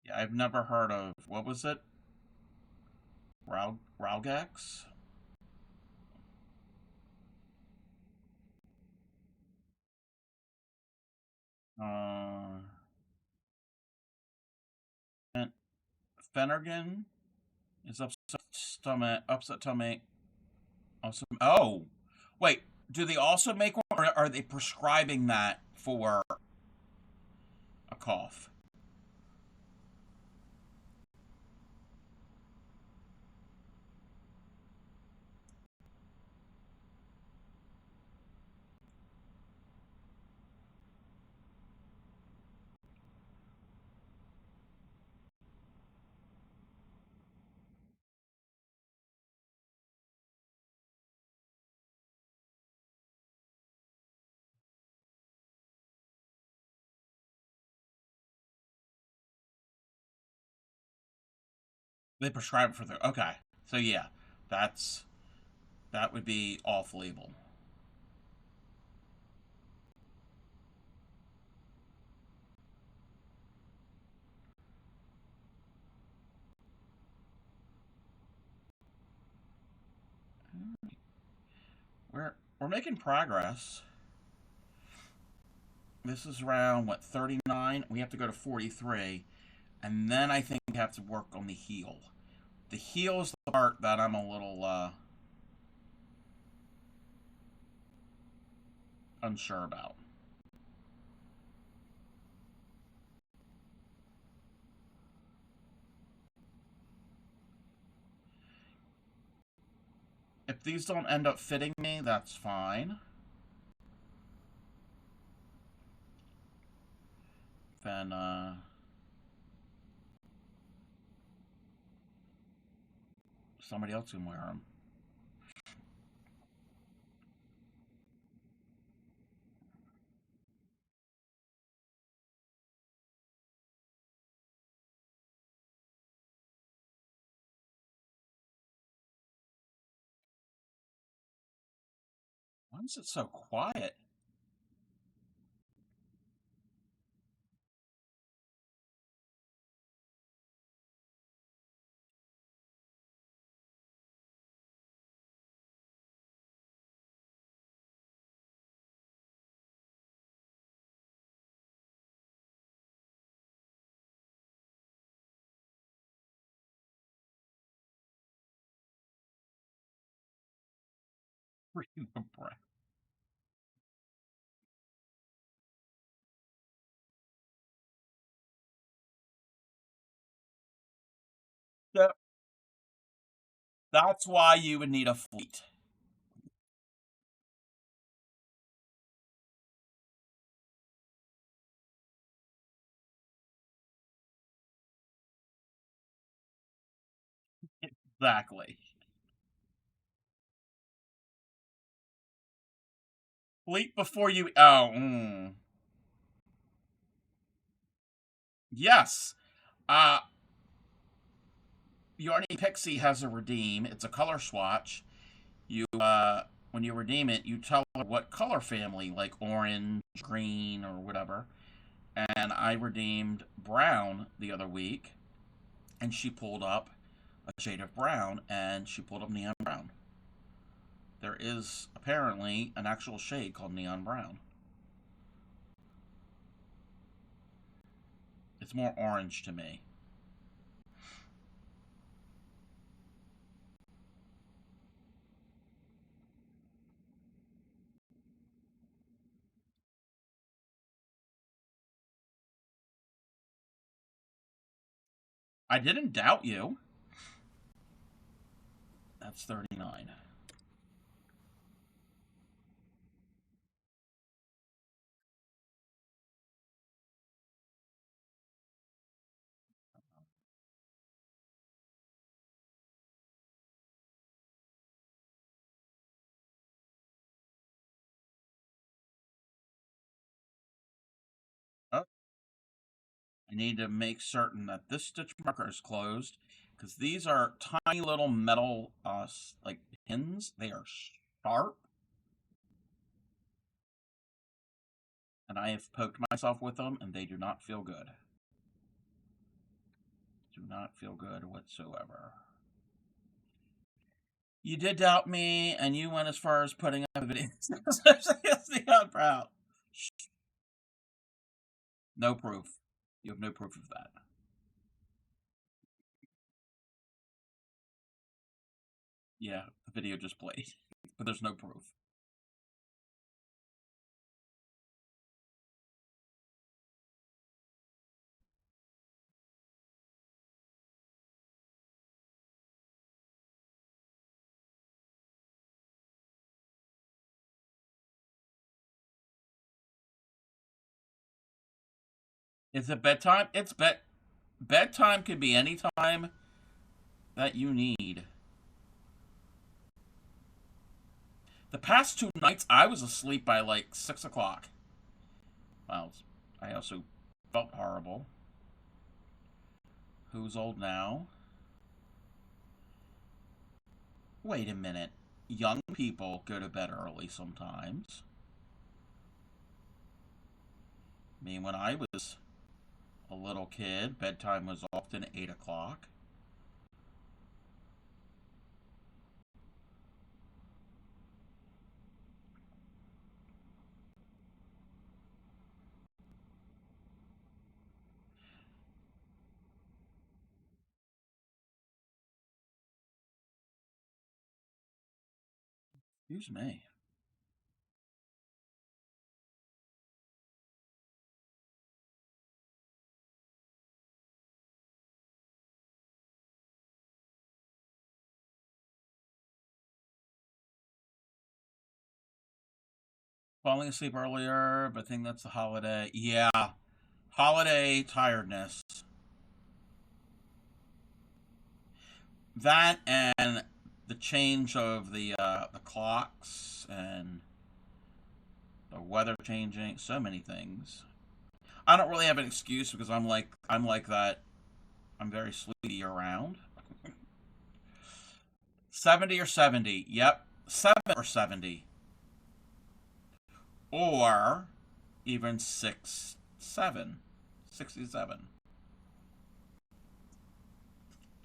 Yeah, I've never heard of what was it? Ralgex? Uh, Phenergan is upset stomach. Also, oh, wait. Do they also make one, or are they prescribing that for a cough? They prescribe it for the. Okay, so yeah, that's that would be off label. We're making progress. This is around what 39. We have to go to 43, and then I think we have to work on the heel. The heel is the part that I'm a little unsure about. If these don't end up fitting me, that's fine. Then somebody else can wear them. Why is it so quiet? Breathe a breath. That, that's why you would need a fleet. Exactly. Fleet before you. Oh, yes. Uh, Yarny Pixie has a redeem. It's a color swatch. You when you redeem it, you tell her what color family, like orange, green, or whatever. And I redeemed brown the other week, and she pulled up a shade of brown, and she pulled up neon brown. There is apparently an actual shade called neon brown. It's more orange to me. I didn't doubt you. That's 39. Oh, I need to make certain that this stitch marker is closed because these are tiny little metal like pins. They are sharp, and I have poked myself with them, and they do not feel good. Do not feel good whatsoever. You did doubt me, and you went as far as putting up a video. I'm proud. No proof. You have no proof of that. Yeah, the video just played, but there's no proof. Is it bedtime? It's bedtime could be any time that you need. The past 2 nights, I was asleep by like 6 o'clock. Well, I also felt horrible. Who's old now? Wait a minute. Young people go to bed early sometimes. I mean, when I was a little kid, bedtime was often 8 o'clock. Excuse me. Falling asleep earlier, but I think that's the holiday. Yeah. Holiday tiredness. That and the change of the clocks and the weather changing, so many things. I don't really have an excuse because I'm like that. I'm very sleepy year round. 70 or 70. Yep. 7 or 70. Or even 7. 67.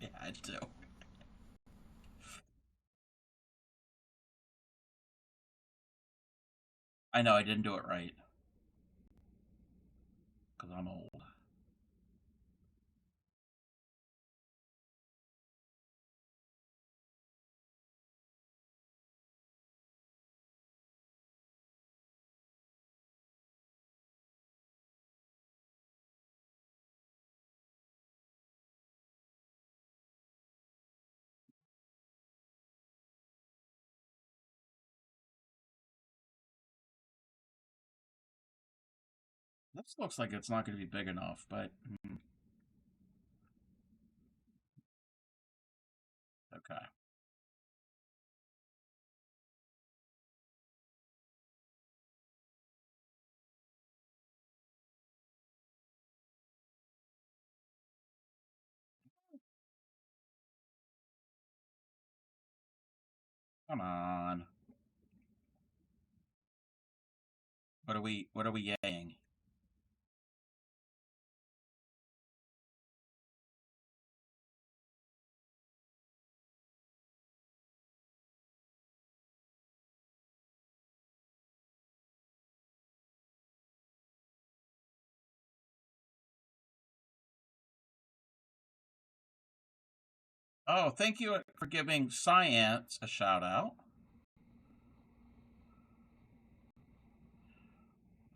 Yeah, I do. I know I didn't do it right because I'm old. This looks like it's not going to be big enough, but okay. Come on. What are we yaying? Oh, thank you for giving Science a shout out.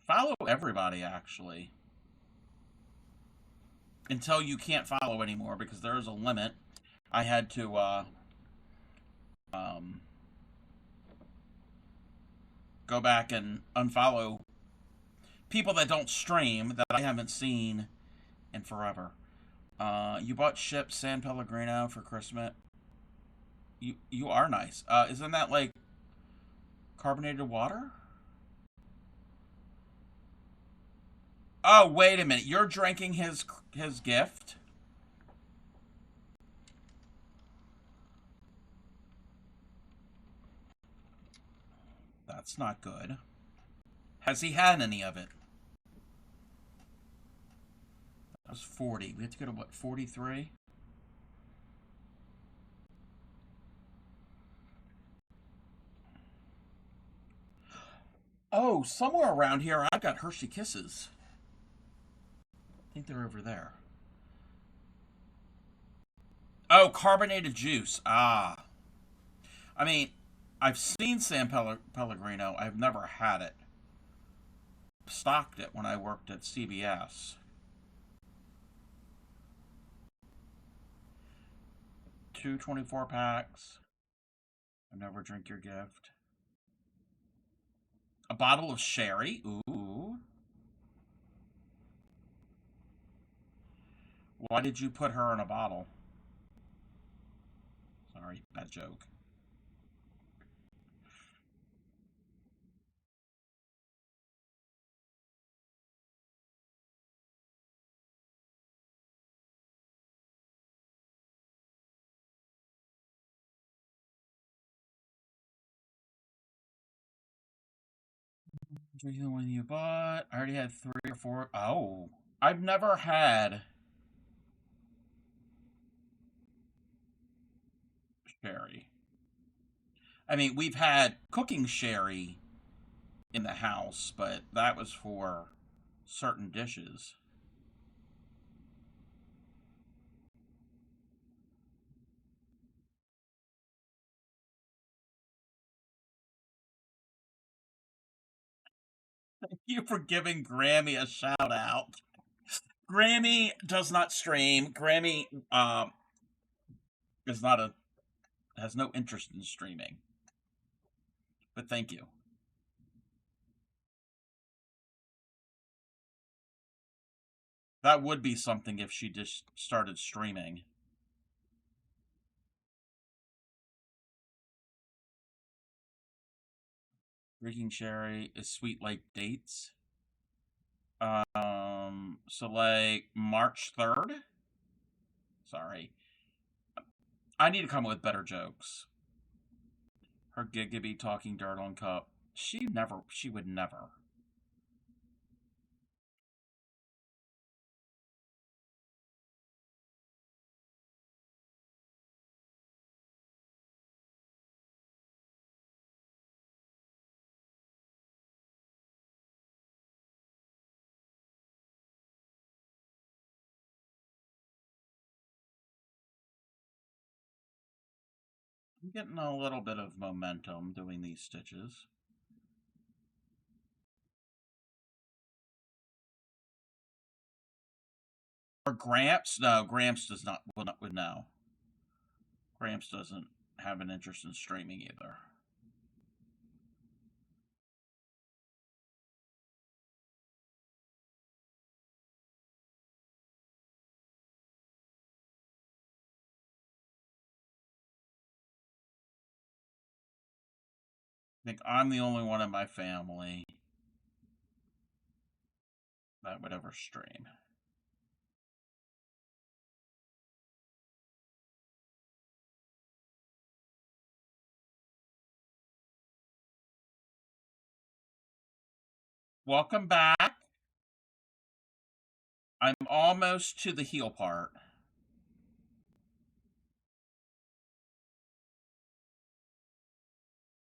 Follow everybody, actually. Until you can't follow anymore because there is a limit. I had to um, go back and unfollow people that don't stream that I haven't seen in forever. You bought Ship San Pellegrino for Christmas. You are nice. Isn't that like carbonated water? Oh, wait a minute. You're drinking his gift? That's not good. Has he had any of it? That was 40. We have to go to what, 43? Oh, somewhere around here I've got Hershey Kisses. I think they're over there. Oh, carbonated juice. Ah. I mean, I've seen Pellegrino. I've never had it. Stocked it when I worked at CBS. 2 packs. I never drink your gift. A bottle of sherry. Ooh. Why did you put her in a bottle? Sorry, bad joke. Drinking the one you bought. I already had 3 or 4. Oh. I've never had sherry. I mean, we've had cooking sherry in the house, but that was for certain dishes. Thank you for giving Grammy a shout out. Grammy does not stream. Grammy is not a has no interest in streaming. But thank you. That would be something if she just started streaming. Drinking sherry is sweet like dates. So like March 3rd. Sorry, I need to come up with better jokes. Her gigaby talking dirt on cup. She would never. I'm getting a little bit of momentum doing these stitches. Or Gramps? No, Gramps does not would know. Gramps doesn't have an interest in streaming either. I think I'm the only one in my family that would ever stream. Welcome back. I'm almost to the heel part.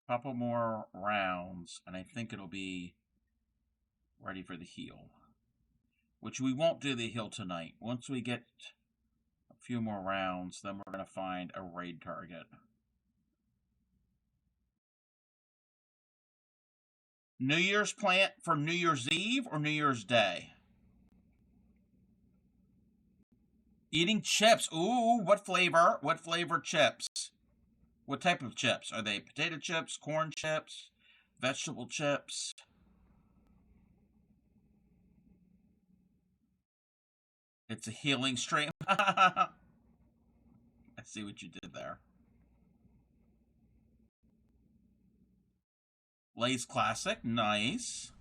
Couple more rounds, and I think it'll be ready for the heel. Which we won't do the heel tonight. Once we get a few more rounds, then we're going to find a raid target. New Year's plant for New Year's Eve or New Year's Day? Eating chips. Ooh, what flavor? What flavor chips? What type of chips? Are they potato chips, corn chips, vegetable chips? It's a healing stream. I see what you did there. Lay's Classic, nice.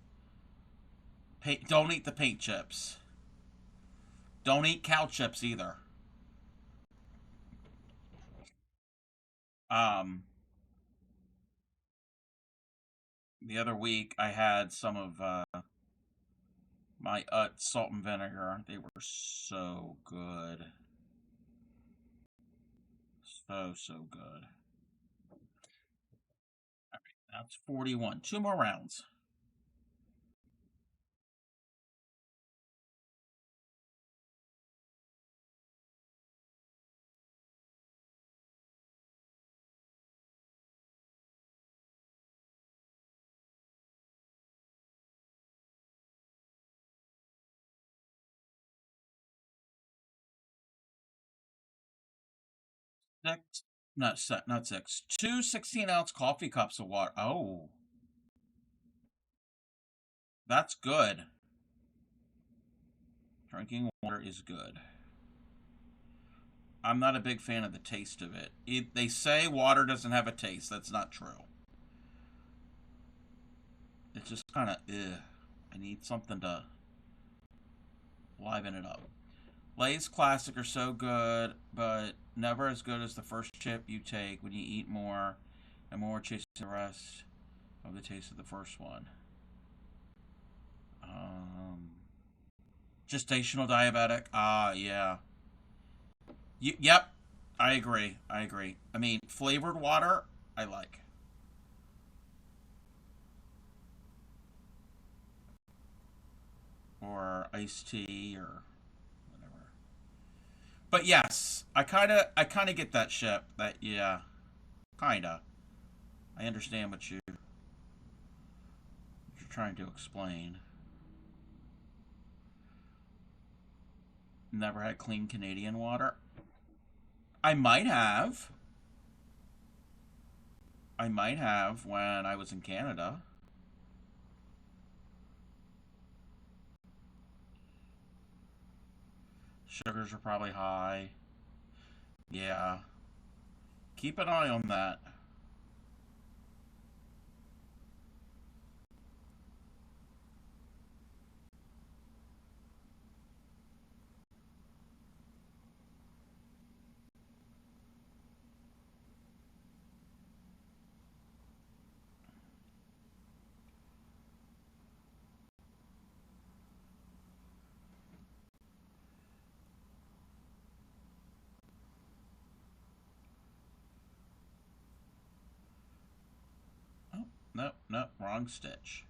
Don't eat the paint chips. Don't eat cow chips either. The other week I had some of my salt and vinegar. They were so good. So good. All right, that's 41. 2 more rounds. Six, not six. 2 16-ounce coffee cups of water. Oh, that's good. Drinking water is good. I'm not a big fan of the taste of it. They say water doesn't have a taste. That's not true. It's just kind of, I need something to liven it up. Lay's Classic are so good, but never as good as the first chip you take when you eat more and more, chasing the rest of the taste of the first one. Gestational diabetic. Yeah. Yep. I agree. I mean, flavored water, I like. Or iced tea or whatever. But yes, I kind of get that ship. That yeah, kinda. I understand what you're trying to explain. Never had clean Canadian water. I might have. I might have when I was in Canada. Sugars are probably high. Yeah. Keep an eye on that. Oh, no, wrong stitch.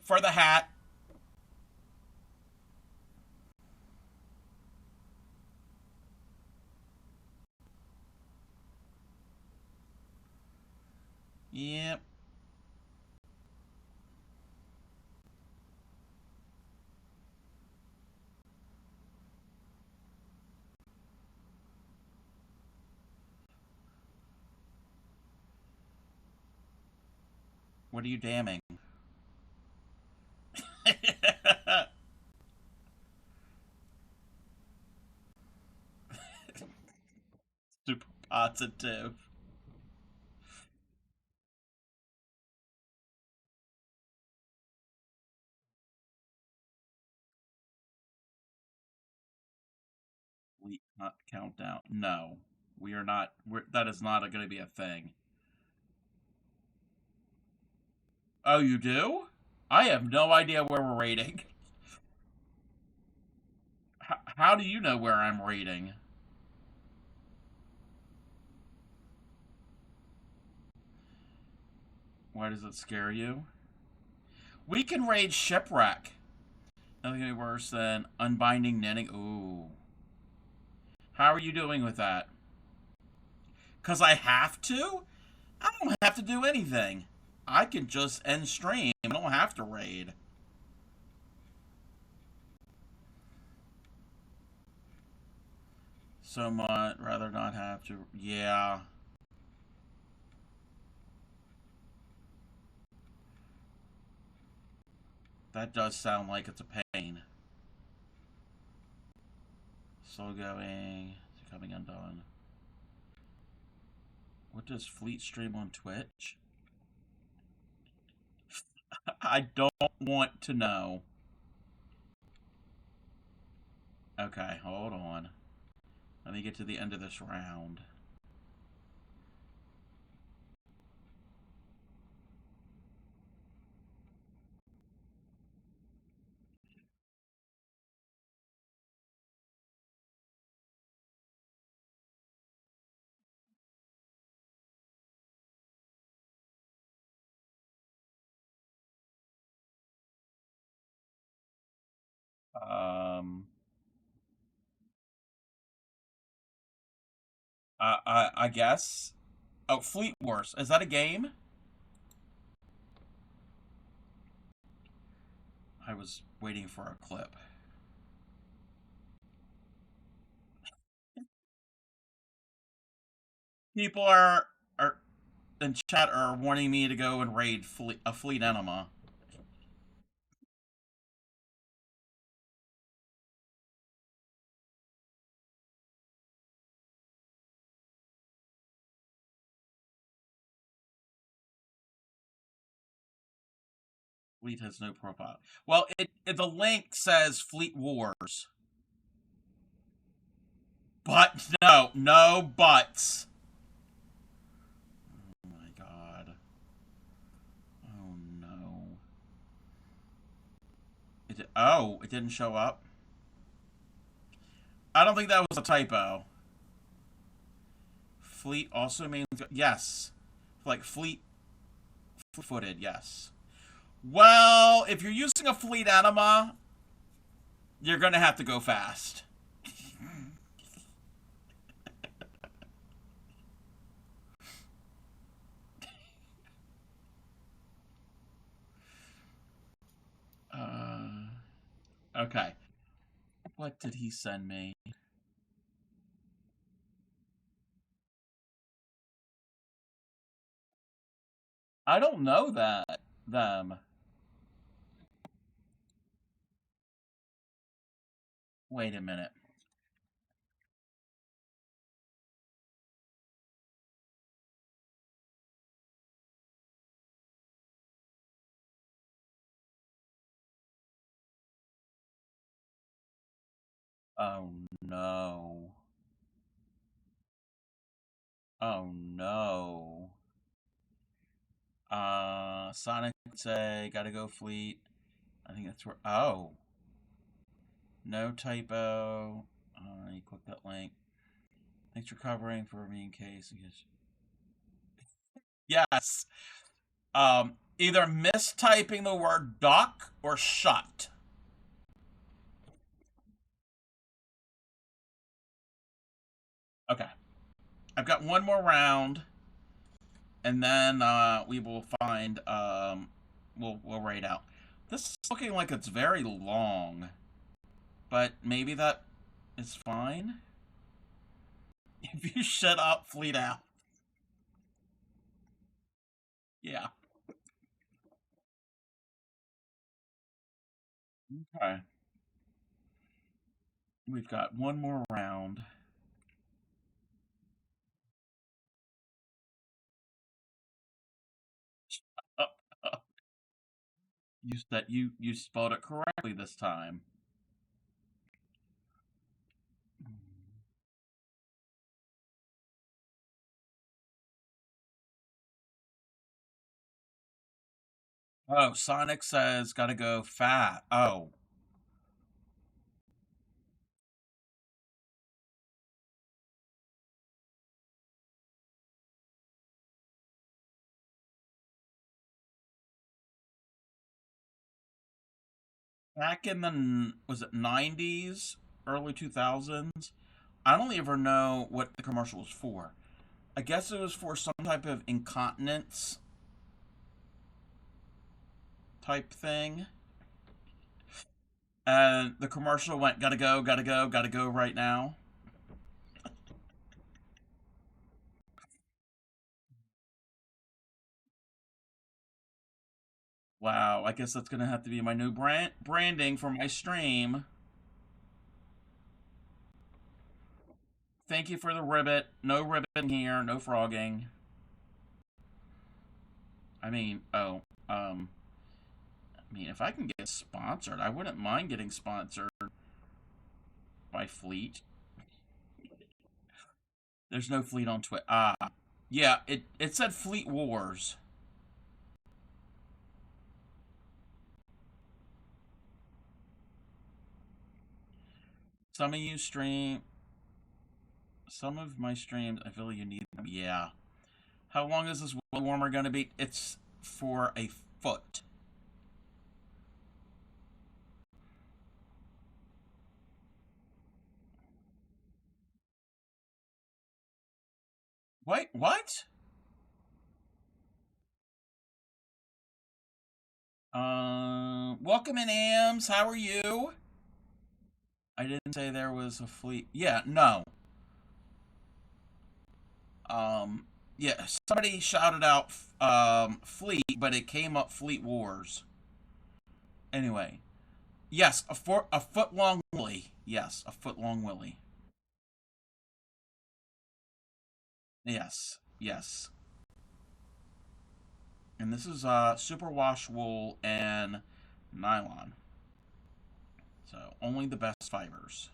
For the hat. Yep. What are you damning? Super positive. We not countdown. No, we are not. That is not going to be a thing. Oh, you do? I have no idea where we're rating. How do you know where I'm rating? Why does it scare you? We can raid shipwreck. Nothing could be worse than unbinding knitting. Ooh. How are you doing with that? Because I have to? I don't have to do anything. I can just end stream. I don't have to raid. So much rather not have to. Yeah. That does sound like it's a pain. Slow going. Coming undone. What does Fleet stream on Twitch? I don't want to know. Okay, hold on. Let me get to the end of this round. Um, I guess. Oh, Fleet Wars. Is that a game? I was waiting for a clip. People are in chat are wanting me to go and raid a fleet enema. Fleet has no profile. Well, the link says Fleet Wars, but no buts. Oh my god. Oh no. It didn't show up. I don't think that was a typo. Fleet also means yes, like footed. Yes. Well, if you're using a fleet enema, you're gonna have to go fast. Uh, okay. What did he send me? I don't know them. Wait a minute. Oh no. Oh no. Sonic would say, gotta go fleet. I think that's where. Oh, no typo. You click that link. Thanks for covering for me in case. Yes. Either mistyping the word dock or shut. Okay. I've got one more round, and then we will find. We'll rate out. This is looking like it's very long, but maybe that is fine. If you shut up, fleet out. Yeah. Okay. We've got one more round. You spelled it correctly this time. Oh, Sonic says gotta go fat. Oh. Back in the, was it 90s, early 2000s? I don't ever know what the commercial was for. I guess it was for some type of incontinence type thing. And the commercial went, gotta go, gotta go, gotta go right now. Wow, I guess that's gonna have to be my new branding for my stream. Thank you for the ribbit. No ribbon here, no frogging. I mean, oh, I mean, if I can get sponsored, I wouldn't mind getting sponsored by Fleet. There's no Fleet on Twitter. Ah, yeah, it said Fleet Wars. Some of you stream, some of my streams, I feel you need them. Yeah. How long is this wood warmer going to be? It's for a foot. Wait, what? Welcome in, Ams. How are you? I didn't say there was a fleet. Yeah, no. Um, yeah, somebody shouted out Fleet, but it came up Fleet Wars. Anyway, yes, a foot long willy. Yes, a foot long willy. Yes, yes. And this is superwash wool and nylon. So only the best fibers.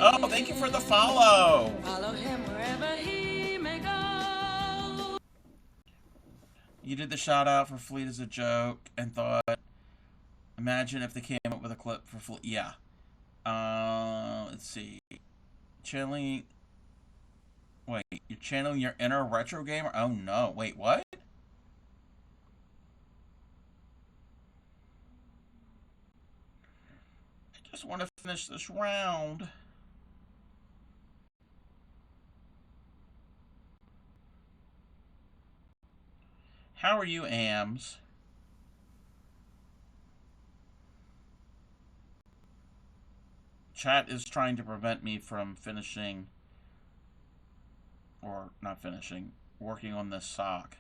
Oh, thank you for the follow. Follow him wherever he may go. You did the shout out for Fleet as a joke and thought, imagine if they came up with a clip for Fleet. Yeah. Let's see. Channeling. Wait, you're channeling your inner retro gamer? Oh no. Wait, what? I just want to finish this round. How are you, Ams? Chat is trying to prevent me from finishing, or not finishing, working on this sock.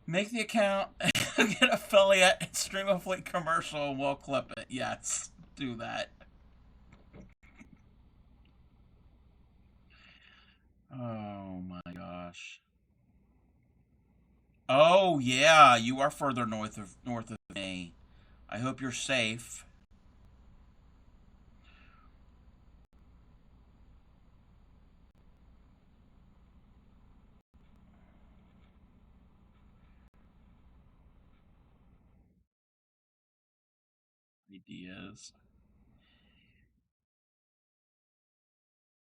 Make the account, get affiliate, and stream a Fleet commercial, and we'll clip it. Yes, do that. Oh my gosh. Oh yeah, you are further north of me. I hope you're safe. Ideas.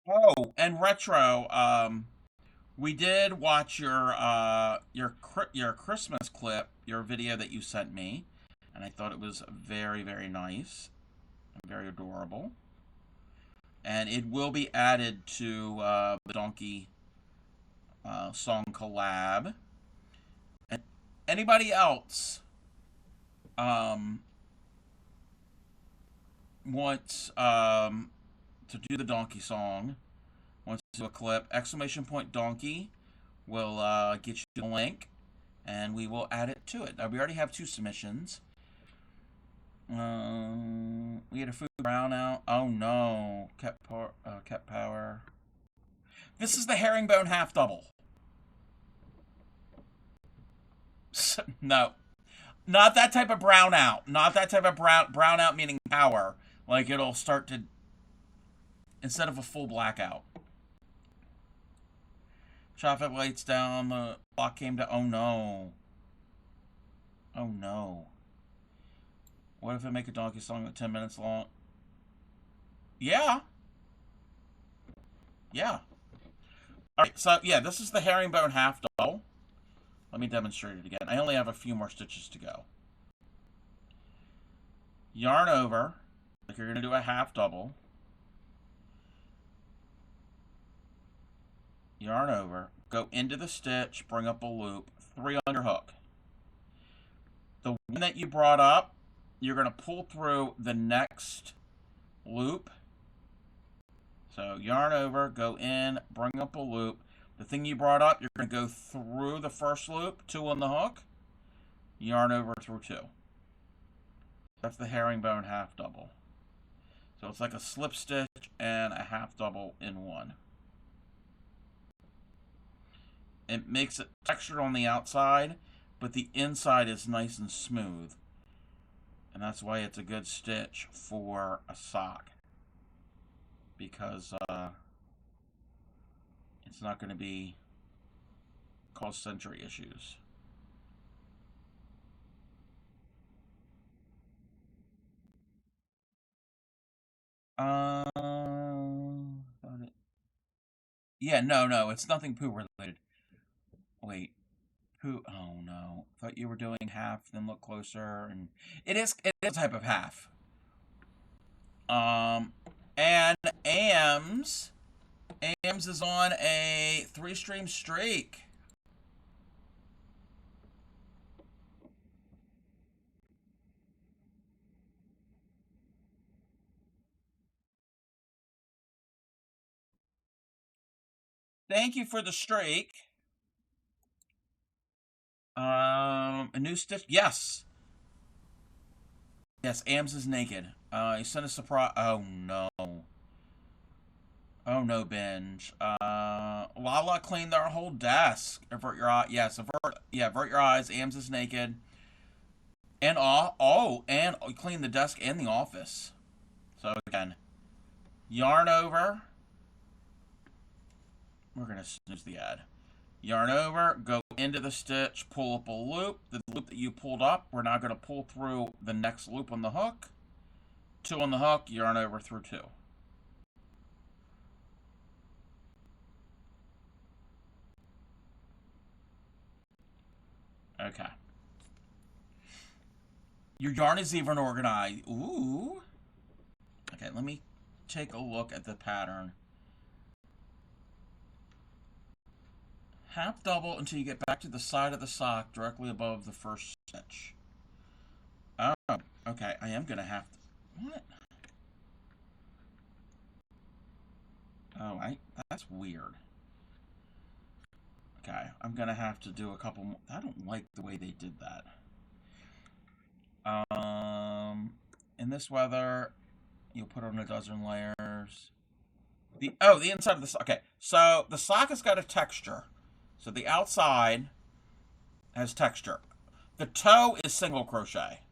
Oh, and retro. We did watch your Christmas clip, your video that you sent me, and I thought it was very very nice, and very adorable. And it will be added to the Donkey song collab. And anybody else um, wants to do the Donkey song, wants to do a clip, exclamation point Donkey will get you the link and we will add it to it. We already have 2 submissions. We had a food brownout. Oh no, kept power. This is the herringbone half double. No, not that type of brownout. Not that type of brownout meaning power. Like it'll start to, instead of a full blackout. Traffic lights down. The clock came to. Oh no. Oh no. What if I make a donkey song that's 10 minutes long? Yeah. Yeah. Alright, so yeah, this is the herringbone half double. Let me demonstrate it again. I only have a few more stitches to go. Yarn over, like you're going to do a half double. Yarn over, go into the stitch, bring up a loop, 3 on your hook. The one that you brought up, you're going to pull through the next loop. So yarn over, go in, bring up a loop. The thing you brought up, you're going to go through the first loop, 2 on the hook, yarn over through 2. That's the herringbone half double. So it's like a slip stitch and a half double in one. It makes it textured on the outside, but the inside is nice and smooth. And that's why it's a good stitch for a sock. Because it's not going to be cause sensory issues. Yeah, no, it's nothing poo related. Wait, poo? Oh no, thought you were doing half. Then look closer, and it is a type of half. And AMS is on a 3-stream streak. Thank you for the streak. A new stitch. Yes. Yes, AMS is naked. He sent a surprise. Oh no. Oh no, binge. Lala cleaned their whole desk. Avert your eye. Yes, avert your eyes. AMS is naked. And and clean the desk and the office. So again, yarn over. We're gonna snooze the ad. Yarn over, go into the stitch, pull up a loop. The loop that you pulled up, we're now going to pull through the next loop on the hook. 2 on the hook, yarn over through 2. Okay. Your yarn is even organized. Ooh. Okay, let me take a look at the pattern. Half double until you get back to the side of the sock directly above the first stitch. Oh, okay. I am going to have to... What? Oh, that's weird. Okay, I'm going to have to do a couple more. I don't like the way they did that. In this weather, you'll put on a dozen layers. The inside of the sock. Okay, so the sock has got a texture. So the outside has texture. The toe is single crochet.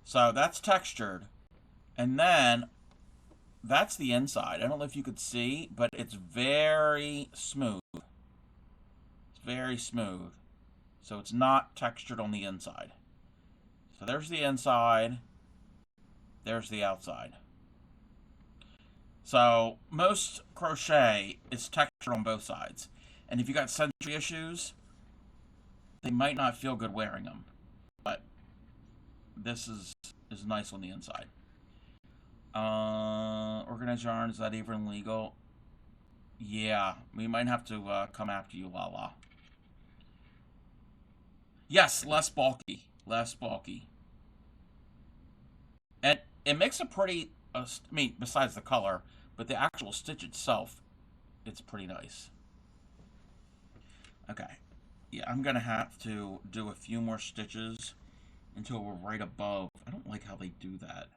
So that's textured. And then that's the inside. I don't know if you could see, but it's very smooth. It's very smooth. So it's not textured on the inside. So there's the inside. There's the outside. So most crochet is textured on both sides. And if you got sensory issues, they might not feel good wearing them. But this is nice on the inside. Organized yarn, is that even legal? Yeah, we might have to come after you, Lala. Yes, less bulky. Less bulky. And it makes a pretty, I mean, besides the color, but the actual stitch itself, it's pretty nice. Okay. Yeah, I'm going to have to do a few more stitches until we're right above. I don't like how they do that.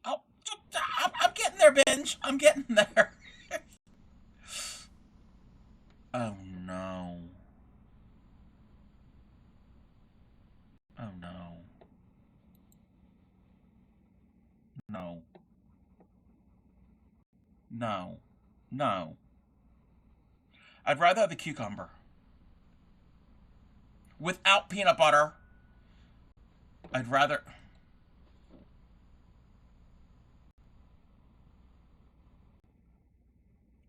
Oh, I'm getting there, Binge. I'm getting there. Oh, no. Oh, no. No. No. No. I'd rather have the cucumber. without peanut butter. I'd rather...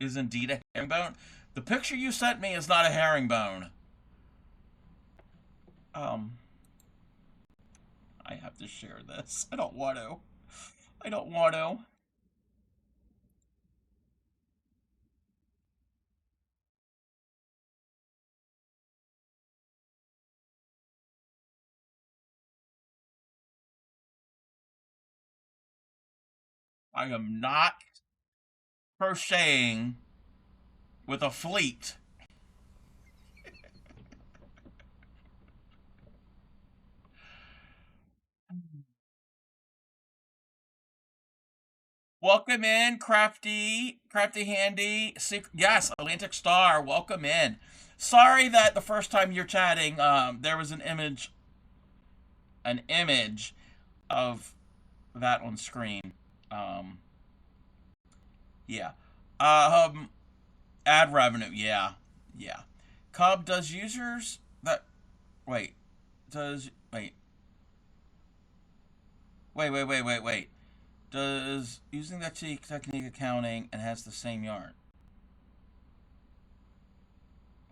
Is indeed a herringbone. The picture you sent me is not a herringbone. I have to share this. I don't want to. I don't want to. I am not crocheting with a fleet. Welcome in, Crafty Handy. Yes, Atlantic Star. Welcome in. Sorry that the first time you're chatting, there was an image of that on screen. Um, yeah. Um, Ad revenue. Yeah, yeah. Cub does users that wait does wait. Does using that technique accounting and has the same yarn?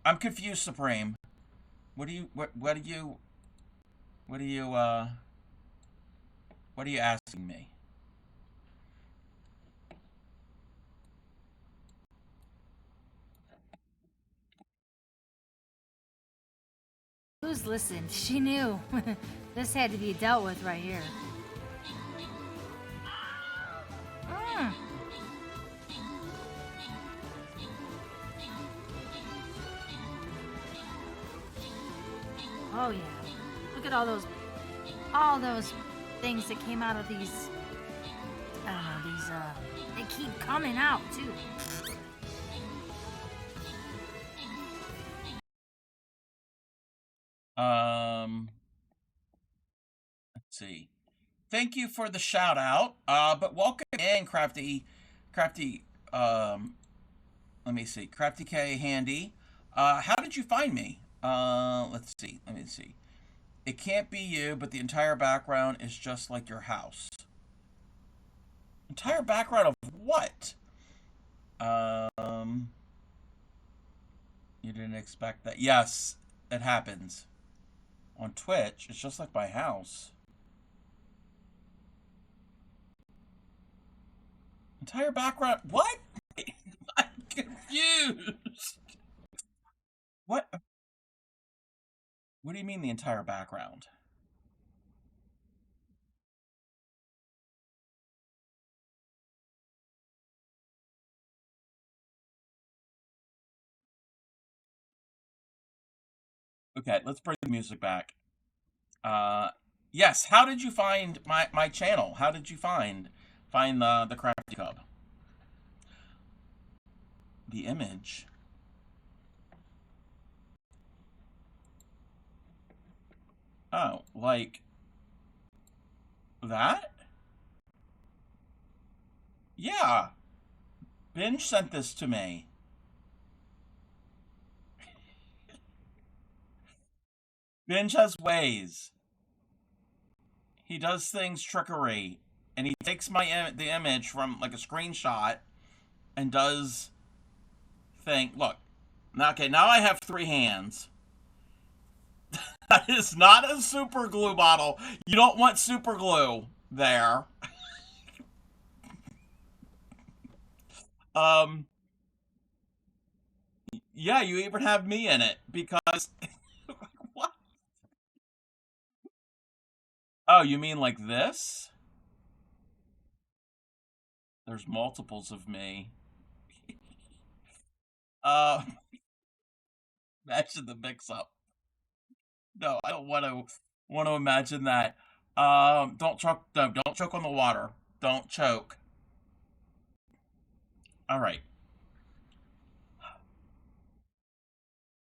I'm confused, Supreme. What do you what are you asking me? Who's listened? She knew. This had to be dealt with right here. Mm. Oh yeah. Look at all those things that came out of these. I don't know, these they keep coming out too. Let's see. Thank you for the shout out. But welcome in, Crafty. Let me see, Crafty K Handy. How did you find me? Let's see. Let me see. It can't be you, but the entire background is just like your house. Entire background of what? You didn't expect that. Yes, it happens. On Twitch, it's just like my house. Entire background. What? I'm confused. What? What do you mean the entire background? Okay, let's bring the music back. Yes. How did you find my channel? How did you find the Crafty Cub? The image. Oh, like that? Yeah. Binge sent this to me. Binge has ways. He does things trickery, and he takes the image from like a screenshot and does thing. Look, okay, now I have three hands. That is not a super glue bottle. You don't want super glue there. Um, yeah, you even have me in it because what? Oh, you mean like this? There's multiples of me. Uh, imagine the mix-up. No, I don't want to imagine that. Don't choke. No, don't choke on the water. Don't choke. All right,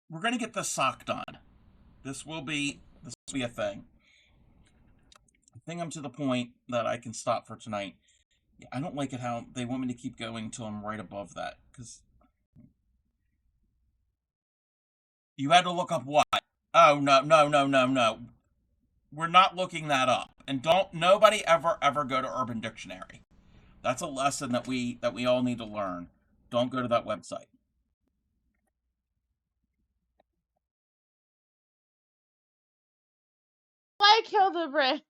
we're gonna get this sock done. This will be a thing. I think I'm to the point that I can stop for tonight. Yeah, I don't like it how they want me to keep going till I'm right above that. 'Cause. You had to look up what? Oh, no, no, no, no, no. We're not looking that up. And don't nobody ever go to Urban Dictionary. That's a lesson that we all need to learn. Don't go to that website. Like Hildebrand.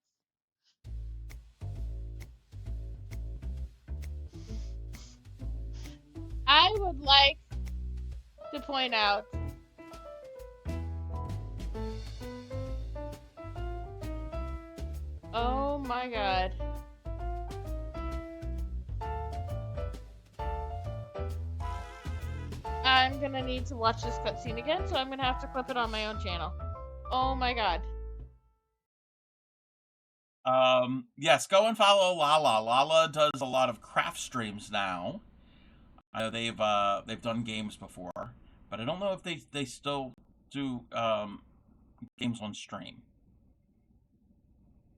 I would like to point out oh my god. I'm gonna need to watch this cutscene again, so I'm gonna have to clip it on my own channel. Oh my god. Yes, go and follow Lala. Lala does a lot of craft streams now. I know they've done games before, but I don't know if they still do games on stream.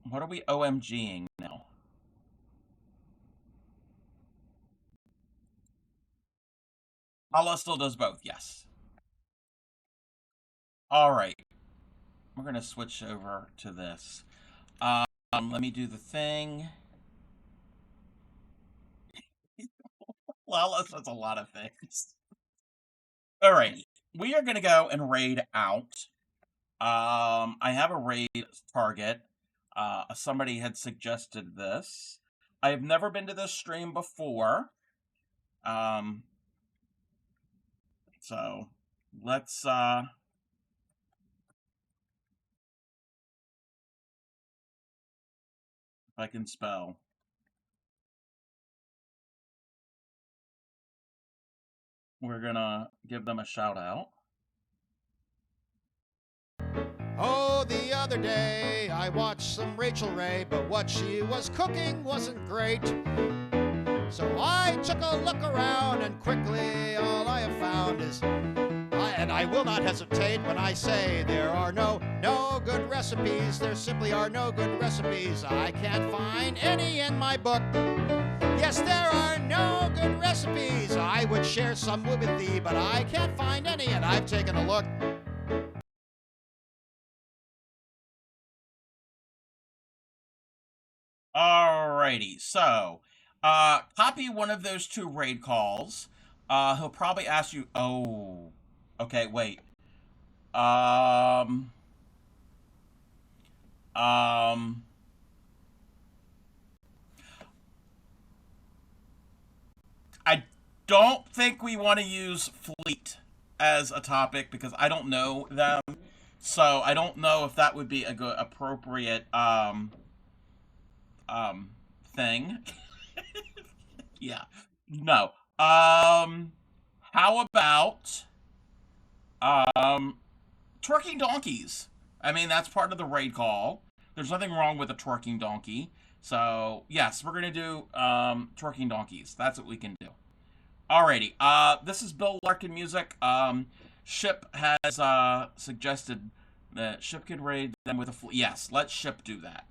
What are we OMGing now? Lala still does both, yes. All right, we're gonna switch over to this. Let me do the thing. Lala says a lot of things. All right, we are gonna go and raid out. I have a raid target. Somebody had suggested this. I have never been to this stream before. Um, so let's if I can spell. We're gonna give them a shout out. Oh, the other day I watched some Rachel Ray, but what she was cooking wasn't great. So I took a look around, and quickly all I have found is, and I will not hesitate when I say there are no good recipes. There simply are no good recipes. I can't find any in my book. Yes, there are no good recipes. I would share some with thee, but I can't find any, and I've taken a look. Alrighty, so copy one of those two raid calls. He'll probably ask you. Oh, okay, wait. Um, um, I don't think we want to use fleet as a topic because I don't know them, so I don't know if that would be a good appropriate um thing. Yeah. No. How about twerking donkeys? I mean, that's part of the raid call. There's nothing wrong with a twerking donkey. So yes, we're gonna do twerking donkeys. That's what we can do. Alrighty. This is Bill Larkin music. Ship has suggested that Ship could raid them with a yes. Let Ship do that.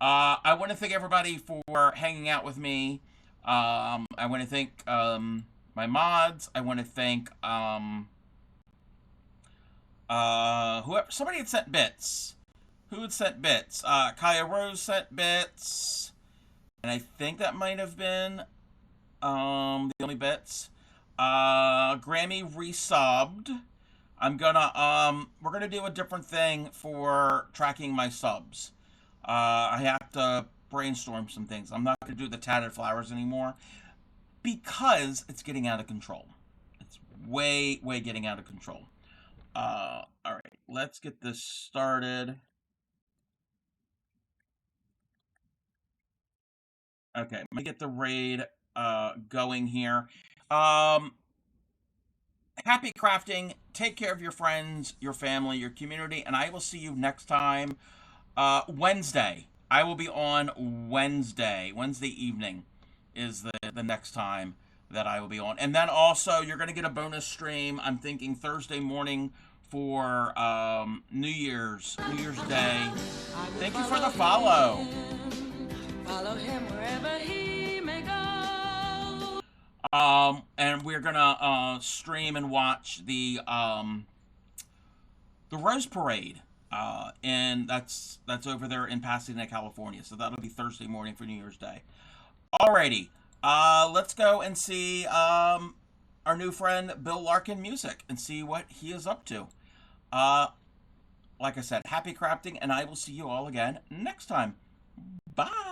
I want to thank everybody for hanging out with me. I want to thank my mods. I want to thank whoever, somebody had sent bits. Who had sent bits? Kaya Rose sent bits, and I think that might have been the only bits. Grammy resubbed. I'm gonna we're gonna do a different thing for tracking my subs. I have to brainstorm some things. I'm not gonna do the tatted flowers anymore because it's getting out of control. It's way getting out of control. All right, let's get this started. Okay, let me get the raid going here. Happy crafting. Take care of your friends, your family, your community, and I will see you next time. Wednesday. I will be on Wednesday. Wednesday evening is the next time that I will be on. And then also, you're going to get a bonus stream. I'm thinking Thursday morning for New Year's Day. Thank you for the follow. Follow him wherever he may go. And we're gonna stream and watch the the Rose Parade. And that's over there in Pasadena, California. So that'll be Thursday morning for New Year's Day. Alrighty. Let's go and see our new friend Bill Larkin Music and see what he is up to. Like I said, happy crafting, and I will see you all again next time. Bye.